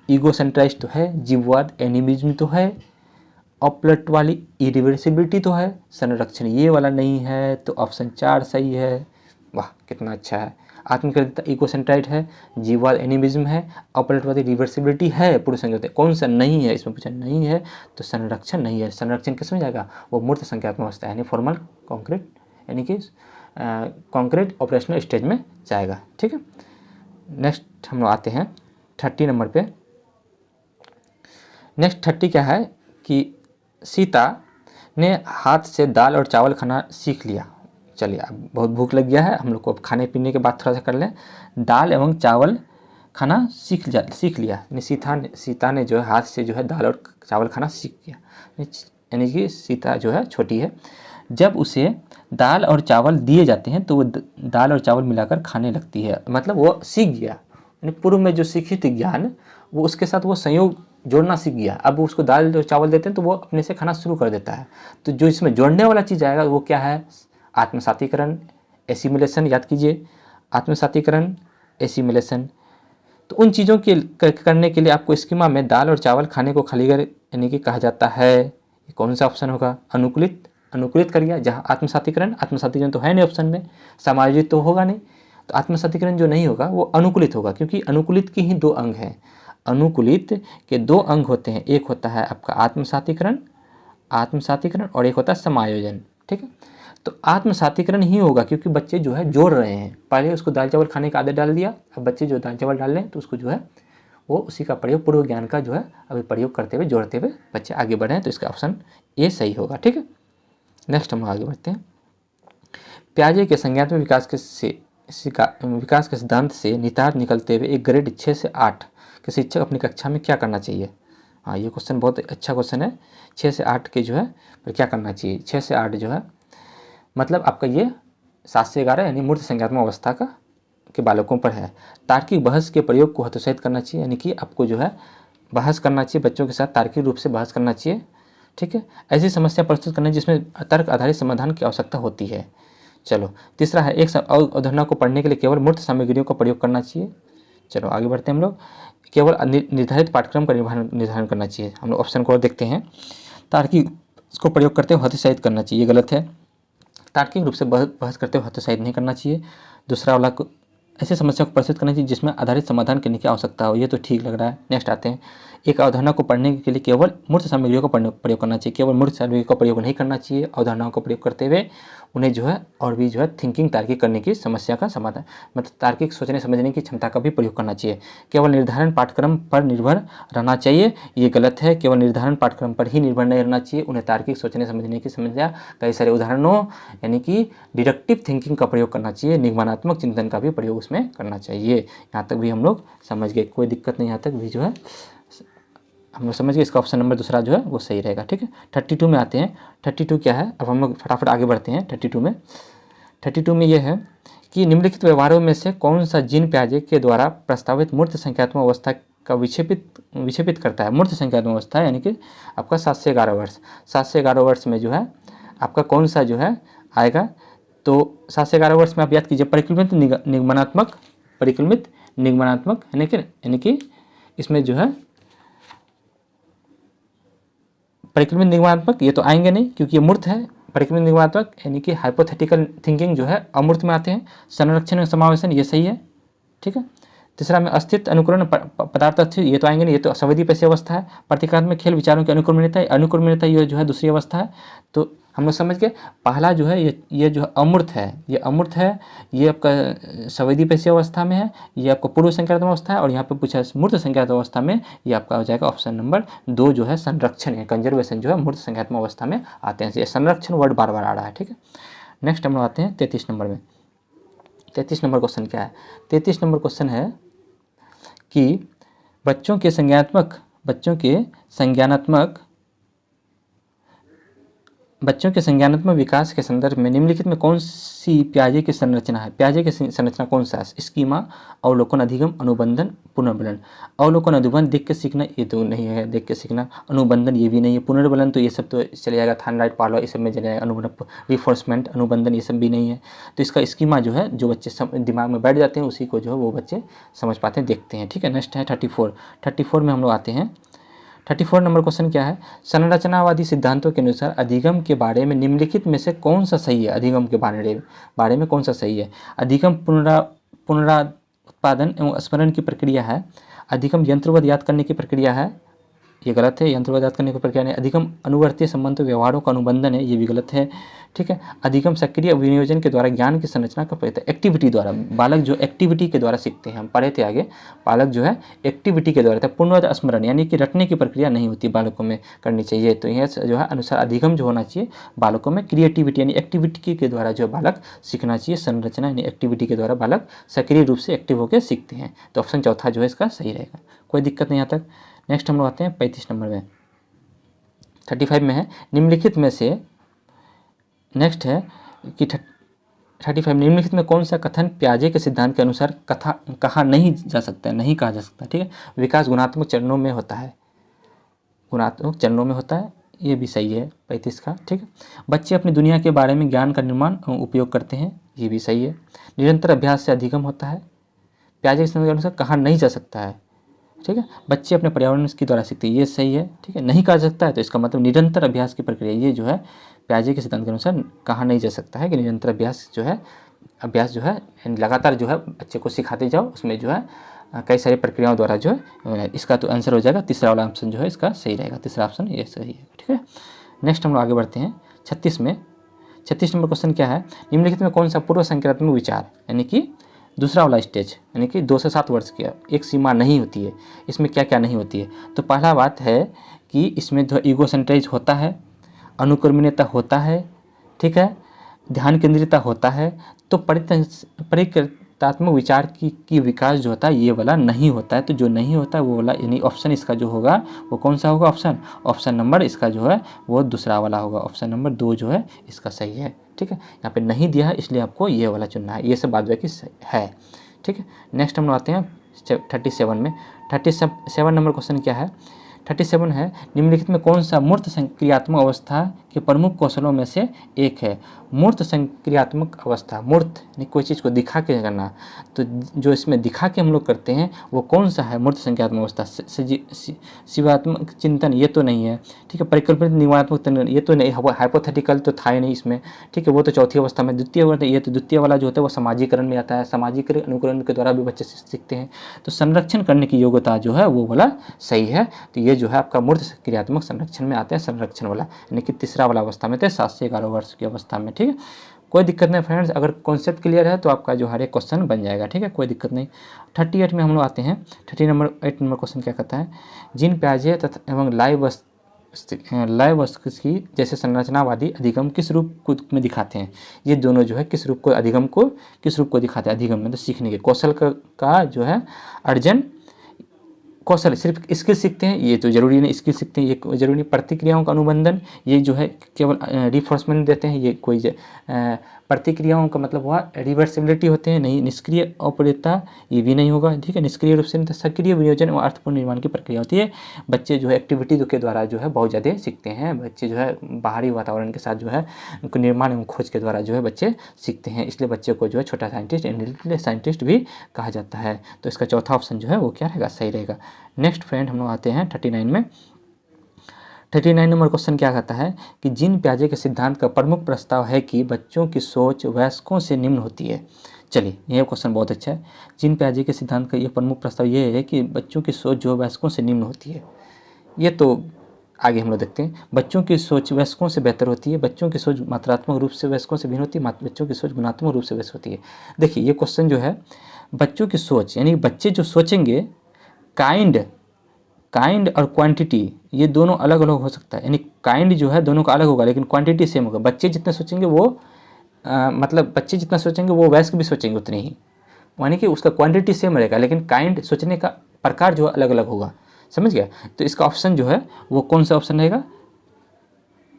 ईगो सेंट्राइज तो है, जीववाद एनिमिज्म तो है, अपलट वाली इरिवर्सिबिलिटी तो है, संरक्षण ये वाला नहीं है, तो ऑप्शन 4 सही है। वाह, कितना अच्छा है। आत्मकेंद्रिता ईगो सेंट्राइड है, जीववाद एनिमिज्म है, अपलटवादी रिवर्सिबिलिटी है, पूर्व संज्ञानात्मक कौन सा नहीं है, इसमें पूछा नहीं है, तो संरक्षण नहीं है। संरक्षण किस में जाएगा, वो मूर्त संज्ञानात्मक अवस्था यानी फॉर्मल कॉन्क्रीट, यानी कि कॉन्क्रीट ऑपरेशनल स्टेज में जाएगा, ठीक है। नेक्स्ट हम लोग आते हैं 30 नंबर पे। नेक्स्ट 30 क्या है कि सीता ने हाथ से दाल और चावल खाना सीख लिया। चलिए, अब बहुत भूख लग गया है हम लोग को, अब खाने पीने के बाद थोड़ा सा कर लें। दाल एवं चावल खाना सीख लिया, यानी सीता ने जो है हाथ से जो है दाल और चावल खाना सीख लिया, यानी कि सीता जो है छोटी है। जब उसे दाल और चावल दिए जाते हैं तो वो दाल और चावल मिलाकर खाने लगती है, मतलब वो सीख गया, यानी पूर्व में जो सीखी थी ज्ञान, वो उसके साथ वो संयोग जोड़ना सीख गया। अब उसको दाल और चावल देते हैं तो वो अपने से खाना शुरू कर देता है। तो जो इसमें जोड़ने वाला चीज़ आएगा वो क्या है, आत्मसातीकरण, एसिमिलेशन। याद कीजिए, आत्मसातीकरण, एसिमिलेशन। तो उन चीज़ों के करने के लिए आपको स्कीमा में दाल और चावल खाने को खाली कर यानी कि कहा जाता है। कौन सा ऑप्शन होगा, अनुकूलित कर गया, जहाँ आत्मसातीकरण तो है नहीं ऑप्शन में, समायोजित तो होगा नहीं, तो आत्मसातीकरण जो नहीं होगा वो अनुकूलित होगा, क्योंकि अनुकूलित के ही 2 अंग हैं। अनुकूलित के 2 अंग होते हैं, एक होता है आपका आत्मसातीकरण और एक होता है समायोजन, ठीक है। तो आत्मसातीकरण ही होगा, क्योंकि बच्चे जो है जोड़ रहे हैं। पहले उसको दाल चावल खाने का आदत डाल दिया, अब बच्चे जो दाल चावल डाल रहे हैं तो उसको जो है वो उसी का प्रयोग, पूर्व ज्ञान का जो है अभी प्रयोग करते हुए, जोड़ते हुए बच्चे आगे बढ़े हैं। तो इसका ऑप्शन ए सही होगा। ठीक है, नेक्स्ट हम आगे बढ़ते हैं। पियाजे के संज्ञानात्मक विकास के सिद्धांत से निहितार्थ निकलते हुए एक ग्रेड 6 से 8 के शिक्षक अपनी कक्षा में क्या करना चाहिए? हाँ, ये क्वेश्चन बहुत अच्छा क्वेश्चन है। 6 से 8 के जो है पर क्या करना चाहिए? 6 से 8 जो है मतलब आपका ये 7 से 11 यानी मूर्त संज्ञानात्मक अवस्था का के बालकों पर है। तार्किक बहस के प्रयोग को हतोत्साहित करना चाहिए, यानी कि आपको जो है बहस करना चाहिए, बच्चों के साथ तार्किक रूप से बहस करना चाहिए। ठीक है, ऐसी समस्या प्रस्तुत करना जिसमें तर्क आधारित समाधान की आवश्यकता होती है। चलो, तीसरा है एक अवधारणा को पढ़ने के लिए केवल मूर्त सामग्रियों का प्रयोग करना चाहिए। चलो आगे बढ़ते हैं हम लोग। केवल निर्धारित पाठ्यक्रम का निर्धारण करना चाहिए। हम लोग ऑप्शन को और देखते हैं। तार्किक इसको प्रयोग करते हुए हतोत्साहित करना चाहिए, ये गलत है। तार्किक रूप से बहस करते हुए हतोत्साहित नहीं करना चाहिए। दूसरा वाला को ऐसी समस्या को प्रस्तुत करना चाहिए जिसमें आधारित समाधान करने की आवश्यकता हो, ये तो ठीक लग रहा है। नेक्स्ट आते हैं। एक अवधारणा को पढ़ने के लिए केवल मूर्त सामग्रियों का प्रयोग करना चाहिए। केवल मूर्त सामग्रियों का प्रयोग नहीं करना चाहिए, अवधारणाओं का प्रयोग करते हुए उन्हें जो है और भी जो है थिंकिंग, तार्किक करने की समस्या का समाधान, मतलब तार्किक सोचने समझने की क्षमता का भी प्रयोग करना चाहिए। केवल निर्धारण पाठ्यक्रम पर निर्भर रहना चाहिए, ये गलत है। केवल निर्धारण पाठ्यक्रम पर ही निर्भर नहीं रहना चाहिए, उन्हें तार्किक सोचने समझने की समस्या, कई सारे उदाहरणों यानी कि डिडक्टिव थिंकिंग का प्रयोग करना चाहिए, निगमनात्मक चिंतन का भी प्रयोग उसमें करना चाहिए। यहाँ तक भी हम लोग समझ गए, कोई दिक्कत नहीं। यहाँ तक भी जो है हम लोग समझ गए। इसका ऑप्शन नंबर दूसरा जो है वो सही रहेगा। ठीक है, 32 में आते हैं। 32 क्या है, अब हम लोग फटाफट आगे बढ़ते हैं। 32 में ये है कि निम्नलिखित व्यवहारों में से कौन सा जीन पियाजे के द्वारा प्रस्तावित मूर्त संख्यात्मक अवस्था का विक्षेपित करता है? मूर्त संख्यात्मक अवस्था यानी कि आपका 7 से 11 वर्ष। 7 से 11 वर्ष में जो है आपका कौन सा जो है आएगा? तो 7 से 11 वर्ष में आप याद कीजिए परिकल्पित निगमनात्मक यानी कि इसमें जो है परिकल्पित निगमनात्मक ये तो आएंगे नहीं, क्योंकि ये मूर्त है। परिकल्पित निगमनात्मक यानी कि हाइपोथेटिकल थिंकिंग जो है अमूर्त में आते हैं। संरक्षण में समावेशन ये सही है। ठीक है, तीसरा में अस्तित्व अनुकरण पदार्थ ये तो आएंगे नहीं, ये तो संवेदी पेशी अवस्था है। प्रतीकात्मक खेल विचारों की अनुक्रमणीयता ये जो है दूसरी अवस्था है। तो हम लोग समझ गए। पहला जो है ये जो है अमूर्त है, ये अमूर्त है, ये आपका संवेदी पेशी अवस्था में है, ये आपका पूर्व संज्ञानात्मक अवस्था है। और यहाँ पे पूछा मूर्त संज्ञानात्मक अवस्था में, ये आपका हो जाएगा ऑप्शन नंबर 2 जो है संरक्षण है, कंजर्वेशन जो है मूर्त संज्ञानात्मक अवस्था में आते हैं। ये संरक्षण वर्ड बार बार आ रहा है। ठीक है, नेक्स्ट हम लोग आते हैं 33 नंबर में। 33 नंबर क्वेश्चन क्या है? 33 नंबर क्वेश्चन है कि बच्चों के संज्ञानात्मक विकास के संदर्भ में निम्नलिखित में कौन सी पियाजे की संरचना है? पियाजे की संरचना कौन सा है? स्कीमा, अवलोकन, अधिगम, अनुबंधन, पुनर्बलन। अवलोकन, अनुबंधन देख के सीखना ये तो नहीं है, देख के सीखना। अनुबंधन ये भी नहीं है। पुनर्बलन तो ये सब तो चले जाएगा, थानराइट पार्लो ये सब में चले जाएगा। अनुबंधन, रिफोर्समेंट, अनुबंधन ये सब भी नहीं है। तो इसका स्कीमा जो है जो बच्चे दिमाग में बैठ जाते हैं उसी को जो है वो बच्चे समझ पाते हैं, देखते हैं। ठीक है, नेक्स्ट है 34 में हम लोग आते हैं। 34 नंबर क्वेश्चन क्या है? संरचनावादी सिद्धांतों के अनुसार अधिगम के बारे में निम्नलिखित में से कौन सा सही है? अधिगम के बारे में कौन सा सही है? अधिगम पुनरुत्पादन एवं स्मरण की प्रक्रिया है। अधिगम यंत्रवत याद करने की प्रक्रिया है, ये गलत है। यंत्रवत याद करने की प्रक्रिया नहीं। अधिगम अनुवर्तीय संबंध व्यवहारों का अनुबंधन है, ये भी गलत है। ठीक है, अधिगम सक्रिय विनियोजन के द्वारा ज्ञान की संरचना का प्रयत्न, एक्टिविटी द्वारा, बालक जो एक्टिविटी के द्वारा सीखते हैं। हम पढ़े थे आगे, बालक जो है एक्टिविटी के द्वारा, पुनर्वत स्मरण यानी कि रटने की प्रक्रिया नहीं होती, बालकों में करनी चाहिए। तो यह जो है अनुसार अधिगम जो होना चाहिए बालकों में क्रिएटिविटी यानी एक्टिविटी के द्वारा जो बालक सीखना चाहिए। संरचना यानी एक्टिविटी के द्वारा बालक सक्रिय रूप से एक्टिव होकर सीखते हैं। तो ऑप्शन चौथा जो है इसका सही रहेगा, कोई दिक्कत नहीं यहाँ तक। नेक्स्ट हम लोग आते हैं 35 नंबर में। 35 में है निम्नलिखित में से, नेक्स्ट है कि 35 निम्नलिखित में कौन सा कथन पियाजे के सिद्धांत के अनुसार कहा नहीं जा सकता है, नहीं कहा जा सकता? ठीक है, विकास गुणात्मक चरणों में होता है, गुणात्मक चरणों में होता है, ये भी सही है 35 का। ठीक है, बच्चे अपनी दुनिया के बारे में ज्ञान का निर्माण उपयोग करते हैं, ये भी सही है। निरंतर अभ्यास से अधिगम होता है, पियाजे के सिद्धांत के अनुसार कहा नहीं जा सकता है। ठीक है, बच्चे अपने पर्यावरण के द्वारा सीखते हैं, ये सही है। ठीक है, नहीं कहा जा सकता है तो इसका मतलब निरंतर अभ्यास की प्रक्रिया, ये जो है पियाजे के सिद्धांत के अनुसार कहा नहीं जा सकता है कि निरंतर अभ्यास जो है लगातार जो है बच्चे को सिखाते जाओ, उसमें जो है कई सारी प्रक्रियाओं द्वारा जो है। इसका तो आंसर हो जाएगा तीसरा वाला ऑप्शन जो है इसका सही रहेगा, तीसरा ऑप्शन ये सही है। ठीक है, नेक्स्ट हम लोग आगे बढ़ते हैं 36 में। 36 नंबर क्वेश्चन क्या है, निम्नलिखित में कौन सा पूर्व संक्रियात्मक विचार यानी कि दूसरा वाला स्टेज यानी कि 2 से 7 वर्ष की एक सीमा नहीं होती है, इसमें क्या क्या नहीं होती है। तो पहला बात है कि इसमें जो ईगो सेंट्रेज होता है, अनुकर्मण्यता होता है, ठीक है, ध्यान केंद्रिता होता है। तो परिकृतात्मक विचार की विकास जो होता है ये वाला नहीं होता है। तो जो नहीं होता है वो वाला यानी ऑप्शन इसका जो होगा वो कौन सा होगा, ऑप्शन नंबर इसका जो है वो दूसरा वाला होगा, ऑप्शन नंबर 2 जो है इसका सही है। ठीक है, यहाँ पे नहीं दिया है इसलिए आपको ये वाला चुनना है, ये सब बाद बाकी है। ठीक है, नेक्स्ट हम लोग आते हैं 37 में। 37 नंबर क्वेश्चन क्या है, 37 है, निम्नलिखित में कौन सा मूर्त संक्रियात्मक अवस्था के प्रमुख कौशलों में से एक है। मूर्त संक्रियात्मक अवस्था, मूर्त यानी कोई चीज़ को दिखा के करना, तो जो इसमें दिखा के हम लोग करते हैं वो कौन सा है मूर्त संक्रियात्मक अवस्था। शिवात्मक चिंतन ये तो नहीं है, ठीक है, परिकल्पित निवात्मक चिंतन ये तो नहीं, हाइपोथेटिकल तो था ही नहीं इसमें, ठीक है, वो तो चौथी अवस्था में। द्वितीय अवस्था ये तो द्वितीय वाला जो होता है वो समाजीकरण में आता है, समाजीकरण अनुकरण के द्वारा भी बच्चे सीखते हैं। तो संरक्षण करने की योग्यता जो है वो वाला सही है। तो ये जो है आपका मूर्त क्रियात्मक संरक्षण में आता है, संरक्षण वाला यानी कि तीसरा वाला अवस्था में थे 7 से 11 वर्ष की अवस्था में। ठीक है, कोई दिक्कत नहीं फ्रेंड्स, अगर कॉन्सेप्ट क्लियर है तो आपका जो हर एक क्वेश्चन बन जाएगा। ठीक है, कोई दिक्कत नहीं। 38 में हम लोग आते हैं। 8 नंबर क्वेश्चन क्या कहता है, जिन प्याजे तथा एवं लाइव वस्तु की जैसे संरचनावादी अधिगम किस रूप में दिखाते हैं। ये दोनों जो है किस रूप को, अधिगम को किस रूप को दिखाते हैं। अधिगम में तो सीखने के कौशल का जो है अर्जन, कौशल सिर्फ स्किल सीखते हैं ये तो जरूरी नहीं, स्किल सीखते हैं ये जरूरी नहीं। प्रतिक्रियाओं का अनुबंधन ये जो है केवल रिफोर्समेंट देते हैं, ये कोई प्रतिक्रियाओं का मतलब हुआ रिवर्सिबिलिटी होते हैं नहीं। निष्क्रिय अपरिता ये भी नहीं होगा। ठीक है, निष्क्रिय रूप से सक्रिय विनियोजन और अर्थपूर्ण निर्माण की प्रक्रिया होती है। बच्चे जो है एक्टिविटी के द्वारा जो है बहुत ज़्यादा सीखते हैं। बच्चे जो है बाहरी वातावरण के साथ जो है उनको निर्माण एवं खोज के द्वारा जो है बच्चे सीखते हैं, इसलिए बच्चे को जो है छोटा साइंटिस्ट लिटिल साइंटिस्ट भी कहा जाता है। तो इसका चौथा ऑप्शन जो है वो क्या रहेगा, सही रहेगा। नेक्स्ट फ्रेंड हम लोग आते हैं 39 में। 39 नंबर क्वेश्चन क्या कहता है कि जिन प्याजे के सिद्धांत का प्रमुख प्रस्ताव है कि बच्चों की सोच वयस्कों से निम्न होती है। चलिए यह क्वेश्चन बहुत अच्छा है। जिन प्याजे के सिद्धांत का ये प्रमुख प्रस्ताव ये है कि बच्चों की सोच जो वयस्कों से निम्न होती है। ये तो आगे हम लोग देखते हैं। बच्चों की सोच वयस्कों से बेहतर होती है, बच्चों की सोच मात्रात्मक रूप से वयस्कों से भिन्न होती है, बच्चों की सोच गुणात्मक रूप से वयस्क होती है। देखिए ये क्वेश्चन जो है बच्चों की सोच यानी बच्चे जो सोचेंगे, काइंड और क्वांटिटी ये दोनों अलग अलग हो सकता है। यानी काइंड जो है दोनों का अलग होगा लेकिन क्वांटिटी सेम होगा। बच्चे जितना सोचेंगे वो मतलब बच्चे जितना सोचेंगे वो वयस्क भी सोचेंगे उतने ही, यानी कि उसका क्वांटिटी सेम रहेगा लेकिन काइंड सोचने का प्रकार जो अलग अलग होगा। समझ गया। तो इसका ऑप्शन जो है वो कौन सा ऑप्शन रहेगा,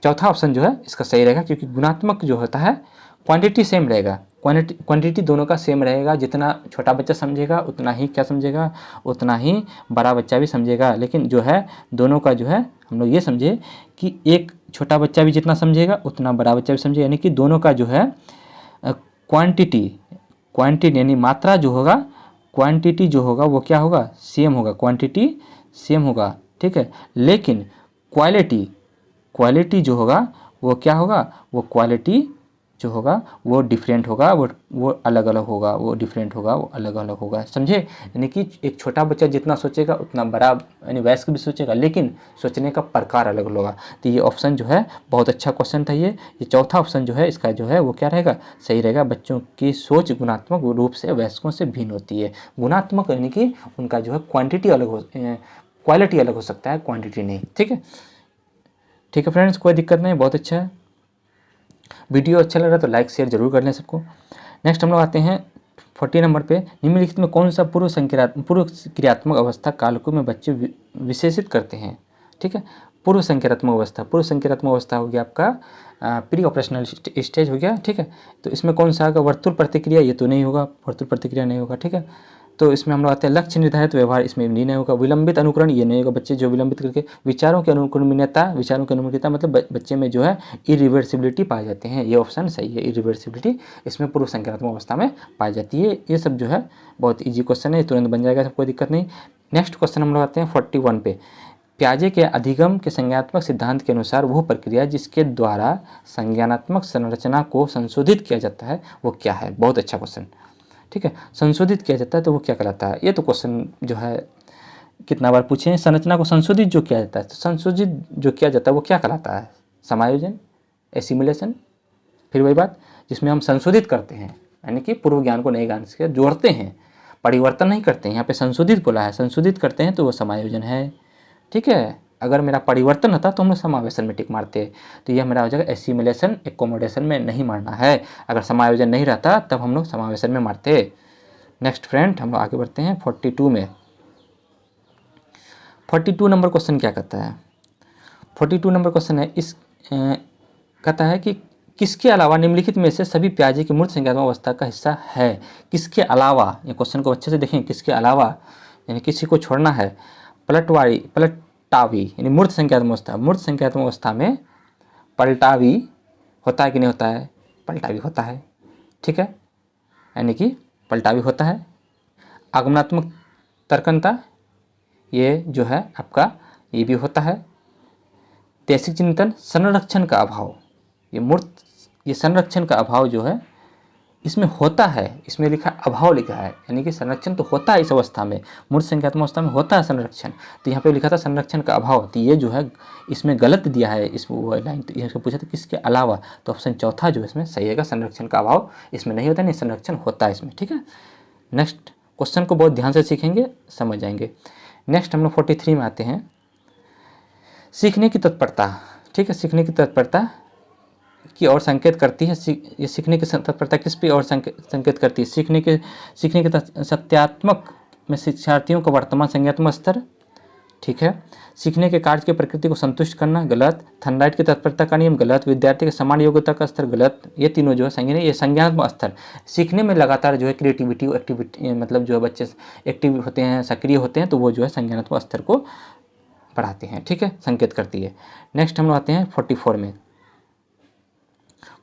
चौथा ऑप्शन जो है इसका सही रहेगा, क्योंकि गुणात्मक जो होता है क्वांटिटी सेम रहेगा। क्वांटिटी दोनों का सेम रहेगा। जितना छोटा बच्चा समझेगा उतना ही क्या समझेगा, उतना ही बड़ा बच्चा भी समझेगा। लेकिन जो है दोनों का जो है हम लोग ये समझे कि एक छोटा बच्चा भी जितना समझेगा उतना बड़ा बच्चा भी समझेगा, यानी कि दोनों का जो है क्वांटिटी यानी मात्रा जो होगा, क्वांटिटी जो होगा वो क्या होगा, सेम होगा, क्वांटिटी सेम होगा। ठीक है, लेकिन क्वालिटी जो होगा वो क्या होगा, वो क्वालिटी जो होगा वो डिफरेंट होगा, वो अलग अलग होगा, वो डिफरेंट होगा, वो अलग अलग होगा। समझे। यानी कि एक छोटा बच्चा जितना सोचेगा उतना बड़ा यानी वयस्क भी सोचेगा, लेकिन सोचने का प्रकार अलग अलग होगा। तो ये ऑप्शन जो है बहुत अच्छा क्वेश्चन था। ये चौथा ऑप्शन जो है इसका जो है वो क्या रहेगा, सही रहेगा। बच्चों की सोच गुणात्मक रूप से वयस्कों से भिन्न होती है। गुणात्मक यानी कि उनका जो है क्वांटिटी अलग हो, क्वालिटी अलग हो सकता है, क्वांटिटी नहीं। ठीक है, ठीक है फ्रेंड्स, कोई दिक्कत नहीं, बहुत अच्छा है। वीडियो अच्छा लग रहा है तो लाइक शेयर जरूर कर लें सबको। नेक्स्ट हम लोग आते हैं 40 नंबर पे। निम्नलिखित में कौन सा पूर्व क्रियात्मक अवस्था कालकों में बच्चे विशेषित करते हैं। ठीक है, पूर्व संक्रियात्मक अवस्था हो गया आपका प्री ऑपरेशनल स्टेज हो गया। ठीक है, तो इसमें कौन सा होगा, वर्तुल प्रतिक्रिया ये तो नहीं होगा, वर्तुल प्रतिक्रिया नहीं होगा। ठीक है, तो इसमें हम लोग आते हैं लक्ष्य निर्धारित व्यवहार, इसमें नहीं होगा। विलंबित अनुकरण ये नहीं होगा, बच्चे जो विलंबित करके विचारों की अनुकरणीयता मतलब बच्चे में जो है इरिवर्सिबिलिटी पाए जाते हैं। ये ऑप्शन सही है, इरिवर्सिबिलिटी इसमें पूर्व संक्रियात्मक अवस्था में पाई जाती है। ये सब जो है बहुत ईजी क्वेश्चन है, तुरंत बन जाएगा, सब कोई दिक्कत नहीं। नेक्स्ट क्वेश्चन हम लोग आते हैं 41 पे। प्याजे के अधिगम के संज्ञानात्मक सिद्धांत के अनुसार वो प्रक्रिया जिसके द्वारा संज्ञानात्मक संरचना को संशोधित किया जाता है वो क्या है। बहुत अच्छा क्वेश्चन। ठीक है, संशोधित किया जाता है तो वो क्या कहलाता है। ये तो क्वेश्चन जो है कितना बार पूछे हैं। संरचना को संशोधित जो किया जाता है, तो संशोधित जो किया जाता है वो क्या कहलाता है, समायोजन, एसिमुलेशन, फिर वही बात जिसमें हम संशोधित करते हैं, यानी कि पूर्व ज्ञान को नए ज्ञान से जोड़ते हैं, परिवर्तन नहीं करते हैं। यहाँ पे संशोधित बोला है, संशोधित करते हैं तो वो समायोजन है। ठीक है, अगर मेरा परिवर्तन होता तो हम समावेशन में टिक मारते, तो यह मेरा हो जाएगा एसिमिलेशन, एकोमोडेशन में नहीं मारना है। अगर समायोजन नहीं रहता तब हम लोग समावेशन में मारते। नेक्स्ट फ्रेंड, हम लोग आगे बढ़ते हैं 42 में। 42 नंबर क्वेश्चन क्या कहता है? 42 नंबर क्वेश्चन है इस कहता है कि किसके अलावा निम्नलिखित में से सभी प्याजे की मूर्त संज्ञात्मक अवस्था का हिस्सा है? किसके अलावा, ये क्वेश्चन को अच्छे से देखें, किसके अलावा यानी किसी को छोड़ना है। पलटावी यानी मूर्त संज्ञात्मक अवस्था, मूर्त संज्ञात्मक अवस्था में पलटावी होता है कि नहीं होता है? पलटावी होता है। ठीक है, यानी कि पलटावी होता है। आगमनात्मक तर्कनता, ये जो है आपका ये भी होता है। तेसिक चिंतन, संरक्षण का अभाव, ये संरक्षण का अभाव जो है इसमें होता है, इसमें लिखा अभाव लिखा है, यानी कि संरक्षण तो होता है इस अवस्था में, मूर्त संज्ञात्मक अवस्था में होता है संरक्षण, तो यहाँ पे लिखा था संरक्षण का अभाव, तो ये जो है इसमें गलत दिया है इस लाइन। तो इसको पूछा था किसके अलावा, तो ऑप्शन चौथा जो इसमें सही है, संरक्षण का अभाव इसमें नहीं होता, नहीं संरक्षण होता है इसमें। ठीक है, नेक्स्ट क्वेश्चन को बहुत ध्यान से सीखेंगे, समझ जाएंगे। नेक्स्ट हम लोग 43 में आते हैं, सीखने की तत्परता। ठीक है, सीखने की तत्परता की ओर संकेत करती है। ये सीखने की तत्परता किस पे और संकेत करती है? सीखने के सत्यात्मक में शिक्षार्थियों का वर्तमान संज्ञात्मक स्तर। ठीक है, सीखने के कार्य की प्रकृति को संतुष्ट करना, गलत। थर्नडाइट की तत्परता का नियम, गलत। विद्यार्थी के समान योग्यता का स्तर, गलत। ये तीनों जो है संज्ञा, ये संज्ञात्मक स्तर। सीखने में लगातार जो है क्रिएटिविटी एक्टिविटी, मतलब जो है बच्चे एक्टिव होते हैं, सक्रिय होते हैं, तो वो जो है संज्ञानात्मक स्तर को बढ़ाते हैं। ठीक है, संकेत करती है। नेक्स्ट हम लोग आते हैं 44 में।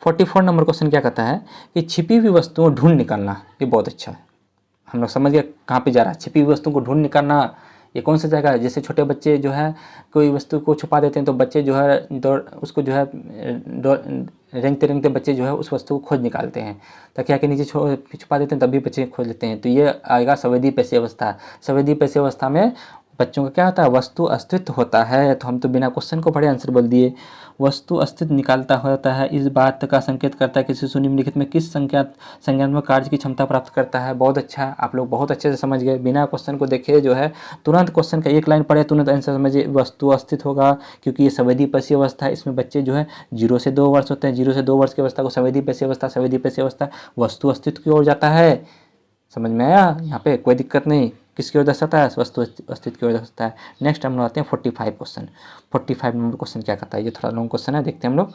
44 नंबर क्वेश्चन क्या कहता है कि छिपी हुई वस्तुओं ढूंढ निकालना। ये बहुत अच्छा है, हम लोग समझ गए कहाँ पे जा रहा है। छिपी हुई वस्तुओं को ढूंढ निकालना, ये कौन सा जगह है? जैसे छोटे बच्चे जो है कोई वस्तु को छुपा देते हैं, तो बच्चे जो है उसको जो है रेंगते रेंगते बच्चे जो है उस वस्तु को खोज निकालते हैं, तकिया के नीचे छुपा देते हैं, तब भी बच्चे खोज लेते हैं। तो ये आएगा संवेदी पेशी अवस्था। संवेदी पेशी अवस्था में बच्चों का क्या होता है? वस्तु अस्तित्व होता है। तो हम तो बिना क्वेश्चन को पढ़े आंसर बोल दिए। वस्तु अस्तित्व निकालता होता है, इस बात का संकेत करता है कि शिशु निम्नलिखित में किस संज्ञात्मक कार्य की क्षमता प्राप्त करता है। बहुत अच्छा, आप लोग बहुत अच्छे से समझ गए, बिना क्वेश्चन को देखे जो है तुरंत क्वेश्चन का एक लाइन पढ़े तुरंत आंसर समझिए। वस्तु अस्तित्व होगा, क्योंकि ये संवेदी पेशी अवस्था है, इसमें बच्चे जो है 0 से 2 वर्ष होते हैं, 0 से 2 वर्ष की अवस्था को संवेदी पेशी अवस्था, संवेदी पेशी अवस्था वस्तु अस्तित्व की ओर जाता है। समझ में आया? यहाँ पे कोई दिक्कत नहीं, किसकी ओर दर्शाता है? वस्तु अस्तित्व की ओर दर्शाता है। नेक्स्ट हम लोग आते हैं 45 क्वेश्चन। 45 नंबर क्वेश्चन क्या कहता है? ये थोड़ा लॉन्ग क्वेश्चन है, देखते हैं हम लोग।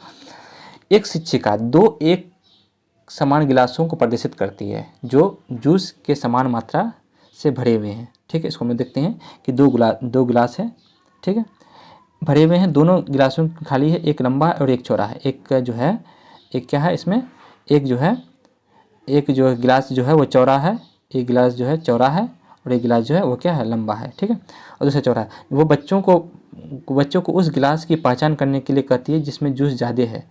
एक शिक्षिका 2 एक समान गिलासों को प्रदर्शित करती है जो जूस के समान मात्रा से भरे हुए हैं। ठीक है, इसको हम लोग देखते हैं कि दो गिलास है। ठीक है, भरे हुए हैं, दोनों गिलासों खाली है, एक लंबा और एक चौड़ा है। एक जो है, एक क्या है इसमें, एक जो है, एक जो गिलास जो है वो चौड़ा है, एक गिलास जो है चौड़ा है, और एक गिलास जो है वो क्या है? लंबा है। ठीक है, और दूसरा चौड़ा है। वो बच्चों को उस गिलास की पहचान करने के लिए कहती है जिसमें जूस ज़्यादा है।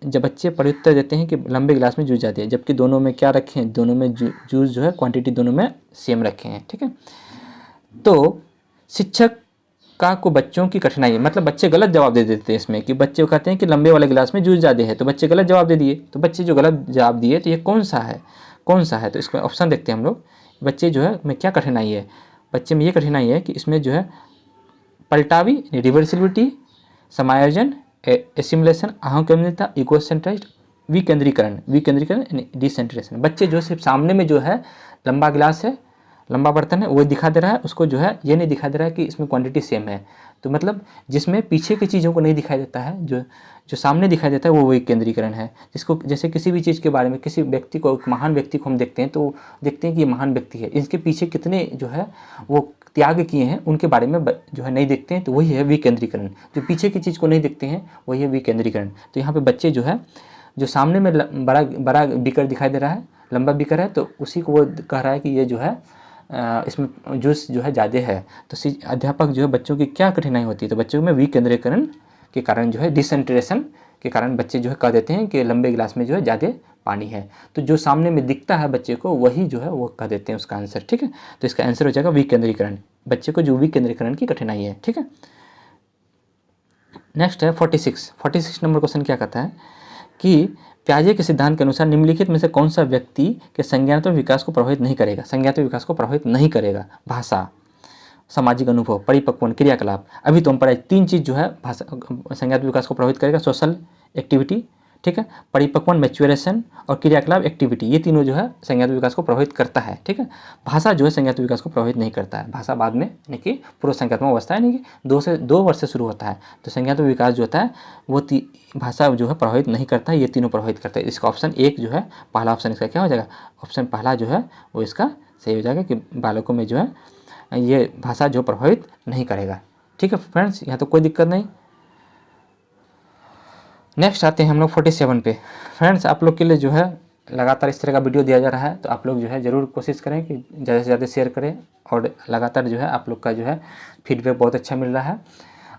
जब बच्चे प्रत्युत्तर देते हैं कि लंबे गिलास में जूस ज़्यादा है, जबकि दोनों में क्या रखे हैं? दोनों में जूस जो है क्वांटिटी दोनों में सेम रखे हैं। ठीक है, तो शिक्षक को बच्चों की कठिनाई, मतलब बच्चे गलत जवाब दे देते हैं इसमें, कि बच्चे कहते हैं कि लंबे वाले गिलास में जूस ज़्यादा है, तो बच्चे गलत जवाब दे दिए। तो बच्चे जो गलत जवाब दिए, तो ये कौन सा है, कौन सा है? तो इसमें ऑप्शन देखते हैं हम लोग। बच्चे जो है में क्या कठिनाई है? बच्चे में ये कठिनाई है कि इसमें जो है पलटावी रिवर्सिबिलिटी, समायोजन, एसिमुलेशन, अहंकेंद्रिता, इकोसेंट्राइज्ड, विकेंद्रीकरण यानी डिसेंट्रेशन। बच्चे जो सिर्फ सामने में जो है लंबा गिलास है, लंबा बर्तन है, वो दिखा दे रहा है, उसको जो है ये नहीं दिखा दे रहा है कि इसमें क्वांटिटी सेम है। तो मतलब जिसमें पीछे की चीज़ों को नहीं दिखाई देता है, जो सामने दिखाई देता है, वो वही केंद्रीकरण है। जिसको जैसे किसी भी चीज़ के बारे में, किसी व्यक्ति को, महान व्यक्ति को हम देखते हैं, तो देखते हैं कि ये महान व्यक्ति है, इसके पीछे कितने जो है वो त्याग किए हैं, उनके बारे में जो है नहीं देखते हैं, तो वही है विकेंद्रीकरण। जो पीछे की चीज़ को नहीं देखते हैं वही है विकेंद्रीकरण। तो यहाँ पे बच्चे जो है, जो सामने में बड़ा बीकर दिखाई दे रहा है, लंबा बीकर है, तो उसी को वो कह रहा है कि ये जो है इसमें जूस जो है ज़्यादा है। तो अध्यापक जो है बच्चों की क्या कठिनाई होती है? तो बच्चों में विकेंद्रीकरण के कारण जो है, डिसेंट्रेशन के कारण बच्चे जो है कह देते हैं कि लंबे गिलास में जो है ज़्यादा पानी है। तो जो सामने में दिखता है बच्चे को, वही जो है वो कह देते हैं उसका आंसर। ठीक है, तो इसका आंसर हो जाएगा विकेंद्रीकरण, बच्चे को जो विकेंद्रीकरण की कठिनाई है। ठीक है, नेक्स्ट है 46 नंबर क्वेश्चन क्या कहता है कि पियाजे के सिद्धांत के अनुसार निम्नलिखित में से कौन सा व्यक्ति के संज्ञानात्मक विकास को प्रभावित नहीं करेगा। संज्ञानात्मक विकास को प्रभावित नहीं करेगा। भाषा, सामाजिक अनुभव, परिपक्वन, क्रियाकलाप। अभी तो हम पढ़ाए 3 चीज़ जो है भाषा संज्ञानात्मक विकास को प्रभावित करेगा। सोशल एक्टिविटी, ठीक है, परिपक्वन मैच्योरेशन और क्रियाकलाप एक्टिविटी, ये तीनों जो है संज्ञानात्मक विकास को प्रभावित करता है। ठीक है, भाषा जो है संज्ञानात्मक विकास को प्रभावित नहीं करता है। भाषा बाद में यानी कि पूर्व संज्ञानात्मक अवस्था यानी कि 2 वर्ष से शुरू होता है। तो संज्ञानात्मक विकास जो होता है वो भाषा जो है प्रभावित नहीं करता है, ये तीनों प्रभावित करता है। इसका ऑप्शन 1 जो है पहला ऑप्शन इसका क्या हो जाएगा, ऑप्शन पहला जो है वो इसका सही हो जाएगा कि बालकों में जो है ये भाषा जो प्रभावित नहीं करेगा। ठीक है फ्रेंड्स, यहाँ तो कोई दिक्कत नहीं। नेक्स्ट आते हैं हम लोग 47 पे। फ्रेंड्स, आप लोग के लिए जो है लगातार इस तरह का वीडियो दिया जा रहा है, तो आप लोग जो है ज़रूर कोशिश करें कि ज़्यादा से ज़्यादा शेयर करें और लगातार जो है आप लोग का जो है फीडबैक बहुत अच्छा मिल रहा है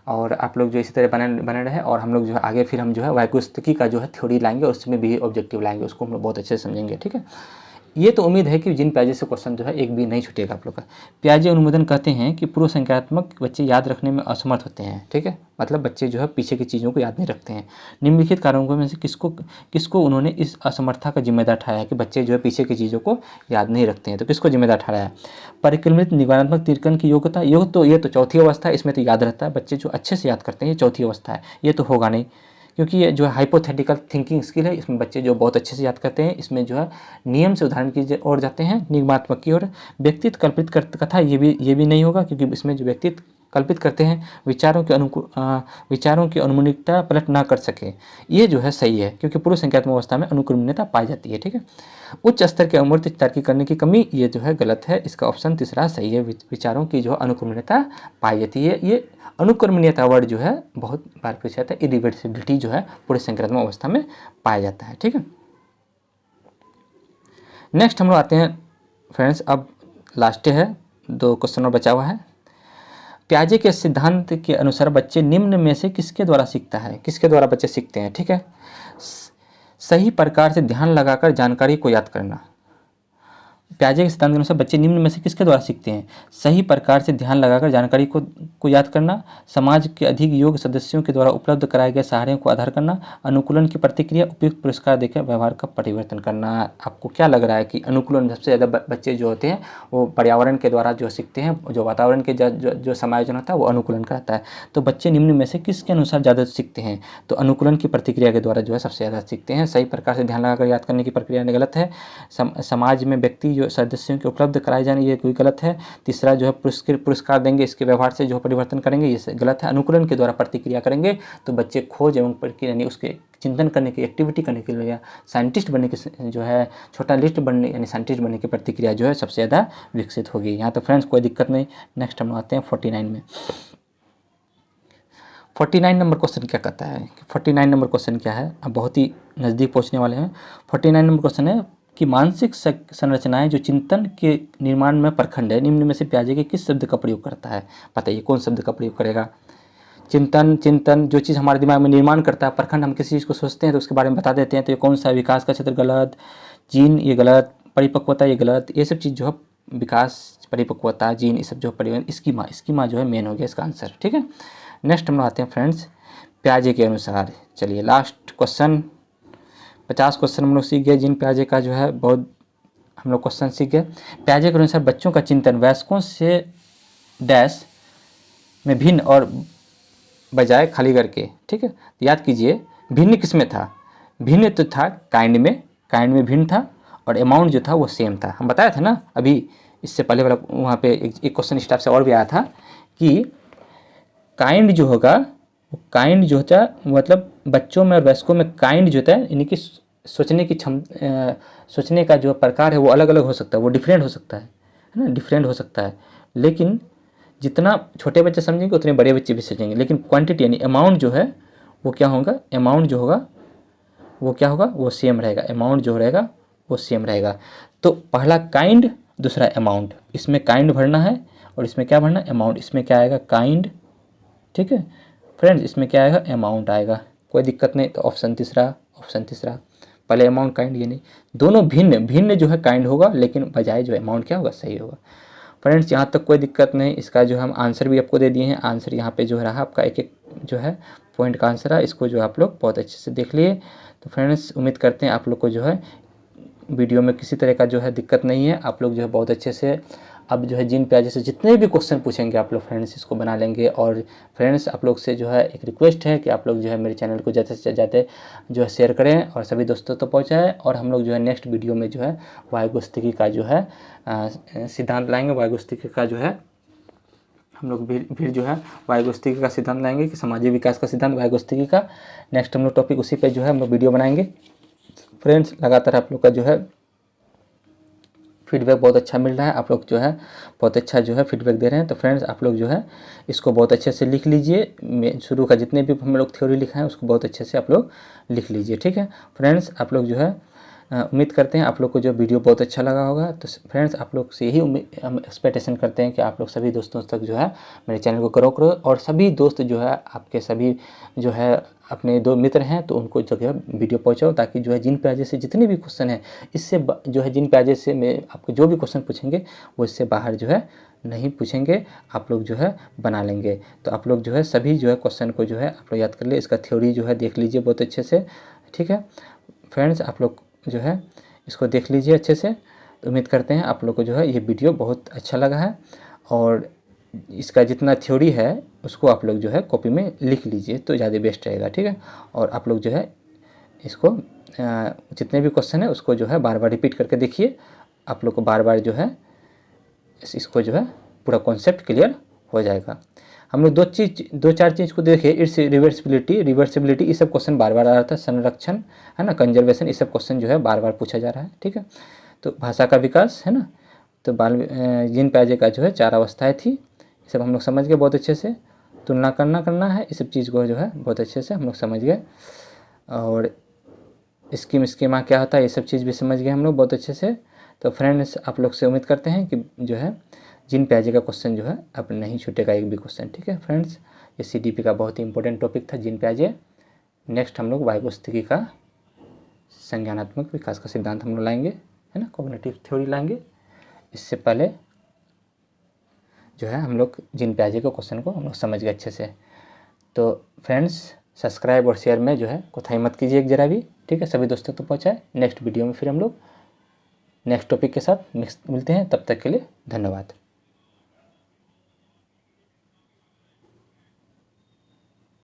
और आप लोग जो इसी तरह बने रहे और हम लोग जो है आगे फिर हम जो है वायुकुस्तिकी का जो है थ्योरी लाएंगे, उसमें भी ऑब्जेक्टिव लाएंगे, उसको हम लोग बहुत अच्छे से समझेंगे। ठीक है, ये तो उम्मीद है कि जिन पियाजे से क्वेश्चन जो है एक भी नहीं छूटेगा आप लोग का। पियाजे अनुमोदन कहते हैं कि पूर्व संज्ञानात्मक बच्चे याद रखने में असमर्थ होते हैं। ठीक है, मतलब बच्चे जो है पीछे की चीज़ों को याद नहीं रखते हैं। निम्नलिखित कारणों में से किसको उन्होंने इस असमर्थता का जिम्मेदार ठहराया कि बच्चे जो है पीछे की चीज़ों को याद नहीं रखते हैं। तो किसको जिम्मेदार ठहराया? परिक्रमित निगमनात्मक तीर्कन की योग्यता, ये तो चौथी अवस्था है, इसमें तो याद रहता है, बच्चे जो अच्छे से याद करते हैं, ये चौथी अवस्था है, ये तो होगा नहीं क्योंकि ये जो है हाइपोथेटिकल थिंकिंग स्किल है, इसमें बच्चे जो बहुत अच्छे से याद करते हैं। इसमें जो है नियम से उदाहरण की ओर जाते हैं, निगमात्मक की ओर। व्यक्तित्व कल्पित कथा ये भी नहीं होगा क्योंकि इसमें जो व्यक्तित्व कल्पित करते हैं विचारों की अनुमानिकता पलट ना कर सके, ये जो है सही है क्योंकि पूर्व संज्ञानात्मक अवस्था में अनुक्रमणीयता पाई जाती है। ठीक है, उच्च स्तर के अमूर्त तार्किक करने की कमी, ये जो है गलत है। इसका ऑप्शन तीसरा सही है, विचारों की जो अनुक्रमणीयता पाई जाती है। ये अनुक्रमणीयता वर्ड जो है बहुत बार पूछा जाता है। इरिवर्सिबिलिटी जो है पूरे संज्ञानात्मक अवस्था में पाया जाता है। ठीक है, नेक्स्ट हम लोग आते हैं फ्रेंड्स, अब लास्ट है, 2 क्वेश्चन और बचा हुआ है। पियाजे के सिद्धांत के अनुसार बच्चे निम्न में से किसके द्वारा सीखता है? किसके द्वारा बच्चे सीखते हैं? ठीक है, सही प्रकार से ध्यान लगाकर जानकारी को याद करना। पियाजे के सिद्धांत के अनुसार बच्चे निम्न में से किसके द्वारा सीखते हैं? सही प्रकार से ध्यान लगाकर जानकारी को याद करना, समाज के अधिक योग्य सदस्यों के द्वारा उपलब्ध कराए गए सहारे को आधार करना, अनुकूलन की प्रतिक्रिया, उपयुक्त पुरस्कार देकर व्यवहार का परिवर्तन करना। आपको क्या लग रहा है कि अनुकूलन सबसे ज़्यादा बच्चे जो होते हैं वो पर्यावरण के द्वारा जो सीखते हैं, जो वातावरण के जो समायोजन होता है वो अनुकूलन कराता है। तो बच्चे निम्न में से किसके अनुसार ज़्यादा सीखते हैं? तो अनुकूलन की प्रतिक्रिया के द्वारा जो है सबसे ज़्यादा सीखते हैं। सही प्रकार से ध्यान लगाकर याद करने की प्रक्रिया गलत है। समाज में व्यक्ति जो सदस्यों के उपलब्ध कराए जाने, ये कोई गलत है। तीसरा जो है पुरस्कार देंगे, इसके व्यवहार से जो परिवर्तन करेंगे, ये गलत है। अनुकूलन के द्वारा प्रतिक्रिया करेंगे तो बच्चे खोज एवं प्रक्रिया यानी उसके चिंतन करने की एक्टिविटी करने के लिए साइंटिस्ट बनने की जो है छोटा लिस्ट बनने यानी साइंटिस्ट बनने की प्रतिक्रिया जो है सबसे ज़्यादा विकसित होगी। यहाँ तो फ्रेंड्स कोई दिक्कत नहीं। नेक्स्ट हम आते हैं 49 में। 49 नंबर क्वेश्चन क्या कहता है? 49 नंबर क्वेश्चन क्या है? अब बहुत ही नज़दीक पहुँचने वाले हैं। 49 नंबर क्वेश्चन है कि मानसिक संरचनाएं जो चिंतन के निर्माण में प्रखंड है, निम्न में से पियाजे के किस शब्द का प्रयोग करता है? बताइए कौन शब्द का प्रयोग करेगा? चिंतन जो चीज़ हमारे दिमाग में निर्माण करता है, प्रखंड हम किसी चीज़ को सोचते हैं तो उसके बारे में बता देते हैं, तो ये कौन सा? विकास का क्षेत्र गलत, जीन ये गलत, परिपक्वता ये गलत। ये सब चीज़ जो है विकास, परिपक्वता, जीन, ये सब जो परिवर्तन, स्कीमा जो है मेन हो गया इसका आंसर। ठीक है, नेक्स्ट हम लोग आते हैं फ्रेंड्स पियाजे के अनुसार। चलिए लास्ट क्वेश्चन, 50 क्वेश्चन हम लोग सीख गए। जिन पियाजे का जो है बहुत हम लोग क्वेश्चन सीख गए। पियाजे के अनुसार बच्चों का चिंतन वयस्कों से डैश में भिन्न और बजाय खाली करके। ठीक है, याद कीजिए भिन्न किस में था? भिन्न तो था काइंड में भिन्न था और अमाउंट जो था वो सेम था। हम बताया था ना अभी इससे पहले वाला वहाँ पे एक क्वेश्चन स्टाफ से और भी आया था कि काइंड जो होगा, काइंड जो होता है मतलब बच्चों में और वयस्कों में काइंड जो होता है यानी कि सोचने का जो प्रकार है वो अलग अलग हो सकता है, वो डिफरेंट हो सकता है ना, डिफरेंट हो सकता है। लेकिन जितना छोटे बच्चे समझेंगे उतने बड़े बच्चे भी समझेंगे। लेकिन क्वांटिटी यानी अमाउंट जो है वो क्या होगा? अमाउंट जो होगा वो क्या होगा? वो सेम रहेगा। अमाउंट जो रहेगा वो सेम रहेगा। तो पहला काइंड, दूसरा अमाउंट। इसमें काइंड भरना है और इसमें क्या भरना? अमाउंट। इसमें क्या आएगा? काइंड। ठीक है फ्रेंड्स, इसमें क्या आएगा? अमाउंट आएगा। कोई दिक्कत नहीं। तो ऑप्शन तीसरा पहले अमाउंट काइंड, ये नहीं, दोनों भिन्न जो है काइंड होगा, लेकिन बजाय जो अमाउंट क्या होगा? सही होगा। फ्रेंड्स यहाँ तक कोई दिक्कत नहीं। इसका जो हम आंसर भी आपको दे दिए हैं। आंसर यहाँ पे जो रहा आपका एक जो है पॉइंट का आंसर है, इसको जो आप लोग बहुत अच्छे से देख लिए। तो फ्रेंड्स उम्मीद करते हैं आप लोग को जो है वीडियो में किसी तरह का जो है दिक्कत नहीं है। आप लोग जो है बहुत अच्छे से अब जो है जिन प्याजे से जितने भी क्वेश्चन पूछेंगे आप लोग फ्रेंड्स इसको बना लेंगे। और फ्रेंड्स आप लोग से जो है एक रिक्वेस्ट है कि आप लोग जो है मेरे चैनल को ज़्यादा से ज़्यादा जो है शेयर करें और सभी दोस्तों तक पहुँचाएँ। और हम लोग जो है नेक्स्ट वीडियो में जो है वायुगुस्तिकी का जो है सिद्धांत लाएंगे। वायुगुस्तिकी का जो है हम लोग फिर जो है वायुगुस्तिकी का सिद्धांत लाएंगे कि सामाजिक विकास का सिद्धांत वायुगुस्तिकी का। नेक्स्ट हम लोग टॉपिक उसी पे जो है हम लोग वीडियो बनाएंगे। फ्रेंड्स लगातार आप लोग का जो है फीडबैक बहुत अच्छा मिल रहा है, आप लोग जो है बहुत अच्छा जो है फीडबैक दे रहे हैं। तो फ्रेंड्स आप लोग जो है इसको बहुत अच्छे से लिख लीजिए। शुरू का जितने भी हम लोग थ्योरी लिखा है उसको बहुत अच्छे से आप लोग लिख लीजिए, ठीक है। फ्रेंड्स आप लोग जो है उम्मीद करते हैं आप लोग को जो वीडियो बहुत अच्छा लगा होगा। तो फ्रेंड्स आप लोग से यही हम एक्सपेक्टेशन करते हैं कि आप लोग सभी दोस्तों तक जो है मेरे चैनल को करो और सभी दोस्त जो है आपके सभी जो है अपने दो मित्र हैं तो उनको जो है वीडियो पहुंचाओ, ताकि जो है जिन प्याजे से जितने भी क्वेश्चन हैं इससे जो है जिन प्याजे से मैं आपको जो भी क्वेश्चन पूछेंगे वो इससे बाहर जो है नहीं पूछेंगे, आप लोग जो है बना लेंगे। तो आप लोग जो है सभी जो है क्वेश्चन को जो है आप लोग याद कर लिए, इसका थ्योरी जो है देख लीजिए बहुत अच्छे से, ठीक है। फ्रेंड्स आप लोग जो है इसको देख लीजिए अच्छे से। तो उम्मीद करते हैं आप लोग को जो है ये वीडियो बहुत अच्छा लगा है और इसका जितना थ्योरी है उसको आप लोग जो है कॉपी में लिख लीजिए तो ज़्यादा बेस्ट रहेगा, ठीक है। और आप लोग जो है इसको जितने भी क्वेश्चन है उसको जो है बार बार रिपीट करके देखिए, आप लोग को बार बार जो है इसको जो है पूरा कॉन्सेप्ट क्लियर हो जाएगा। हम लोग दो चार चीज़ को देखें, इट्स रिवर्सिबिलिटी ये सब क्वेश्चन बार बार आ रहा था, संरक्षण है ना, कंजर्वेशन ये सब क्वेश्चन जो है बार बार पूछा जा रहा है, ठीक है। तो भाषा का विकास है ना, तो जिन प्याजे का जो है 4 अवस्थाएँ थी, ये सब हम लोग समझ गए बहुत अच्छे से। तुलना करना है, ये सब चीज़ को जो है बहुत अच्छे से हम लोग समझ गए। और स्कीमा क्या होता है ये सब चीज़ भी समझ गए हम लोग बहुत अच्छे से। तो फ्रेंड्स आप लोग से उम्मीद करते हैं कि जो है जिन प्याजे का क्वेश्चन जो है अब नहीं छूटेगा एक भी क्वेश्चन, ठीक है। फ्रेंड्स ये CDP का बहुत ही इंपॉर्टेंट टॉपिक था जिन प्याजे। नेक्स्ट हम लोग वायुगुस्तिकी का संज्ञानात्मक विकास का सिद्धांत हम लोग लाएंगे, है ना, कॉग्निटिव थ्योरी लाएंगे। इससे पहले जो है हम लोग जिन प्याजे के क्वेश्चन को हम लोग समझ गए अच्छे से। तो फ्रेंड्स सब्सक्राइब और शेयर में जो है कोताही मत कीजिए एक जरा भी, ठीक है, सभी दोस्तों तक पहुँचाए। नेक्स्ट वीडियो में फिर हम लोग नेक्स्ट टॉपिक के साथ मिलते हैं, तब तक के लिए धन्यवाद।